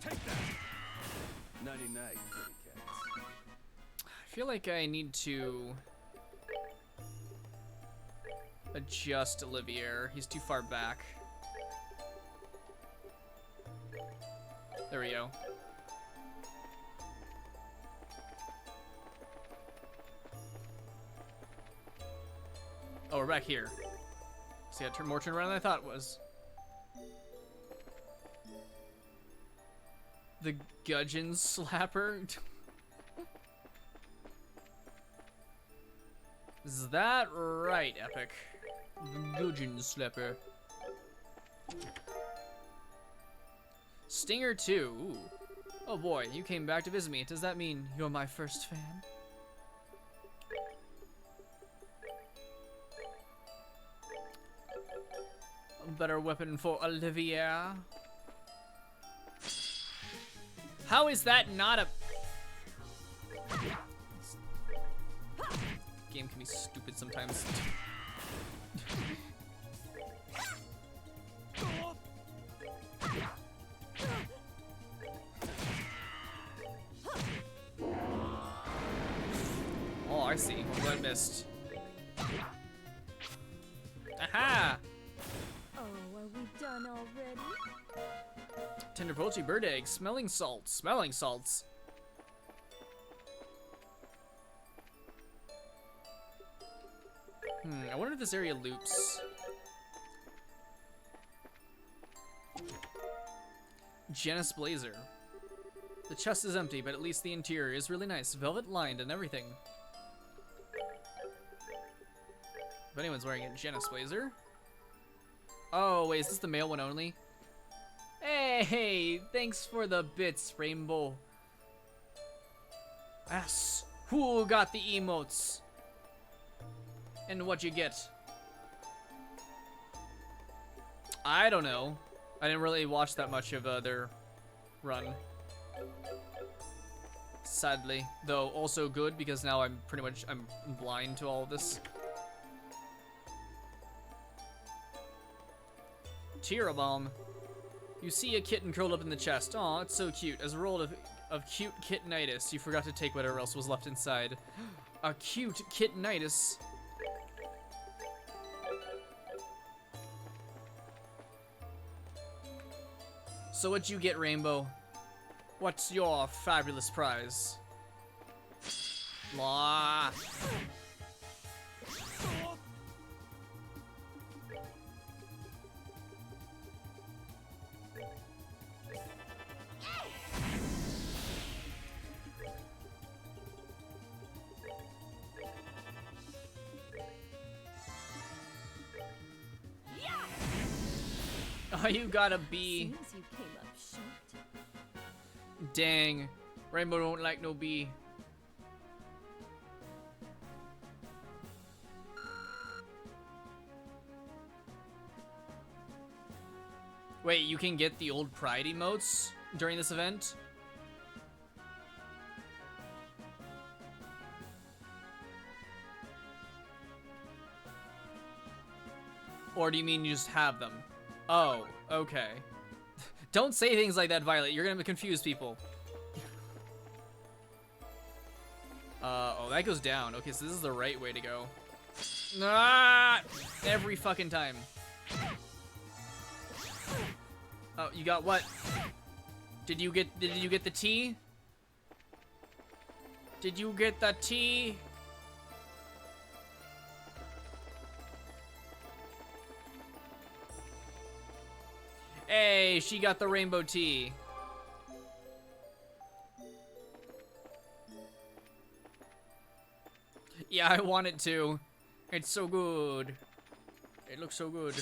B: Take that. Nighty night, kitty cats.
A: I feel like I need to adjust Olivier. He's too far back. There we go. Oh, we're back here. See, I turned more around than I thought it was. The Gudgeon Slapper? Is that right, Epic? The Gudgeon Slapper. Stinger 2. Ooh. Oh boy, you came back to visit me. Does that mean you're my first fan? A better weapon for Olivia. How is that not a... Game can be stupid sometimes. Oh, I see. What I missed. Aha!
C: Oh, are we done already?
A: Tender poultry, bird eggs, smelling salts. Smelling salts. I wonder if this area loops. Janus Blazer. The chest is empty, but at least the interior is really nice. Velvet lined and everything. If anyone's wearing a Janus Blazer. Oh, wait, is this the male one only? Hey, thanks for the bits, Rainbow. Yes. Who got the emotes? And what'd you get? I don't know. I didn't really watch that much of their run. Sadly. Though also good because now I'm blind to all of this. Tear bomb. You see a kitten curled up in the chest. Aw, it's so cute. As a result of cute kittenitis, you forgot to take whatever else was left inside. A cute kittenitis. So what'd you get, Rainbow? What's your fabulous prize? Blah. Oh, you got a B.
C: Seems you came up short.
A: Dang. Rainbow don't like no B. Wait, you can get the old Pride emotes during this event? Or do you mean you just have them? Oh, okay. Don't say things like that, Violet. You're gonna confuse people. Oh, that goes down. Okay, so this is the right way to go. Ah! Every fucking time. Oh, you got what? Did you get the tea? Did you get the tea? Hey, she got the rainbow tea. Yeah, I want it to. It's so good. It looks so good.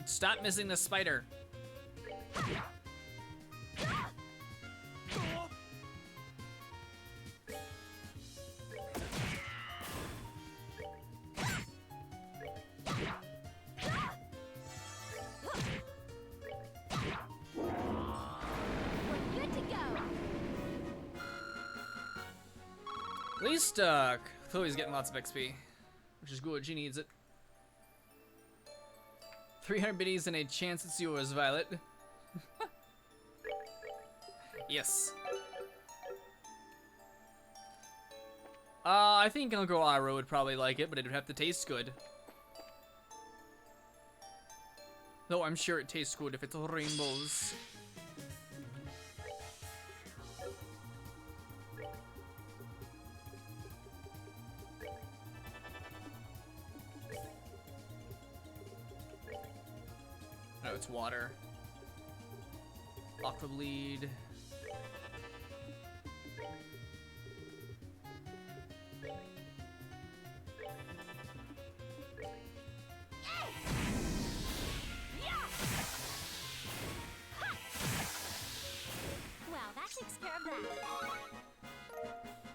A: Stop missing the spider.
C: We're good to go.
A: At least, Chloe's getting lots of XP, which is good. She needs it. 300 biddies and a chance it's yours, Violet. Yes. I think Uncle Iroh would probably like it, but it would have to taste good. Though I'm sure it tastes good if it's rainbows. Oh, it's water. Aqua bleed.
C: Well, that takes care of that.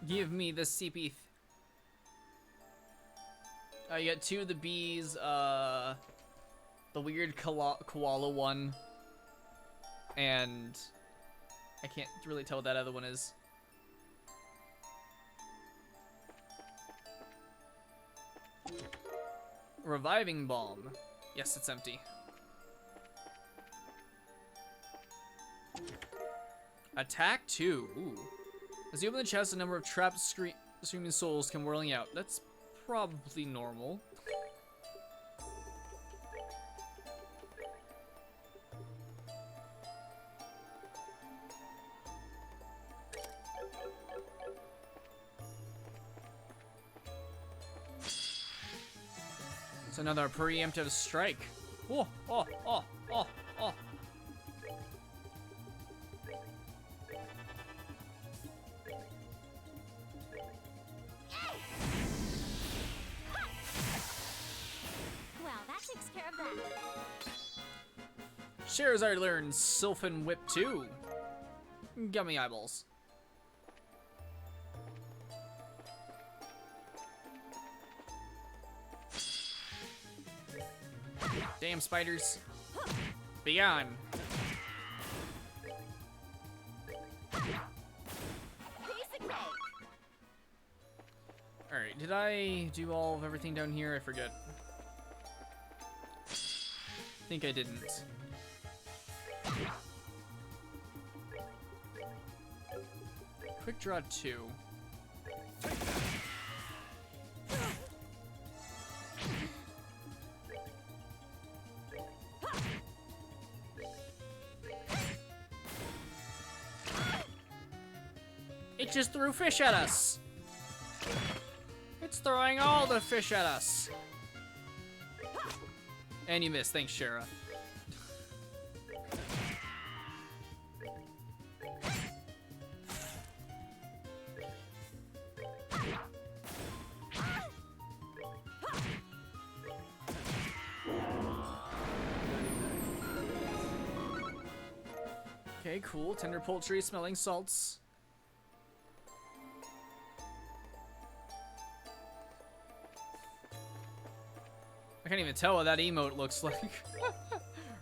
A: Give me the CP. Oh, you got two of the bees, the weird koala one, and I can't really tell what that other one is. Reviving Balm. Yes, it's empty. Attack 2. Ooh. As you open the chest, a number of trapped screaming souls come whirling out. That's probably normal. It's another preemptive strike. Oh, oh, oh, oh, oh.
C: Well, that takes care of that.
A: Charizard learns Sylphin Whip 2. Gummy eyeballs. Damn spiders. Be gone.
C: Piece of cake.
A: Alright, did I do all of everything down here? I forget. I think I didn't. Quick draw 2. It just threw fish at us. It's throwing all the fish at us. And you missed. Thanks, Shara. Okay, cool. Tender poultry, smelling salts. I can't even tell what that emote looks like.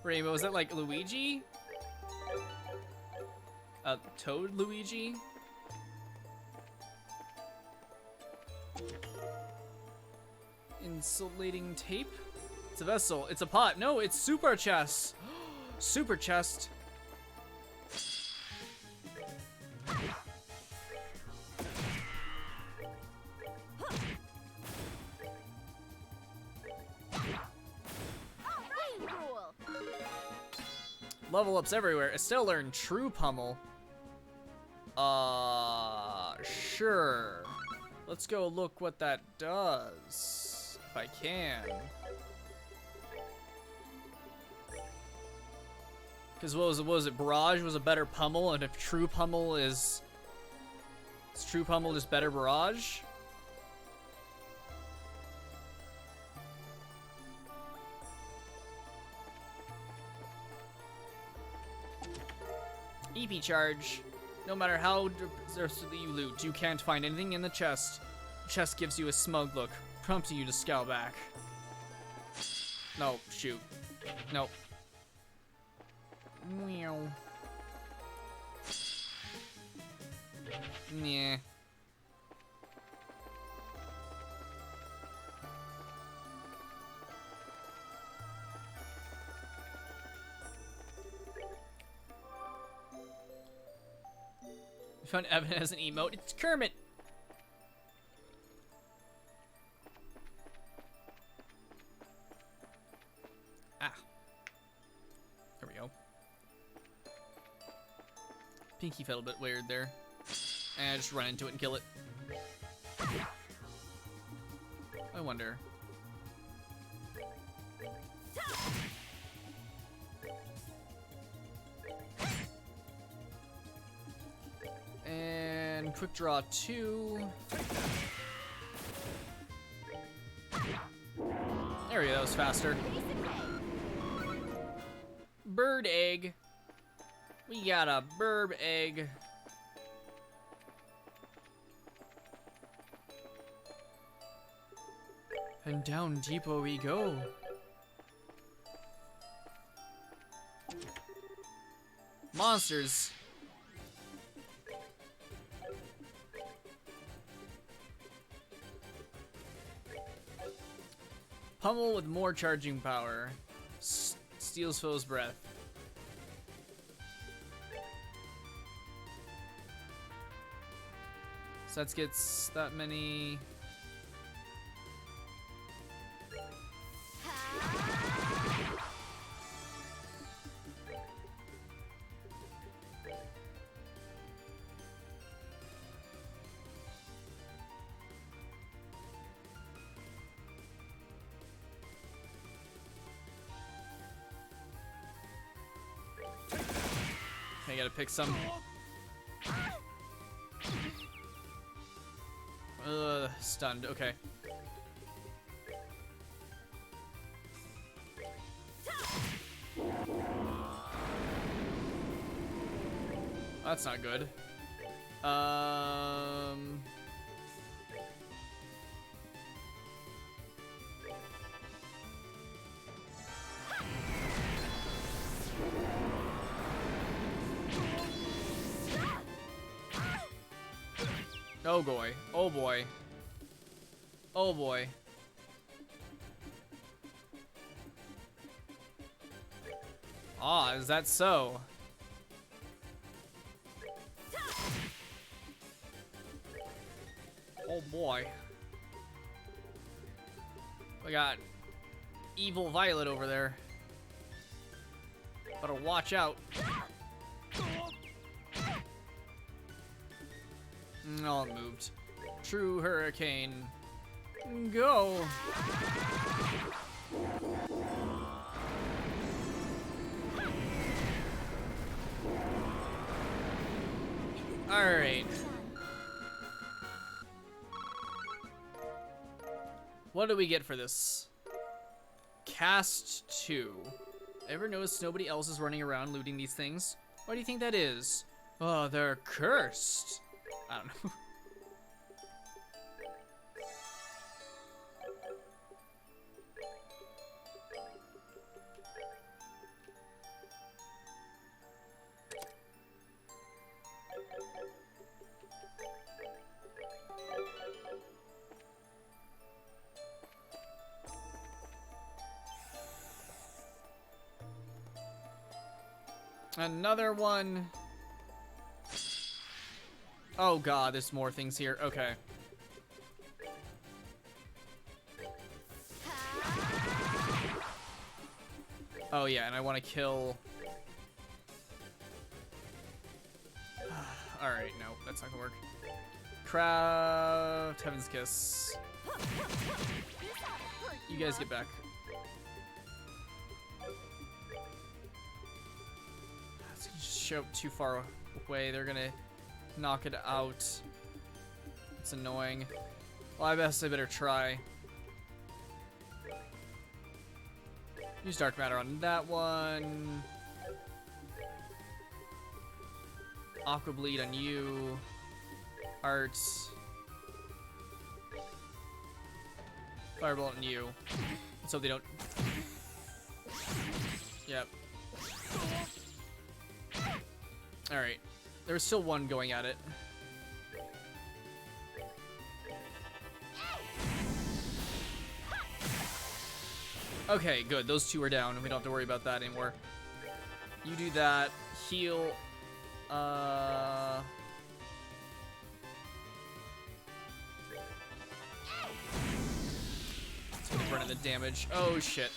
A: Rainbow, is that like Luigi? Toad Luigi? Insulating tape? It's a vessel. It's a pot. No, it's super chest. Super chest. Level ups everywhere. Estelle learned True Pummel. Sure. Let's go look what that does. If I can. Because what was it? Barrage was a better pummel, and if True Pummel is True Pummel is better Barrage? EP charge. No matter how desperately you loot, you can't find anything in the chest. The chest gives you a smug look, prompting you to scowl back. No, shoot. Nope. Meow. Nah. We found Evan as an emote. It's Kermit. Ah. There we go. Pinky felt a bit weird there. And just run into it and kill it. I wonder. And quick draw 2. There we go, that was faster. Bird egg. We got a bird egg. And down deeper we go. Monsters. Pummel with more charging power. Steals foe's breath. So that gets that many. I gotta pick some. Stunned. Okay. That's not good. Oh boy. Oh boy. Oh boy. Ah, is that so? Oh boy. We got evil Violet over there. Better watch out. Oh, it moved. True Hurricane. Go. Alright. What do we get for this? Cast 2. Ever notice nobody else is running around looting these things? Why do you think that is? Oh, they're cursed. I don't know. Another one. Oh god, there's more things here. Okay. Oh yeah, and I want to kill... Alright, no, that's not gonna work. Craft Heaven's Kiss. You guys get back. It's gonna just show up too far away. They're gonna knock it out. It's annoying. Well, I better try. Use Dark Matter on that one. Aqua Bleed on you. Arts. Firebolt on you. So they don't... Yep. Alright. There was still one going at it. Okay, good. Those two are down. We don't have to worry about that anymore. You do that. Heal. It's gonna burn in the damage. Oh shit.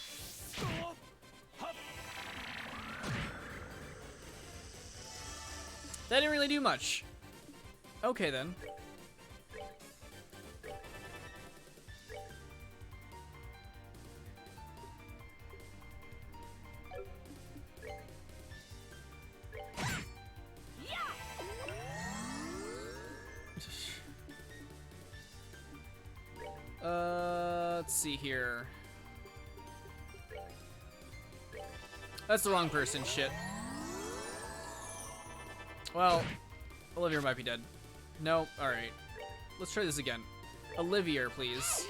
A: That didn't really do much. Okay then. Let's see here. That's the wrong person, shit. Well, Olivia might be dead. No, alright. Let's try this again. Olivia, please.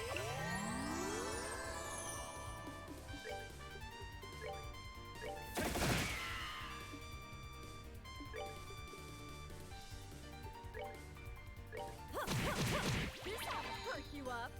C: This ought to perk you up.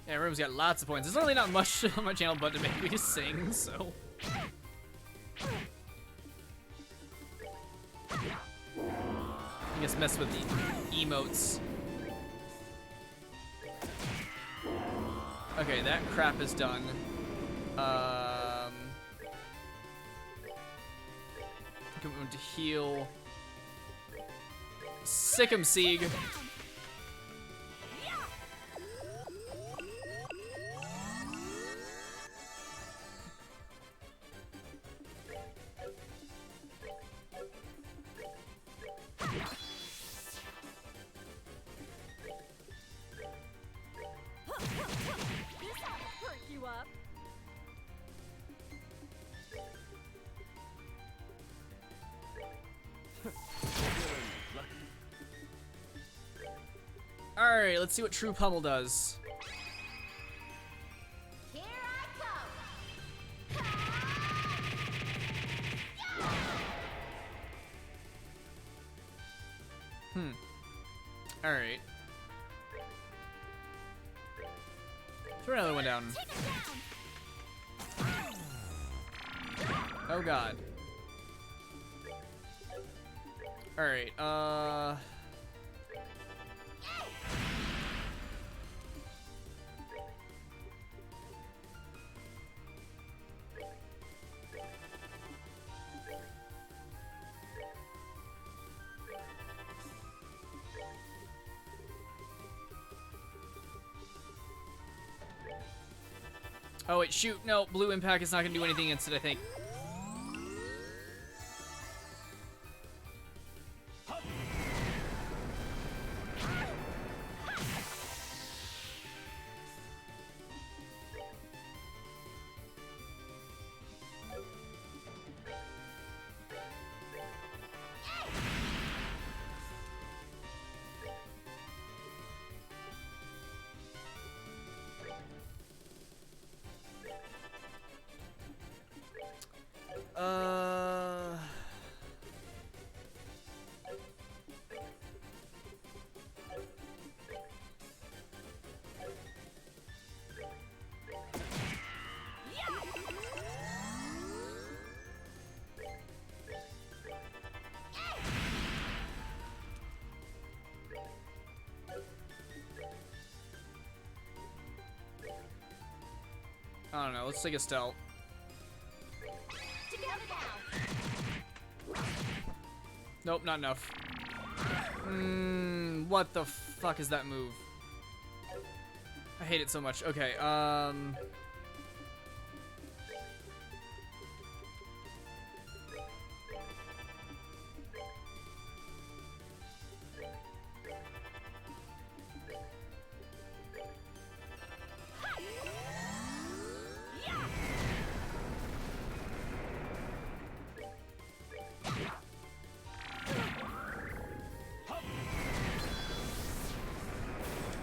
A: Yeah, Room's got lots of points. There's really not much on my channel but to make me sing, so. I guess mess with the emotes. Okay, that crap is done. Going to heal. Sick'em Sieg.
C: This ought to perk you up.
A: Alright, let's see what True Pummel does.
C: Here I come.
A: Alright. Throw another one down.
C: Take it down.
A: Oh god. Alright, oh wait, shoot, no, Blue Impact is not gonna do anything against it, I think. I don't know. Let's take a stealth.
C: Together now.
A: Nope, not enough. What the fuck is that move? I hate it so much. Okay,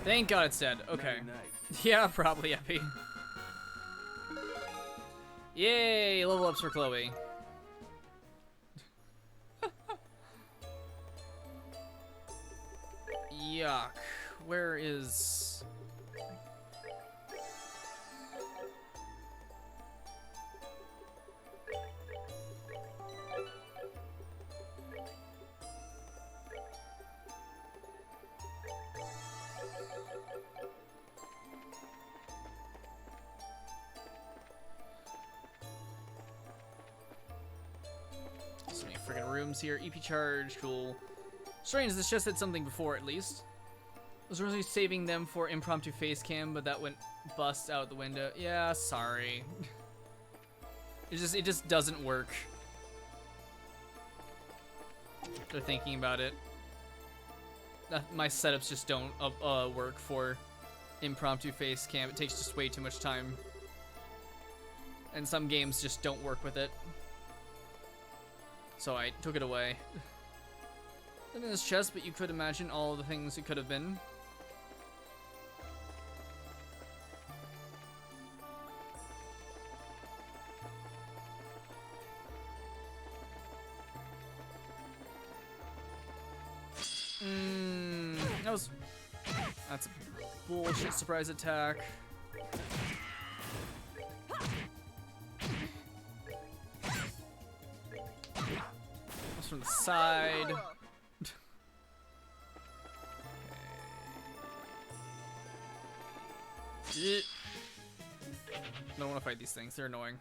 A: thank God it's dead. Okay.
B: Night-night.
A: Yeah, probably Epi. Yay, level ups for Chloe. Yuck. Where is... So many freaking rooms here. EP charge, cool. Strange, this just said something before at least. I was really saving them for impromptu face cam, but that went bust out the window. Yeah, sorry. It just doesn't work. They're thinking about it. My setups just don't work for impromptu face cam. It takes just way too much time. And some games just don't work with it. So I took it away. Look in this chest, but you could imagine all the things it could have been. That's a bullshit surprise attack. That's from the side. Don't want to fight these things, they're annoying.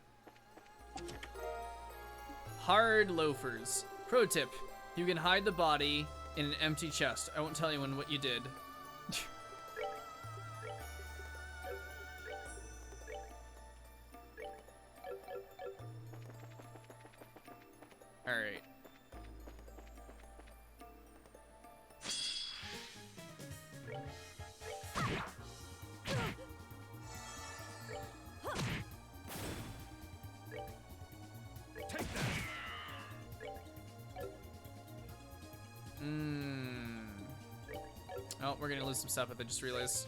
A: Hard loafers. Pro tip, you can hide the body in an empty chest. I won't tell anyone what you did. Alright. Oh, we're gonna lose some stuff, I just realized.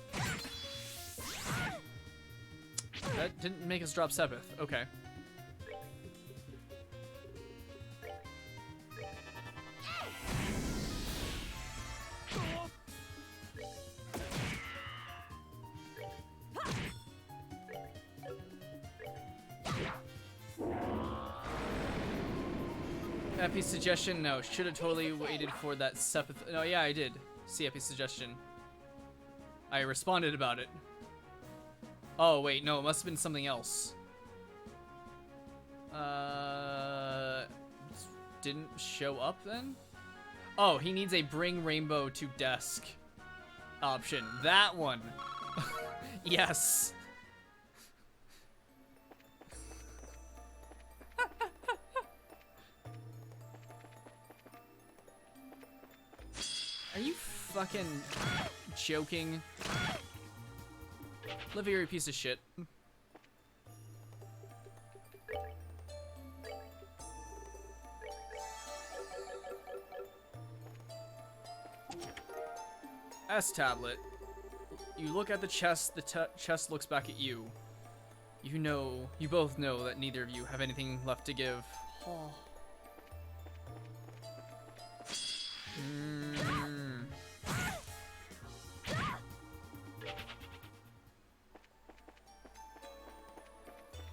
A: That didn't make us drop Sepith. Okay. Epi's suggestion? No, should have totally waited for that Sepith. No, yeah, I did see Epi's suggestion. I responded about it. Oh, wait, no, it must have been something else. Didn't show up then? Oh, he needs a bring rainbow to desk option. That one. Yes. Are you fucking joking? Livia, you're a piece of shit. S tablet. You look at the chest, the chest looks back at you. You both know that neither of you have anything left to give. Oh.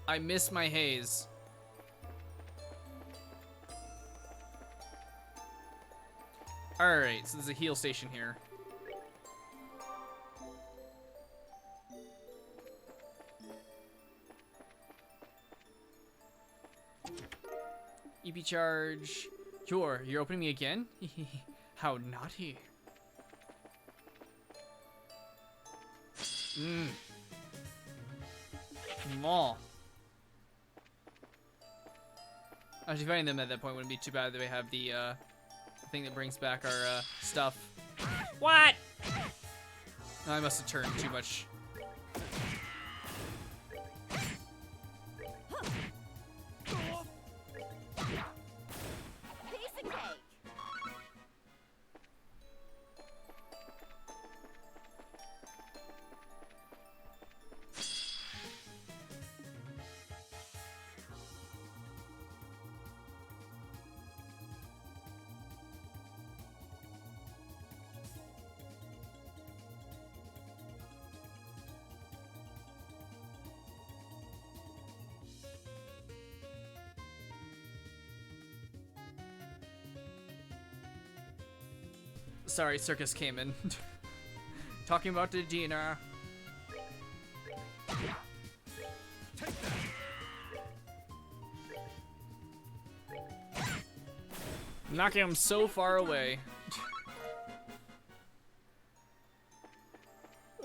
A: I miss my haze. Alright, so there's a heal station here. EP charge. You're opening me again? How naughty. Maw. Actually, finding them at that point wouldn't be too bad that we have the thing that brings back our stuff. What? No, I must have turned too much.
C: Piece of cake.
A: Sorry, Circus came in. Talking about the dinner. Knocking him so far away.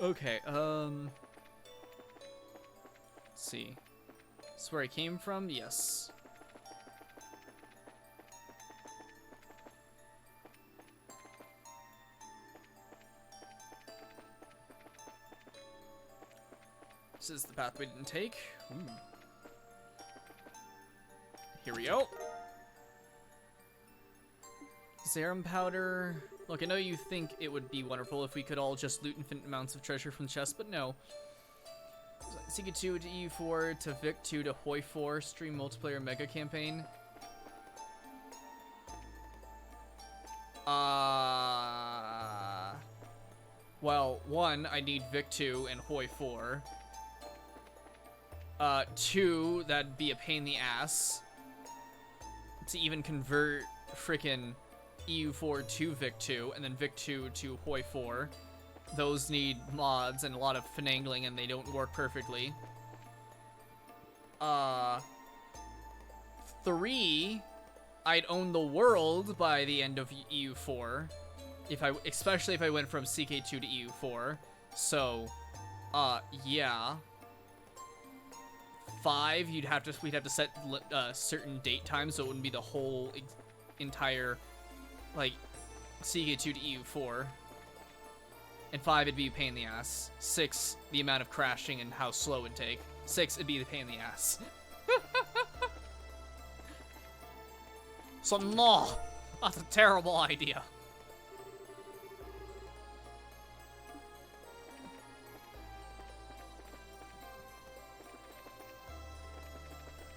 A: Okay, let's see. This is where I came from? Yes. This is the path we didn't take. Ooh. Here we go. Serum powder. Look, I know you think it would be wonderful if we could all just loot infinite amounts of treasure from the chest, but no. CK2 to EU4 to Vic2 to Hoi4 stream multiplayer mega campaign. Well, one, I need Vic2 and Hoi4. 2, that'd be a pain in the ass to even convert frickin' EU4 to Vic2 and then Vic2 to Hoi4. Those need mods and a lot of finagling and they don't work perfectly. 3, I'd own the world by the end of EU4, especially if I went from CK2 to EU4. So, yeah. 5, we'd have to set certain date times, so it wouldn't be the whole entire, like, CK2 to EU4. And 5, it'd be a pain in the ass. 6, the amount of crashing and how slow it'd take. 6, it'd be the pain in the ass. So no, that's a terrible idea.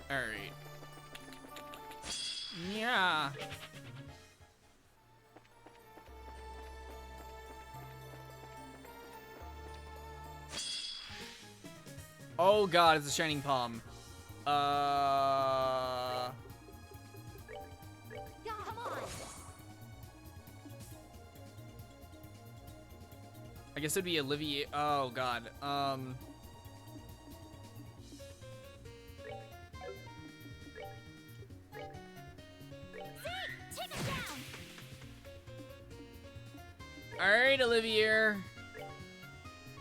A: Alright. Yeah. Oh god, it's a shining palm.
C: Come on.
A: I guess it'd be Olivia. Oh god.
C: Take it down.
A: Alright, Olivier.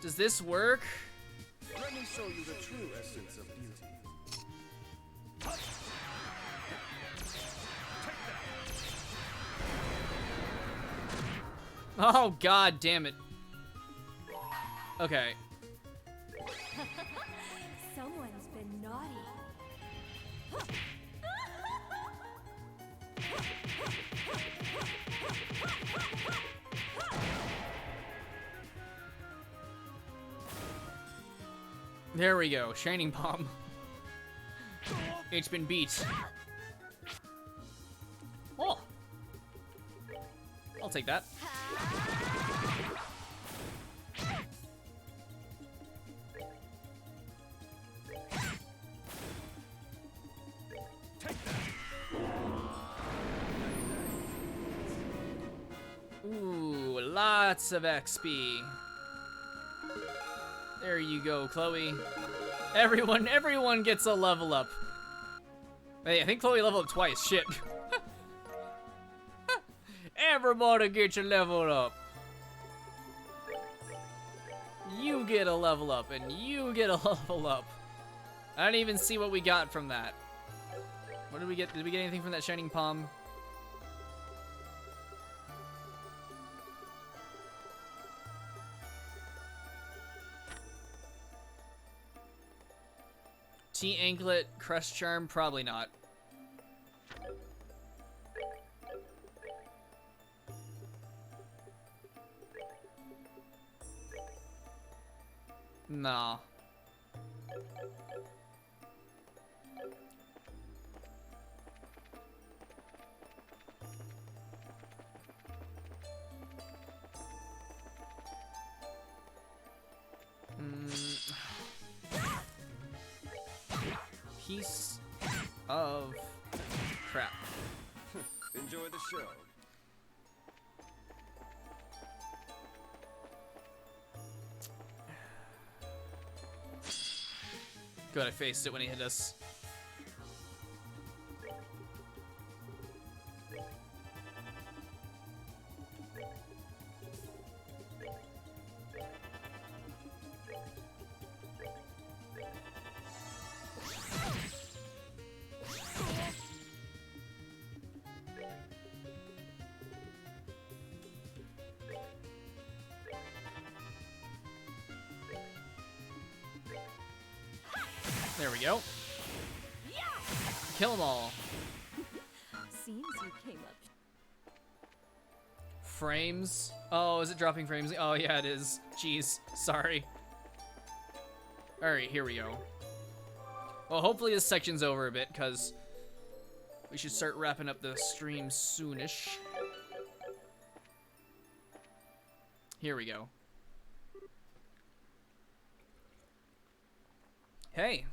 A: Does this work?
B: Let me show you the true essence of beauty.
A: Oh god damn it. Okay.
C: Someone's been naughty.
A: There we go. Shining palm. It's been beat. Oh. I'll take that. Ooh, lots of XP. There you go, Chloe. Everyone gets a level up. Hey, I think Chloe leveled up twice. Shit. Everybody get your level up. You get a level up, and you get a level up. I didn't even see what we got from that. What did we get? Did we get anything from that shining palm? T anklet, crest charm, probably not. Nah. Piece of crap.
B: Enjoy the show.
A: Good, I faced it when he hit us. There we go. Kill them all.
C: Seems you came up.
A: Frames. Oh, is it dropping frames? Oh, yeah, it is. Jeez, sorry. Alright, here we go. Well, hopefully this section's over a bit, because we should start wrapping up the stream soonish. Here we go. Hey.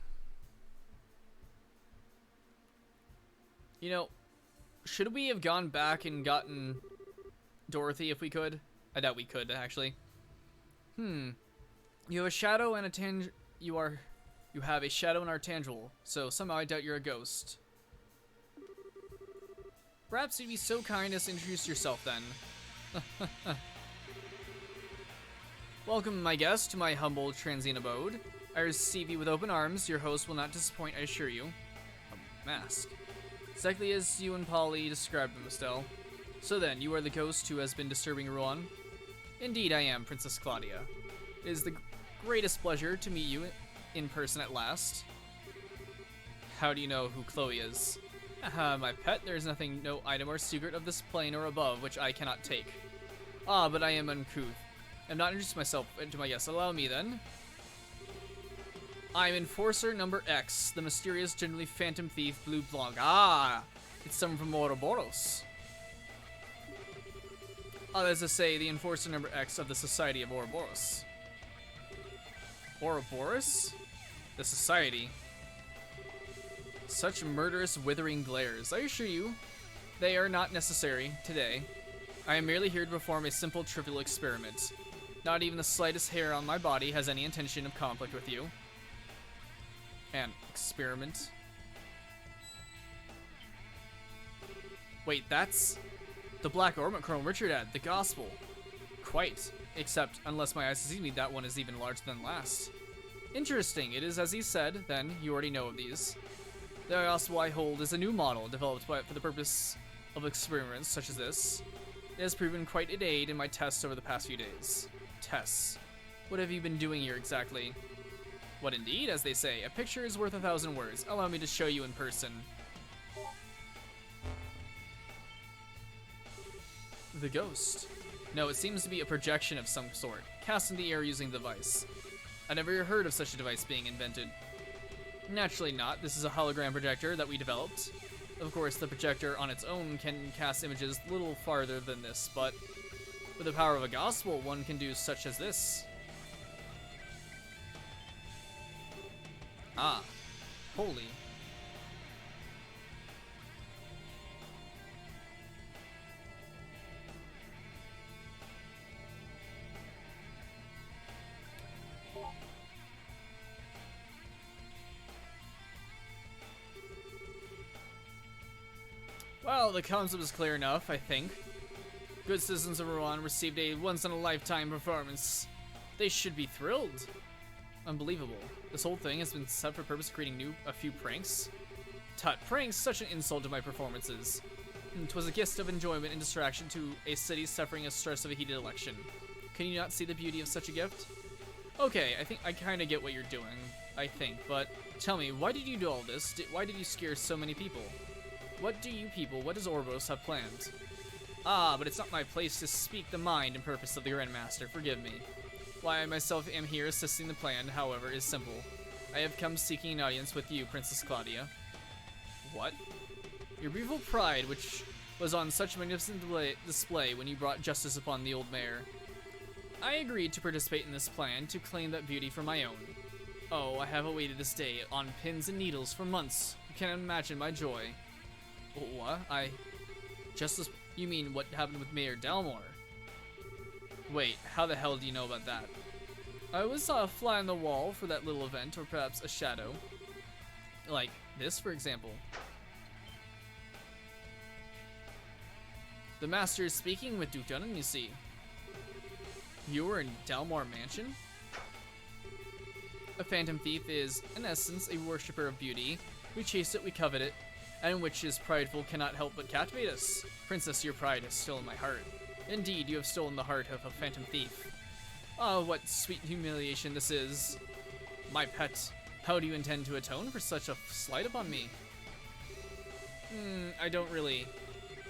A: You know, should we have gone back and gotten Dorothy if we could? I doubt we could, actually. You have a shadow and a you have a shadow and are tangible, so somehow I doubt you're a ghost. Perhaps you'd be so kind as to introduce yourself then. Welcome, my guest, to my humble transient abode. I receive you with open arms. Your host will not disappoint, I assure you. A mask. Exactly as you and Polly described them, Estelle. So then, you are the ghost who has been disturbing Rouen? Indeed I am, Princess Claudia. It is the greatest pleasure to meet you in person at last. How do you know who Chloe is? My pet, there is nothing, no item or secret of this plane or above which I cannot take. Ah, but I am uncouth. I'm not introduced myself to my guests. Allow me then. I'm Enforcer Number X, the mysterious, generally phantom thief, Blue Blanc. Ah, it's someone from Ouroboros. Ah, that is to say, the Enforcer Number X of the Society of Ouroboros. Ouroboros? The Society. Such murderous, withering glares. I assure you, they are not necessary today. I am merely here to perform a simple, trivial experiment. Not even the slightest hair on my body has any intention of conflict with you. An experiment. Wait, that's the Black Ornament Colonel Richard had, the Gospel. Quite. Except, unless my eyes deceive me, that one is even larger than last. Interesting. It is as he said, then, you already know of these. The Gospel I hold is a new model, developed for the purpose of experiments such as this. It has proven quite an aid in my tests over the past few days. Tests. What have you been doing here exactly? What indeed, as they say, a picture is worth 1,000 words. Allow me to show you in person. The ghost. No, it seems to be a projection of some sort, cast in the air using the device. I never heard of such a device being invented. Naturally not. This is a hologram projector that we developed. Of course, the projector on its own can cast images a little farther than this, but with the power of a gospel, one can do such as this. Ah, holy. Well, the concept is clear enough, I think. Good citizens of Rouen received a once-in-a-lifetime performance. They should be thrilled. Unbelievable. This whole thing has been set for the purpose of creating a few pranks? Tut, pranks, such an insult to my performances. 'Twas a gift of enjoyment and distraction to a city suffering a stress of a heated election. Can you not see the beauty of such a gift? Okay, I think I kind of get what you're doing, I think, but tell me, why did you do all this? Why did you scare so many people? What does Orbos have planned? Ah, but it's not my place to speak the mind and purpose of the Grandmaster, forgive me. Why I myself am here assisting the plan, however, is simple. I have come seeking an audience with you, Princess Claudia. What? Your beautiful pride, which was on such magnificent display when you brought justice upon the old mayor. I agreed to participate in this plan to claim that beauty for my own. Oh, I have awaited this day on pins and needles for months. You can't imagine my joy. What? Justice? You mean what happened with Mayor Dalmore? Wait, how the hell do you know about that? I was a fly on the wall for that little event, or perhaps a shadow. Like this, for example. The master is speaking with Duke Dunham, you see. You were in Dalmore Mansion? A phantom thief is, in essence, a worshipper of beauty. We chase it, we covet it, and which is prideful cannot help but captivate us. Princess, your pride is still in my heart. Indeed, you have stolen the heart of a phantom thief. Ah, what sweet humiliation this is. My pet, how do you intend to atone for such a slight upon me? I don't really.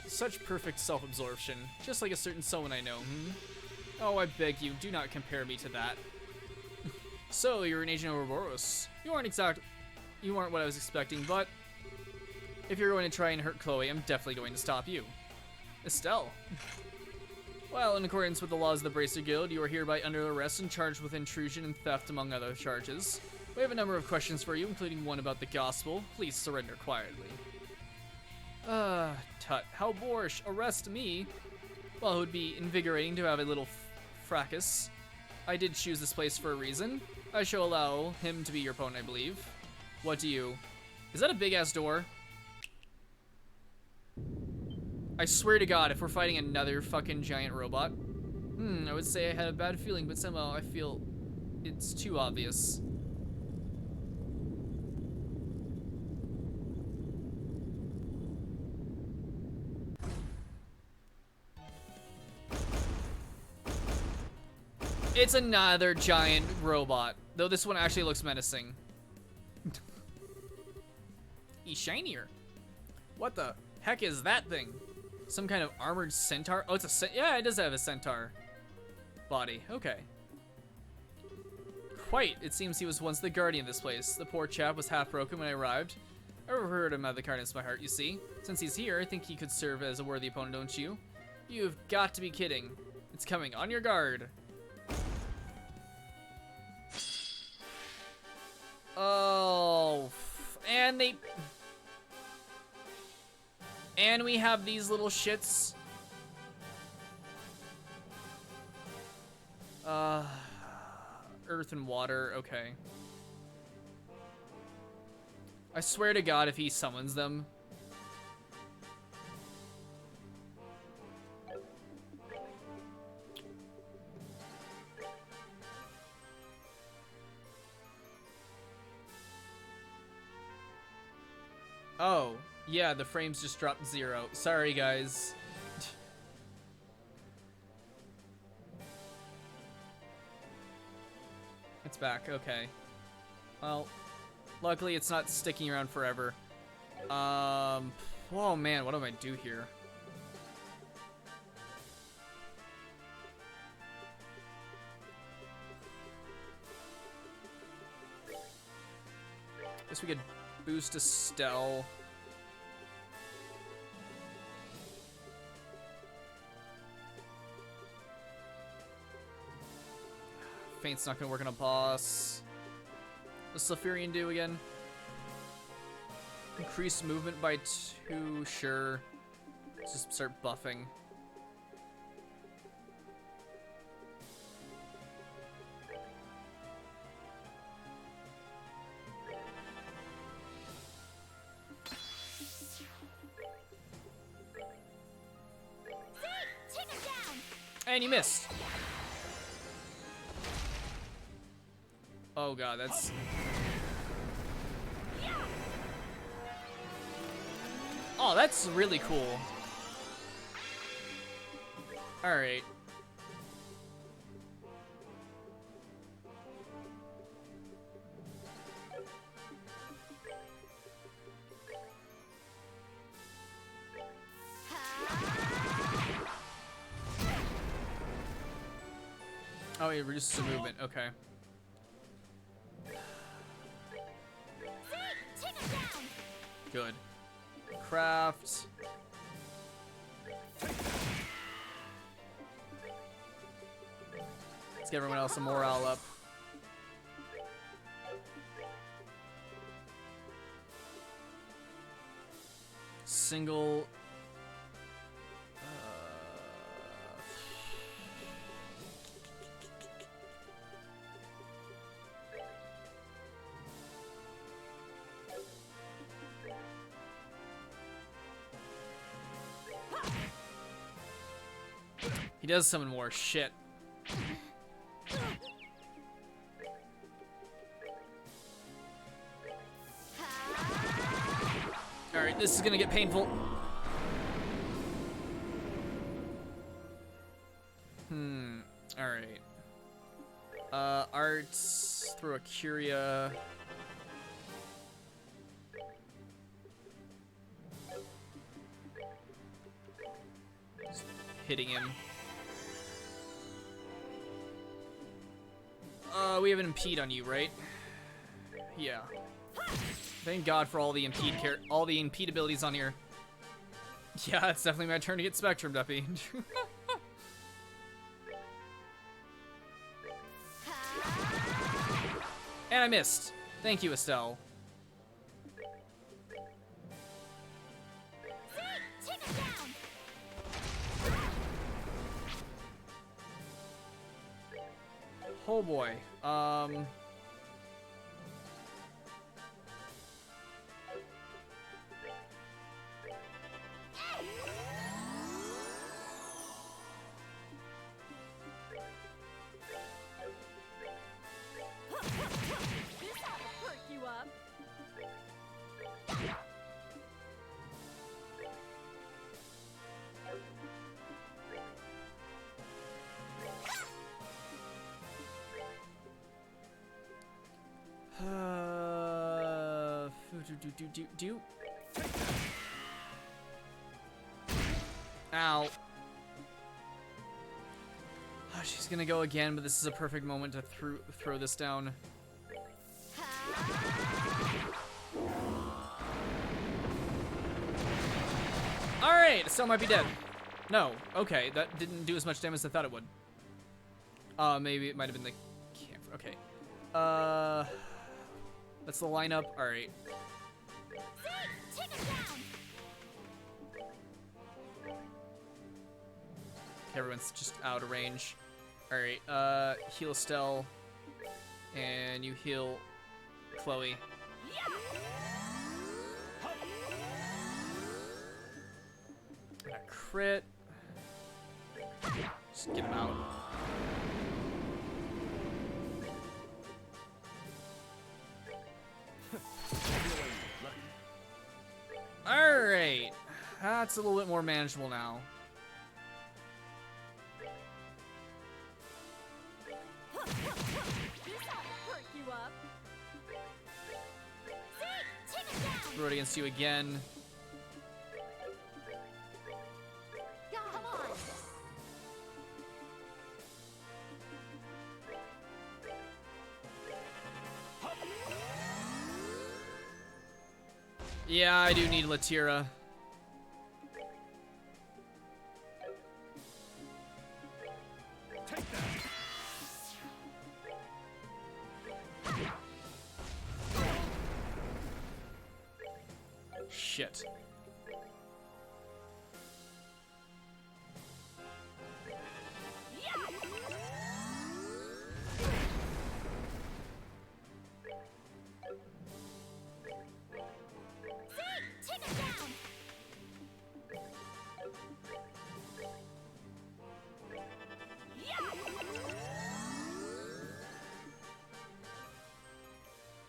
A: Such perfect self-absorption, just like a certain someone I know, Oh, I beg you, do not compare me to that. So, you're an agent of Ouroboros. You aren't what I was expecting, but if you're going to try and hurt Chloe, I'm definitely going to stop you. Estelle. Well, in accordance with the laws of the Bracer Guild, you are hereby under arrest and charged with intrusion and theft, among other charges. We have a number of questions for you, including one about the gospel. Please surrender quietly. Tut, how boorish. Arrest me? Well, it would be invigorating to have a little fracas. I did choose this place for a reason. I shall allow him to be your opponent, I believe. What do you... Is that a big-ass door? I swear to God, if we're fighting another fucking giant robot. I would say I had a bad feeling, but somehow I feel it's too obvious. It's another giant robot, though this one actually looks menacing. He's shinier. What the heck is that thing? Some kind of armored centaur? Oh, it's a yeah, it does have a centaur body. Okay. Quite. It seems he was once the guardian of this place. The poor chap was half broken when I arrived. I overheard him out of the kindness of my heart, you see. Since he's here, I think he could serve as a worthy opponent, don't you? You've got to be kidding. It's coming. On your guard. Oh, and we have these little shits. Earth and water, okay. I swear to God if he summons them. Oh, yeah, the frames just dropped 0. Sorry, guys. It's back, okay. Well, luckily it's not sticking around forever. Oh man, what do I do here? Guess we could boost Estelle. Faint's not gonna work on a boss. What's Sulfurion do again? Increase movement by 2, sure. Let's just start buffing. And you missed. Oh god, that's... Oh, that's really cool. Alright. Oh, it reduces the movement. Okay. Good. Craft. Let's get everyone else some morale up. Single. He does summon more shit. Alright, this is gonna get painful. Alright. Arts, throw a Curia. Just hitting him. We have an impede on you, right? Yeah. Thank God for all the impede abilities on here. Yeah, it's definitely my turn to get Spectrum, Duppy. And I missed. Thank you, Estelle. Oh boy. Do. Ow. Oh, she's gonna go again, but this is a perfect moment to throw this down. Alright, Estelle might be dead. No, okay, that didn't do as much damage as I thought it would. Maybe it might have been the camera. Okay. That's the lineup. Alright. Everyone's just out of range. Alright, heal Estelle. And you heal Chloe. And a crit. Just get him out. Alright. That's a little bit more manageable now. Throw it against you again. Yeah, I do need Latira. Shit.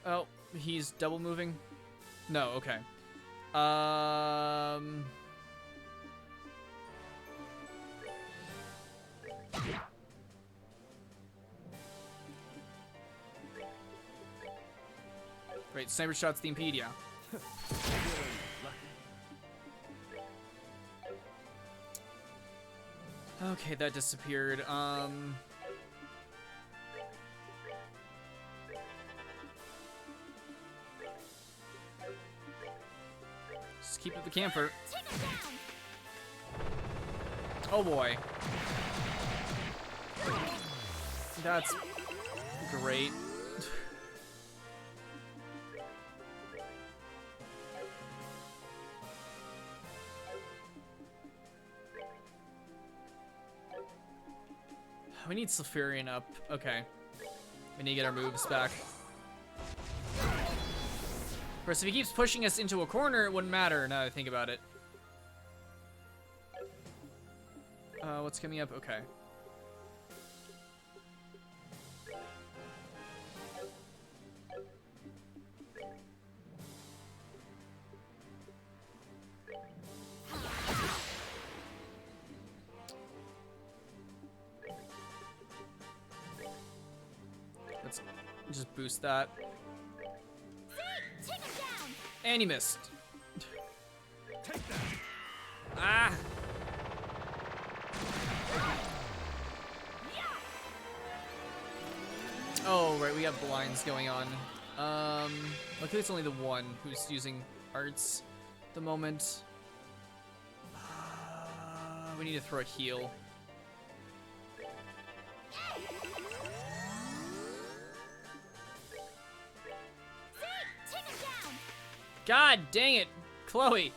A: Oh, he's double moving? No, okay. Wait, sniper shots the impede, yeah. Okay, that disappeared. Just keep up the camper. Oh boy. That's great. We need Sulfurion up. Okay. We need to get our moves back. Of course, if he keeps pushing us into a corner, it wouldn't matter now that I think about it. What's coming up? Okay. Let's just boost that. And he missed. Ah! Oh, right, we have blinds going on. Luckily it's only the one who's using arts at the moment. We need to throw a heal. God dang it, Chloe!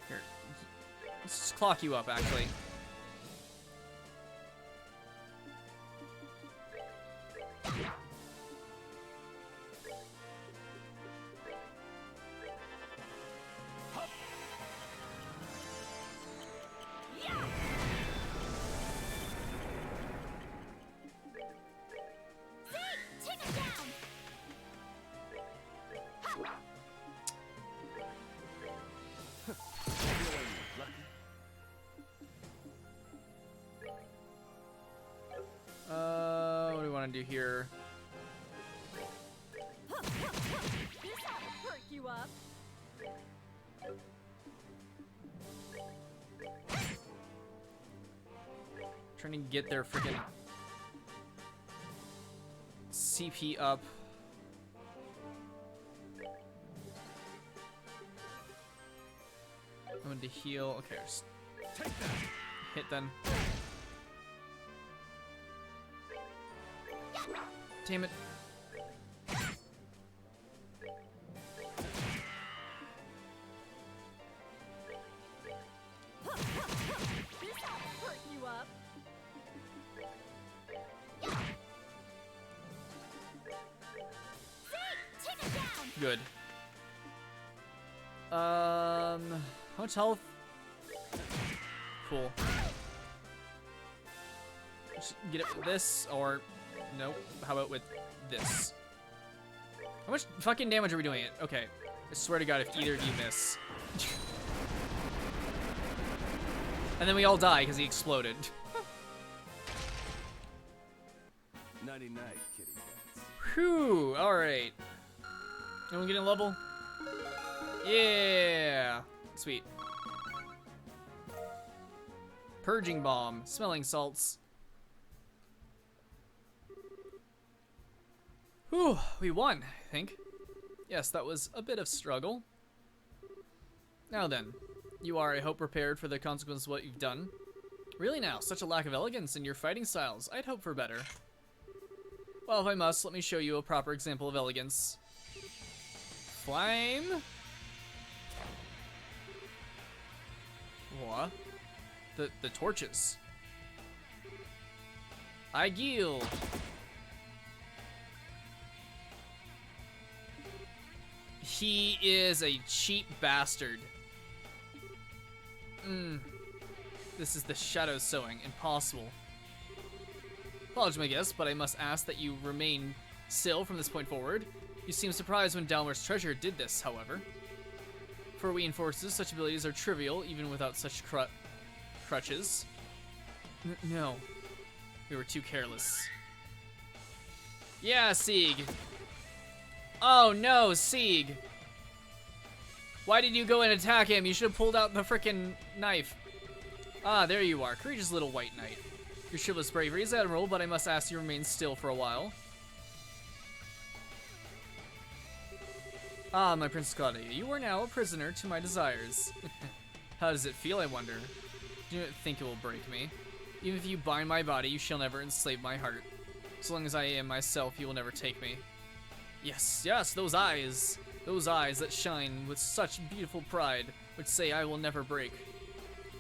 A: Here, let's just clock you up, actually. What do we want to do here?
C: This ought to perk you up.
A: Trying to get their freaking CP up. I'm going to heal. Okay, just hit then. Damn it.
C: This ought to perk you up. Take it down.
A: Good. How much health? Cool. Just get it with this, or nope. How about with this? How much fucking damage are we doing? Okay. I swear to God, if either of you miss. And then we all die because he exploded.
B: Nighty night, kitty cats.
A: Whew, alright. Anyone getting a level? Yeah! Sweet. Purging bomb, smelling salts. Whew, we won, I think. Yes, that was a bit of struggle. Now then, you are, I hope, prepared for the consequences of what you've done. Really now, such a lack of elegance in your fighting styles. I'd hope for better. Well, if I must, let me show you a proper example of elegance. Flame? What? The torches. I yield. He is a cheap bastard. This is the shadow sowing. Impossible. Apologies, my guest, but I must ask that you remain still from this point forward. You seem surprised when Dalmer's treasure did this, however. For we enforcers, such abilities are trivial, even without such crutches. No. We were too careless. Yeah, Sieg. Oh no, Sieg. Why did you go and attack him? You should have pulled out the frickin' knife. Ah, there you are, courageous little white knight. Your chivalrous bravery is admirable, but I must ask you to remain still for a while. Ah, my Princess Claudia, you are now a prisoner to my desires. How does it feel, I wonder? Do not think it will break me. Even if you bind my body, you shall never enslave my heart. So long as I am myself, you will never take me. Yes, yes, those eyes that shine with such beautiful pride, which say I will never break.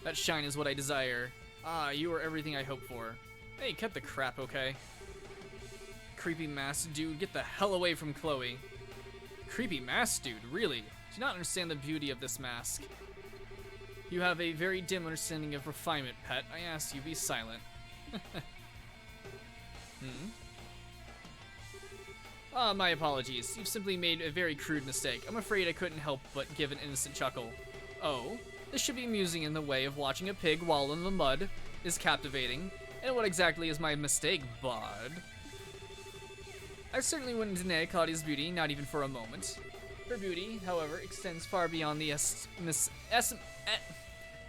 A: That shine is what I desire. Ah, you are everything I hope for. Hey, cut the crap, okay? Creepy masked dude, get the hell away from Chloe. Creepy masked dude, really? Do not understand the beauty of this mask. You have a very dim understanding of refinement, pet. I ask you, be silent. Ah, my apologies. You've simply made a very crude mistake. I'm afraid I couldn't help but give an innocent chuckle. Oh? This should be amusing in the way of watching a pig wallow in the mud is captivating. And what exactly is my mistake, bud? I certainly wouldn't deny Claudia's beauty, not even for a moment. Her beauty, however, extends far beyond the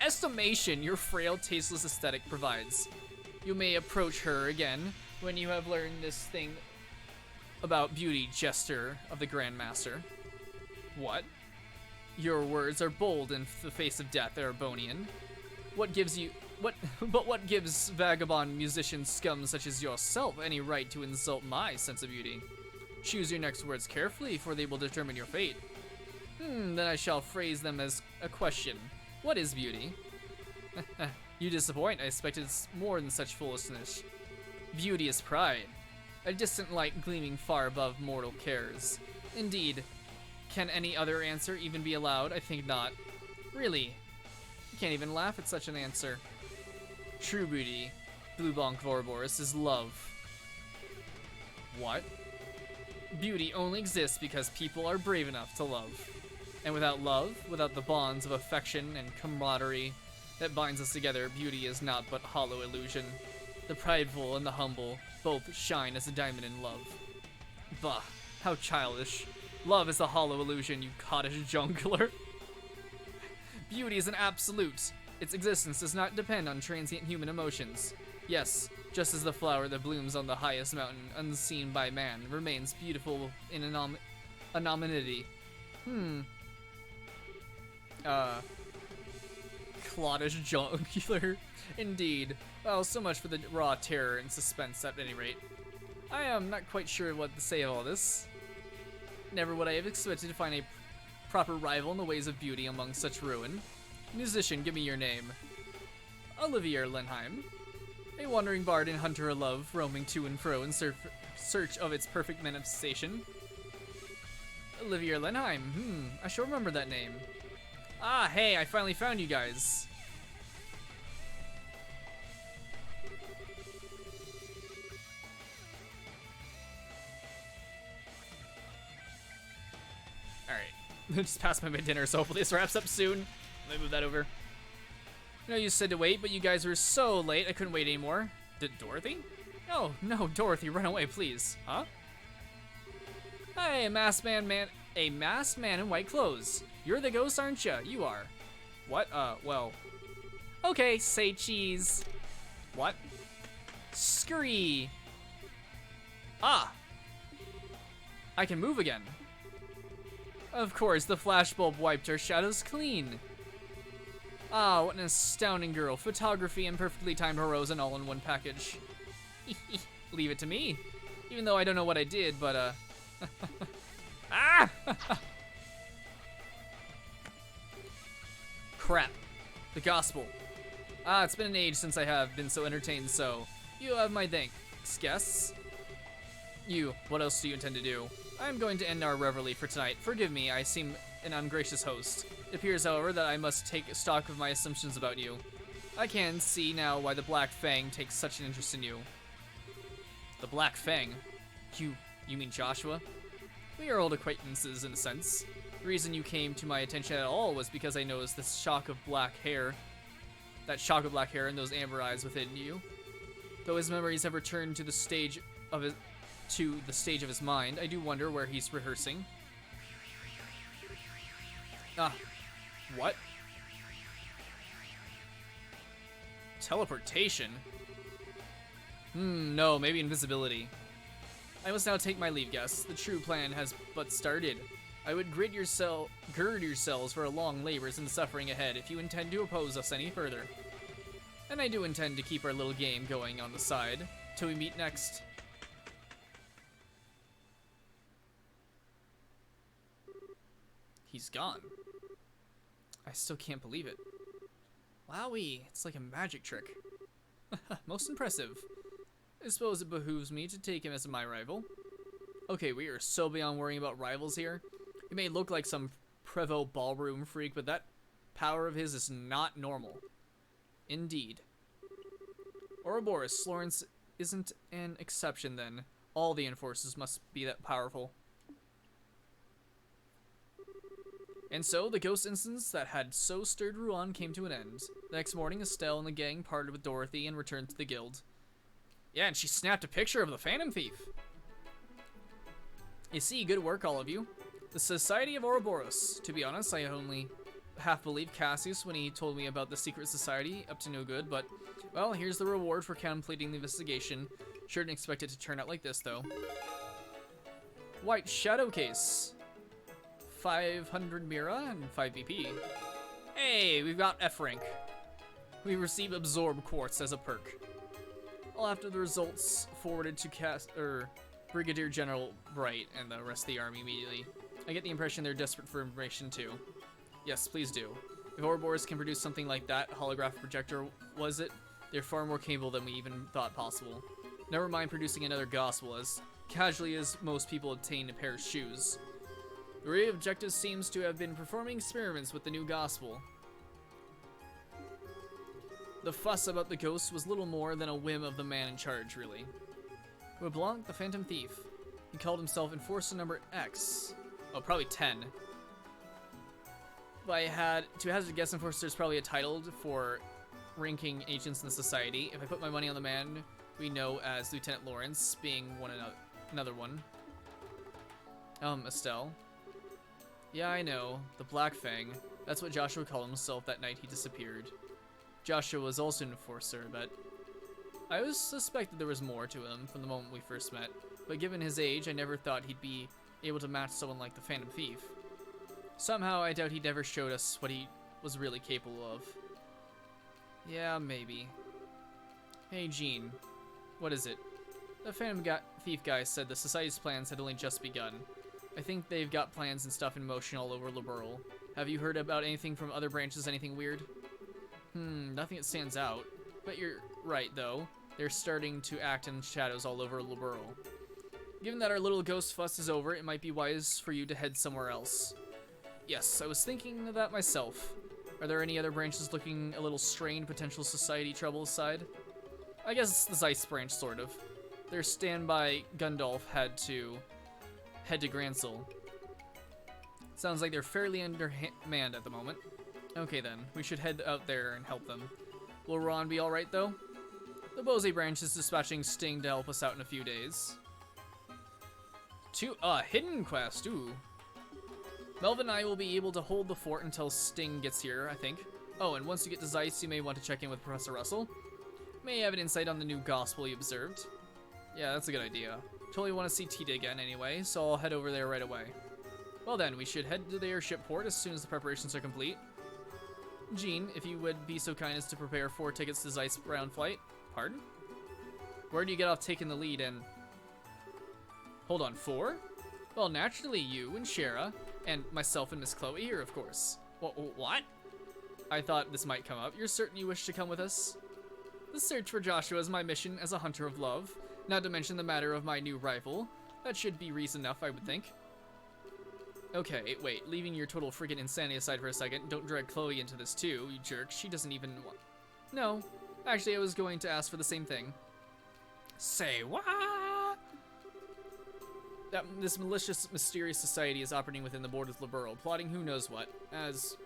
A: estimation your frail, tasteless aesthetic provides. You may approach her again when you have learned this thing about beauty, jester of the Grand Master. What? Your words are bold in the face of death, Erebonian. What gives vagabond musician scum such as yourself any right to insult my sense of beauty? Choose your next words carefully, for they will determine your fate. Then I shall phrase them as a question. What is beauty? You disappoint. I expected more than such foolishness. Beauty is pride. A distant light gleaming far above mortal cares. Indeed. Can any other answer even be allowed? I think not. Really? You can't even laugh at such an answer. True beauty, Blue Bonk Vorboris, is love. What? Beauty only exists because people are brave enough to love. And without love, without the bonds of affection and camaraderie that binds us together, beauty is not but hollow illusion. The prideful and the humble both shine as a diamond in love. Bah, how childish. Love is a hollow illusion, you cottage jungler. Beauty is an absolute. Its existence does not depend on transient human emotions. Yes, just as the flower that blooms on the highest mountain, unseen by man, remains beautiful in anonymity. Cloddish jungler. Indeed. Well, so much for the raw terror and suspense at any rate. I am not quite sure what to say of all this. Never would I have expected to find a proper rival in the ways of beauty among such ruin. Musician, give me your name. Olivier Lenheim. A wandering bard and hunter of love, roaming to and fro in search of its perfect manifestation. Olivier Lenheim. I shall remember that name. Ah, hey, I finally found you guys. Alright. Just passed my dinner, so hopefully this wraps up soon. Let me move that over. I know you said to wait, but you guys were so late, I couldn't wait anymore. Did Dorothy? Oh, no, Dorothy, run away, please. Huh? Hey, a masked man in white clothes. You're the ghost, aren't you? You are. What? Well. Okay, say cheese. What? Scree. Ah. I can move again. Of course, the flashbulb wiped her shadows clean. Ah, what an astounding girl. Photography and perfectly timed Horizon all in one package. Leave it to me. Even though I don't know what I did, but, Ah! Crap. The gospel. Ah, it's been an age since I have been so entertained, so you have my thanks, guests. You, what else do you intend to do? I'm going to end our revelry for tonight. Forgive me, I seem an ungracious host. It appears, however, that I must take stock of my assumptions about you. I can see now why the Black Fang takes such an interest in you. The Black Fang. You mean Joshua? We are old acquaintances in a sense. The reason you came to my attention at all was because I noticed this shock of black hair. That shock of black hair and those amber eyes within you. Though his memories have returned to the stage of his mind, I do wonder where he's rehearsing. Ah, what? Teleportation? No, maybe invisibility. I must now take my leave, guests. The true plan has but started. I would gird yourselves for a long labors and suffering ahead if you intend to oppose us any further. And I do intend to keep our little game going on the side till we meet next. He's gone. I still can't believe it. Wowee, it's like a magic trick. Most impressive. I suppose it behooves me to take him as my rival. Okay, we are so beyond worrying about rivals here. He may look like some Prevo ballroom freak, but that power of his is not normal. Indeed. Ouroboros, Lawrence isn't an exception then. All the enforcers must be that powerful. And so, the ghost instance that had so stirred Ruan came to an end. The next morning, Estelle and the gang parted with Dorothy and returned to the guild. Yeah, and she snapped a picture of the Phantom Thief. You see, good work, all of you. The Society of Ouroboros. To be honest, I only half believed Cassius when he told me about the secret society, up to no good, but, well, here's the reward for completing the investigation. Sure didn't expect it to turn out like this, though. White Shadow Case. 500 Mira and 5 BP. Hey, we've got F rank. We receive Absorb Quartz as a perk. I'll have the results forwarded to Brigadier General Bright and the rest of the army immediately. I get the impression they're desperate for information too. Yes, please do. If Ouroboros can produce something like that, holographic projector was it, they're far more capable than we even thought possible. Never mind producing another gospel, as casually as most people obtain a pair of shoes. The real objective seems to have been performing experiments with the new gospel. The fuss about the ghost was little more than a whim of the man in charge, really. LeBlanc, the Phantom Thief. He called himself Enforcer Number X. Oh, probably 10. If I had to hazard a guess, Enforcer is probably a title for ranking agents in the society. If I put my money on the man we know as Lieutenant Lawrence, being another one. Estelle. Yeah, I know. The Black Fang. That's what Joshua called himself that night he disappeared. Joshua was also an enforcer, but I always suspected there was more to him from the moment we first met. But given his age, I never thought he'd be able to match someone like the Phantom Thief. Somehow, I doubt he never showed us what he was really capable of. Yeah, maybe. Hey, Jean. What is it? The Phantom Thief guy said the Society's plans had only just begun. I think they've got plans and stuff in motion all over Liberl. Have you heard about anything from other branches, anything weird? Nothing that stands out. But you're right, though. They're starting to act in shadows all over Liberl. Given that our little ghost fuss is over, it might be wise for you to head somewhere else. Yes, I was thinking of that myself. Are there any other branches looking a little strained, potential society trouble aside? I guess it's the Zeiss branch, sort of. Their standby Gundalf had to head to Gransel. Sounds like they're fairly undermanned at the moment. Okay then, we should head out there and help them. Will Ron be alright though? The Bose branch is dispatching Sting to help us out in a few days. Hidden quest, ooh. Melvin and I will be able to hold the fort until Sting gets here, I think. Oh, and once you get to Zeiss, you may want to check in with Professor Russell. May have an insight on the new gospel he observed. Yeah, that's a good idea. Totally want to see Tita again anyway, so I'll head over there right away. Well then, we should head to the airship port as soon as the preparations are complete. Jean, if you would be so kind as to prepare 4 tickets to Zeiss round flight. Pardon? Where do you get off taking the lead and... Hold on, 4? Well, naturally you and Shara, and myself and Miss Chloe here, of course. What? I thought this might come up. You're certain you wish to come with us? The search for Joshua is my mission as a hunter of love, not to mention the matter of my new rifle. That should be reason enough, I would think. Okay, wait, leaving your total friggin' insanity aside for a second, don't drag Chloe into this too, you jerk. She doesn't even want... No, actually I was going to ask for the same thing. Say what? That this malicious, mysterious society is operating within the borders of the borough, plotting who knows what. As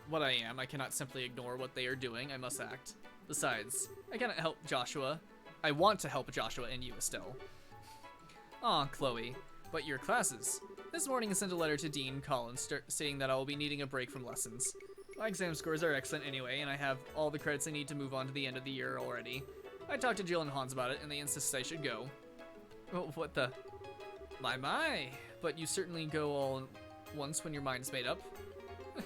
A: what I am, I cannot simply ignore what they are doing. I must act. Besides, I cannot help Joshua. I want to help Joshua and you, Estelle. Aw, Chloe. But your classes. This morning I sent a letter to Dean Collins stating that I will be needing a break from lessons. My exam scores are excellent anyway, and I have all the credits I need to move on to the end of the year already. I talked to Jill and Hans about it, and they insisted I should go. Oh, what the? My. But you certainly go all once when your mind's made up.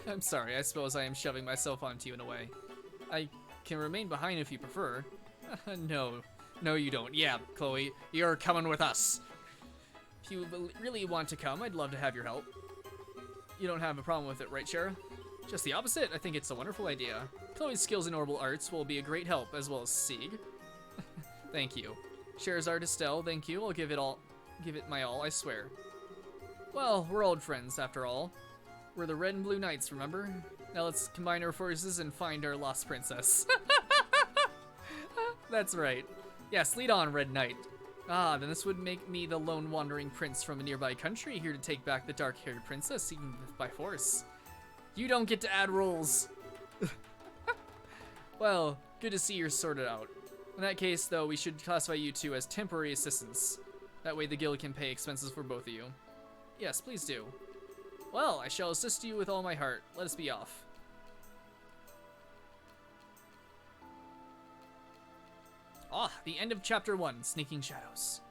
A: I'm sorry, I suppose I am shoving myself onto you in a way. I can remain behind if you prefer. No, you don't. Yeah, Chloe, you're coming with us. If you really want to come, I'd love to have your help. You don't have a problem with it, right, Shara? Just the opposite. I think it's a wonderful idea. Chloe's skills in orbital arts will be a great help, as well as Sieg. Thank you. Scheherazade Estelle, thank you. I'll give it my all, I swear. Well, we're old friends, after all. We're the Red and Blue Knights, remember? Now let's combine our forces and find our lost princess. That's right. Yes, lead on, Red Knight. Ah, then this would make me the lone wandering prince from a nearby country here to take back the dark-haired princess, even by force. You don't get to add rules. Well, good to see you're sorted out. In that case, though, we should classify you two as temporary assistants. That way the guild can pay expenses for both of you. Yes, please do. Well, I shall assist you with all my heart. Let us be off. Ah, the end of Chapter 1, Sneaking Shadows.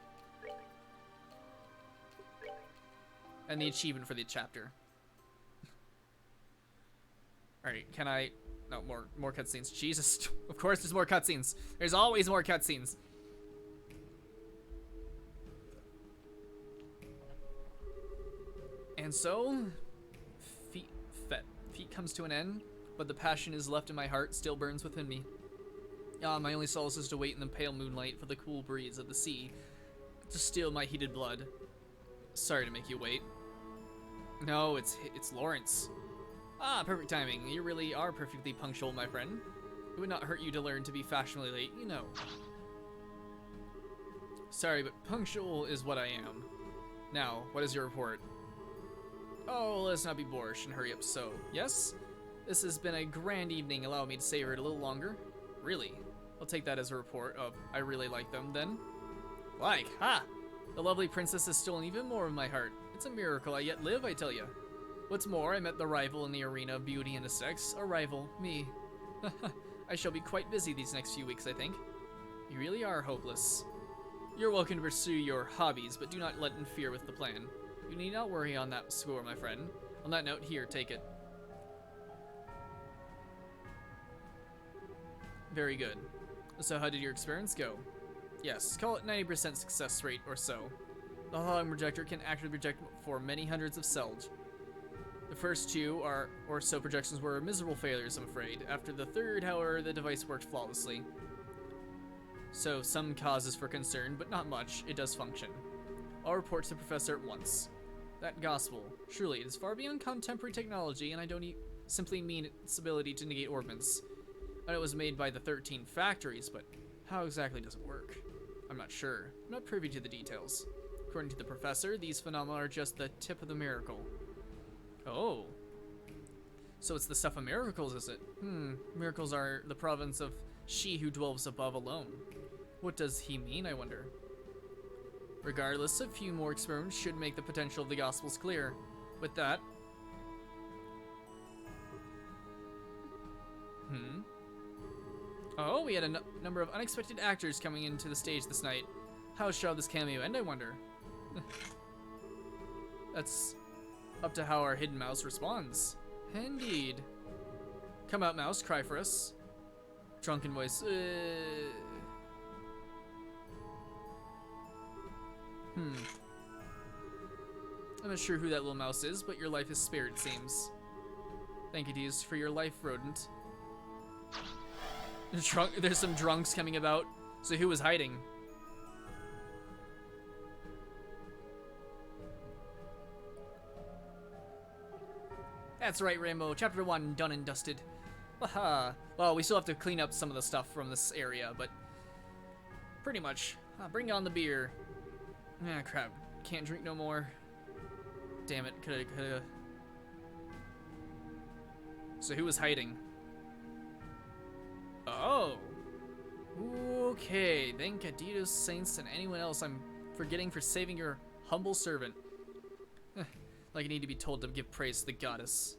A: And the achievement for the chapter. Alright, can I... No, more cutscenes. Jesus, of course there's more cutscenes. There's always more cutscenes. And so, feet comes to an end, but the passion is left in my heart, still burns within me. Ah, my only solace is to wait in the pale moonlight for the cool breeze of the sea to steal my heated blood. Sorry to make you wait. No, it's Lawrence. Ah, perfect timing. You really are perfectly punctual, my friend. It would not hurt you to learn to be fashionably late, you know. Sorry, but punctual is what I am. Now, what is your report? Oh, let's not be boorish and hurry up so. Yes? This has been a grand evening. Allow me to savor it a little longer. Really? I'll take that as a report of I really like them, then. Like, ha! The lovely princess has stolen even more of my heart. It's a miracle I yet live, I tell you. What's more, I met the rival in the arena of beauty and the sex. A rival, me. I shall be quite busy these next few weeks, I think. You really are hopeless. You're welcome to pursue your hobbies, but do not let it interfere with the plan. You need not worry on that score, my friend. On that note, here, take it. Very good. So how did your experiments go? Yes, call it 90% success rate or so. The hologram projector can actually project for many hundreds of cells. The first two or so projections were miserable failures, I'm afraid. After the third, however, the device worked flawlessly. So some causes for concern, but not much. It does function. I'll report to the professor at once. That gospel, surely it is far beyond contemporary technology, and I don't simply mean its ability to negate orbits. I know it was made by the 13 factories, but how exactly does it work? I'm not sure. I'm not privy to the details. According to the professor, these phenomena are just the tip of the miracle. Oh. So it's the stuff of miracles, is it? Miracles are the province of she who dwells above alone. What does he mean, I wonder? Regardless, a few more experiments should make the potential of the Gospels clear. With that... Oh, we had a number of unexpected actors coming into the stage this night. How shall this cameo end, I wonder? That's up to how our hidden mouse responds. Indeed. Come out, mouse, cry for us. Drunken voice. I'm not sure who that little mouse is, but your life is spared, it seems. Thank you, Deez, for your life, rodent. There's some drunks coming about. So who was hiding? That's right, Rainbow. Chapter 1 done and dusted. Haha. Well, we still have to clean up some of the stuff from this area, but pretty much Bring on the beer. Ah, crap. Can't drink no more. Damn it. Coulda. So who was hiding? Oh. Okay. Thank Adidas, Saints, and anyone else I'm forgetting for saving your humble servant. Like I need to be told to give praise to the goddess.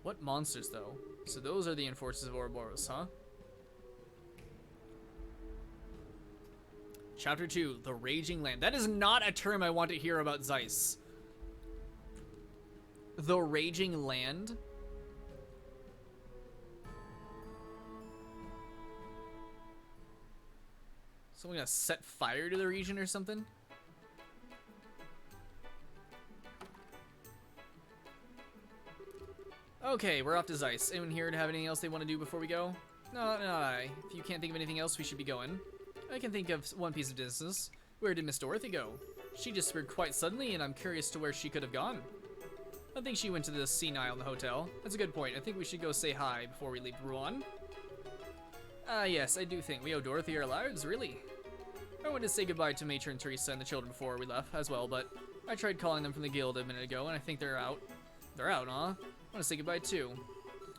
A: What monsters, though? So those are the enforcers of Ouroboros, huh? Chapter 2, The Raging Land. That is not a term I want to hear about Zeiss. The Raging Land? Someone gonna set fire to the region or something? Okay, we're off to Zeiss. Anyone here to have anything else they want to do before we go? No. If you can't think of anything else, we should be going. I can think of one piece of business. Where did Miss Dorothy go? She disappeared quite suddenly, and I'm curious to where she could have gone. I think she went to the senile in the hotel. That's a good point. I think we should go say hi before we leave Rouen. Yes, I do think we owe Dorothy our lives, really. I wanted to say goodbye to Matron Teresa and the children before we left as well, but I tried calling them from the guild a minute ago, and I think they're out. They're out, huh? I want to say goodbye too.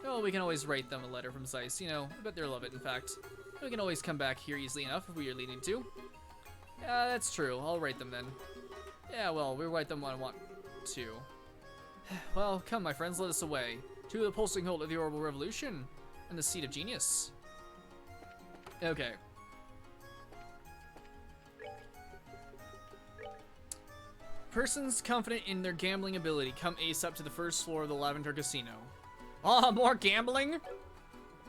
A: Oh, we can always write them a letter from Zeiss. You know, I bet they'll love it, in fact. We can always come back here easily enough if we really need to. Yeah, that's true. I'll write them then. Yeah, well, we'll write them when I want to. Well, come, my friends, let us away. To the pulsing hold of the Orbital Revolution and the seat of genius. Okay. Persons confident in their gambling ability come ace up to the first floor of the Lavender Casino. Oh, more gambling?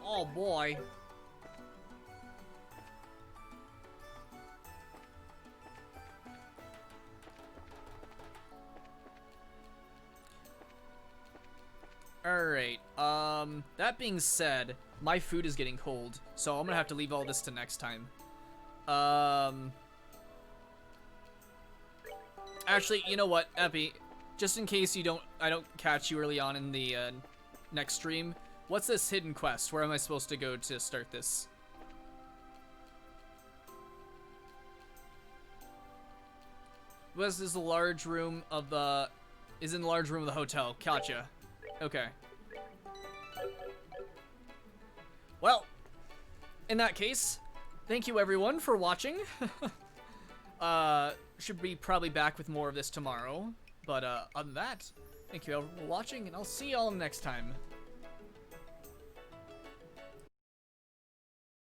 A: Oh boy. Alright, that being said, my food is getting cold, so I'm gonna have to leave all this to next time. Actually, you know what, Epi, just in case I don't catch you early on in the, next stream, what's this hidden quest? Where am I supposed to go to start this? This is the large room of the, is in the large room of the hotel. Gotcha. Okay. Well, in that case, thank you everyone for watching. Should be probably back with more of this tomorrow. But other than that, thank you all for watching, and I'll see y'all next time.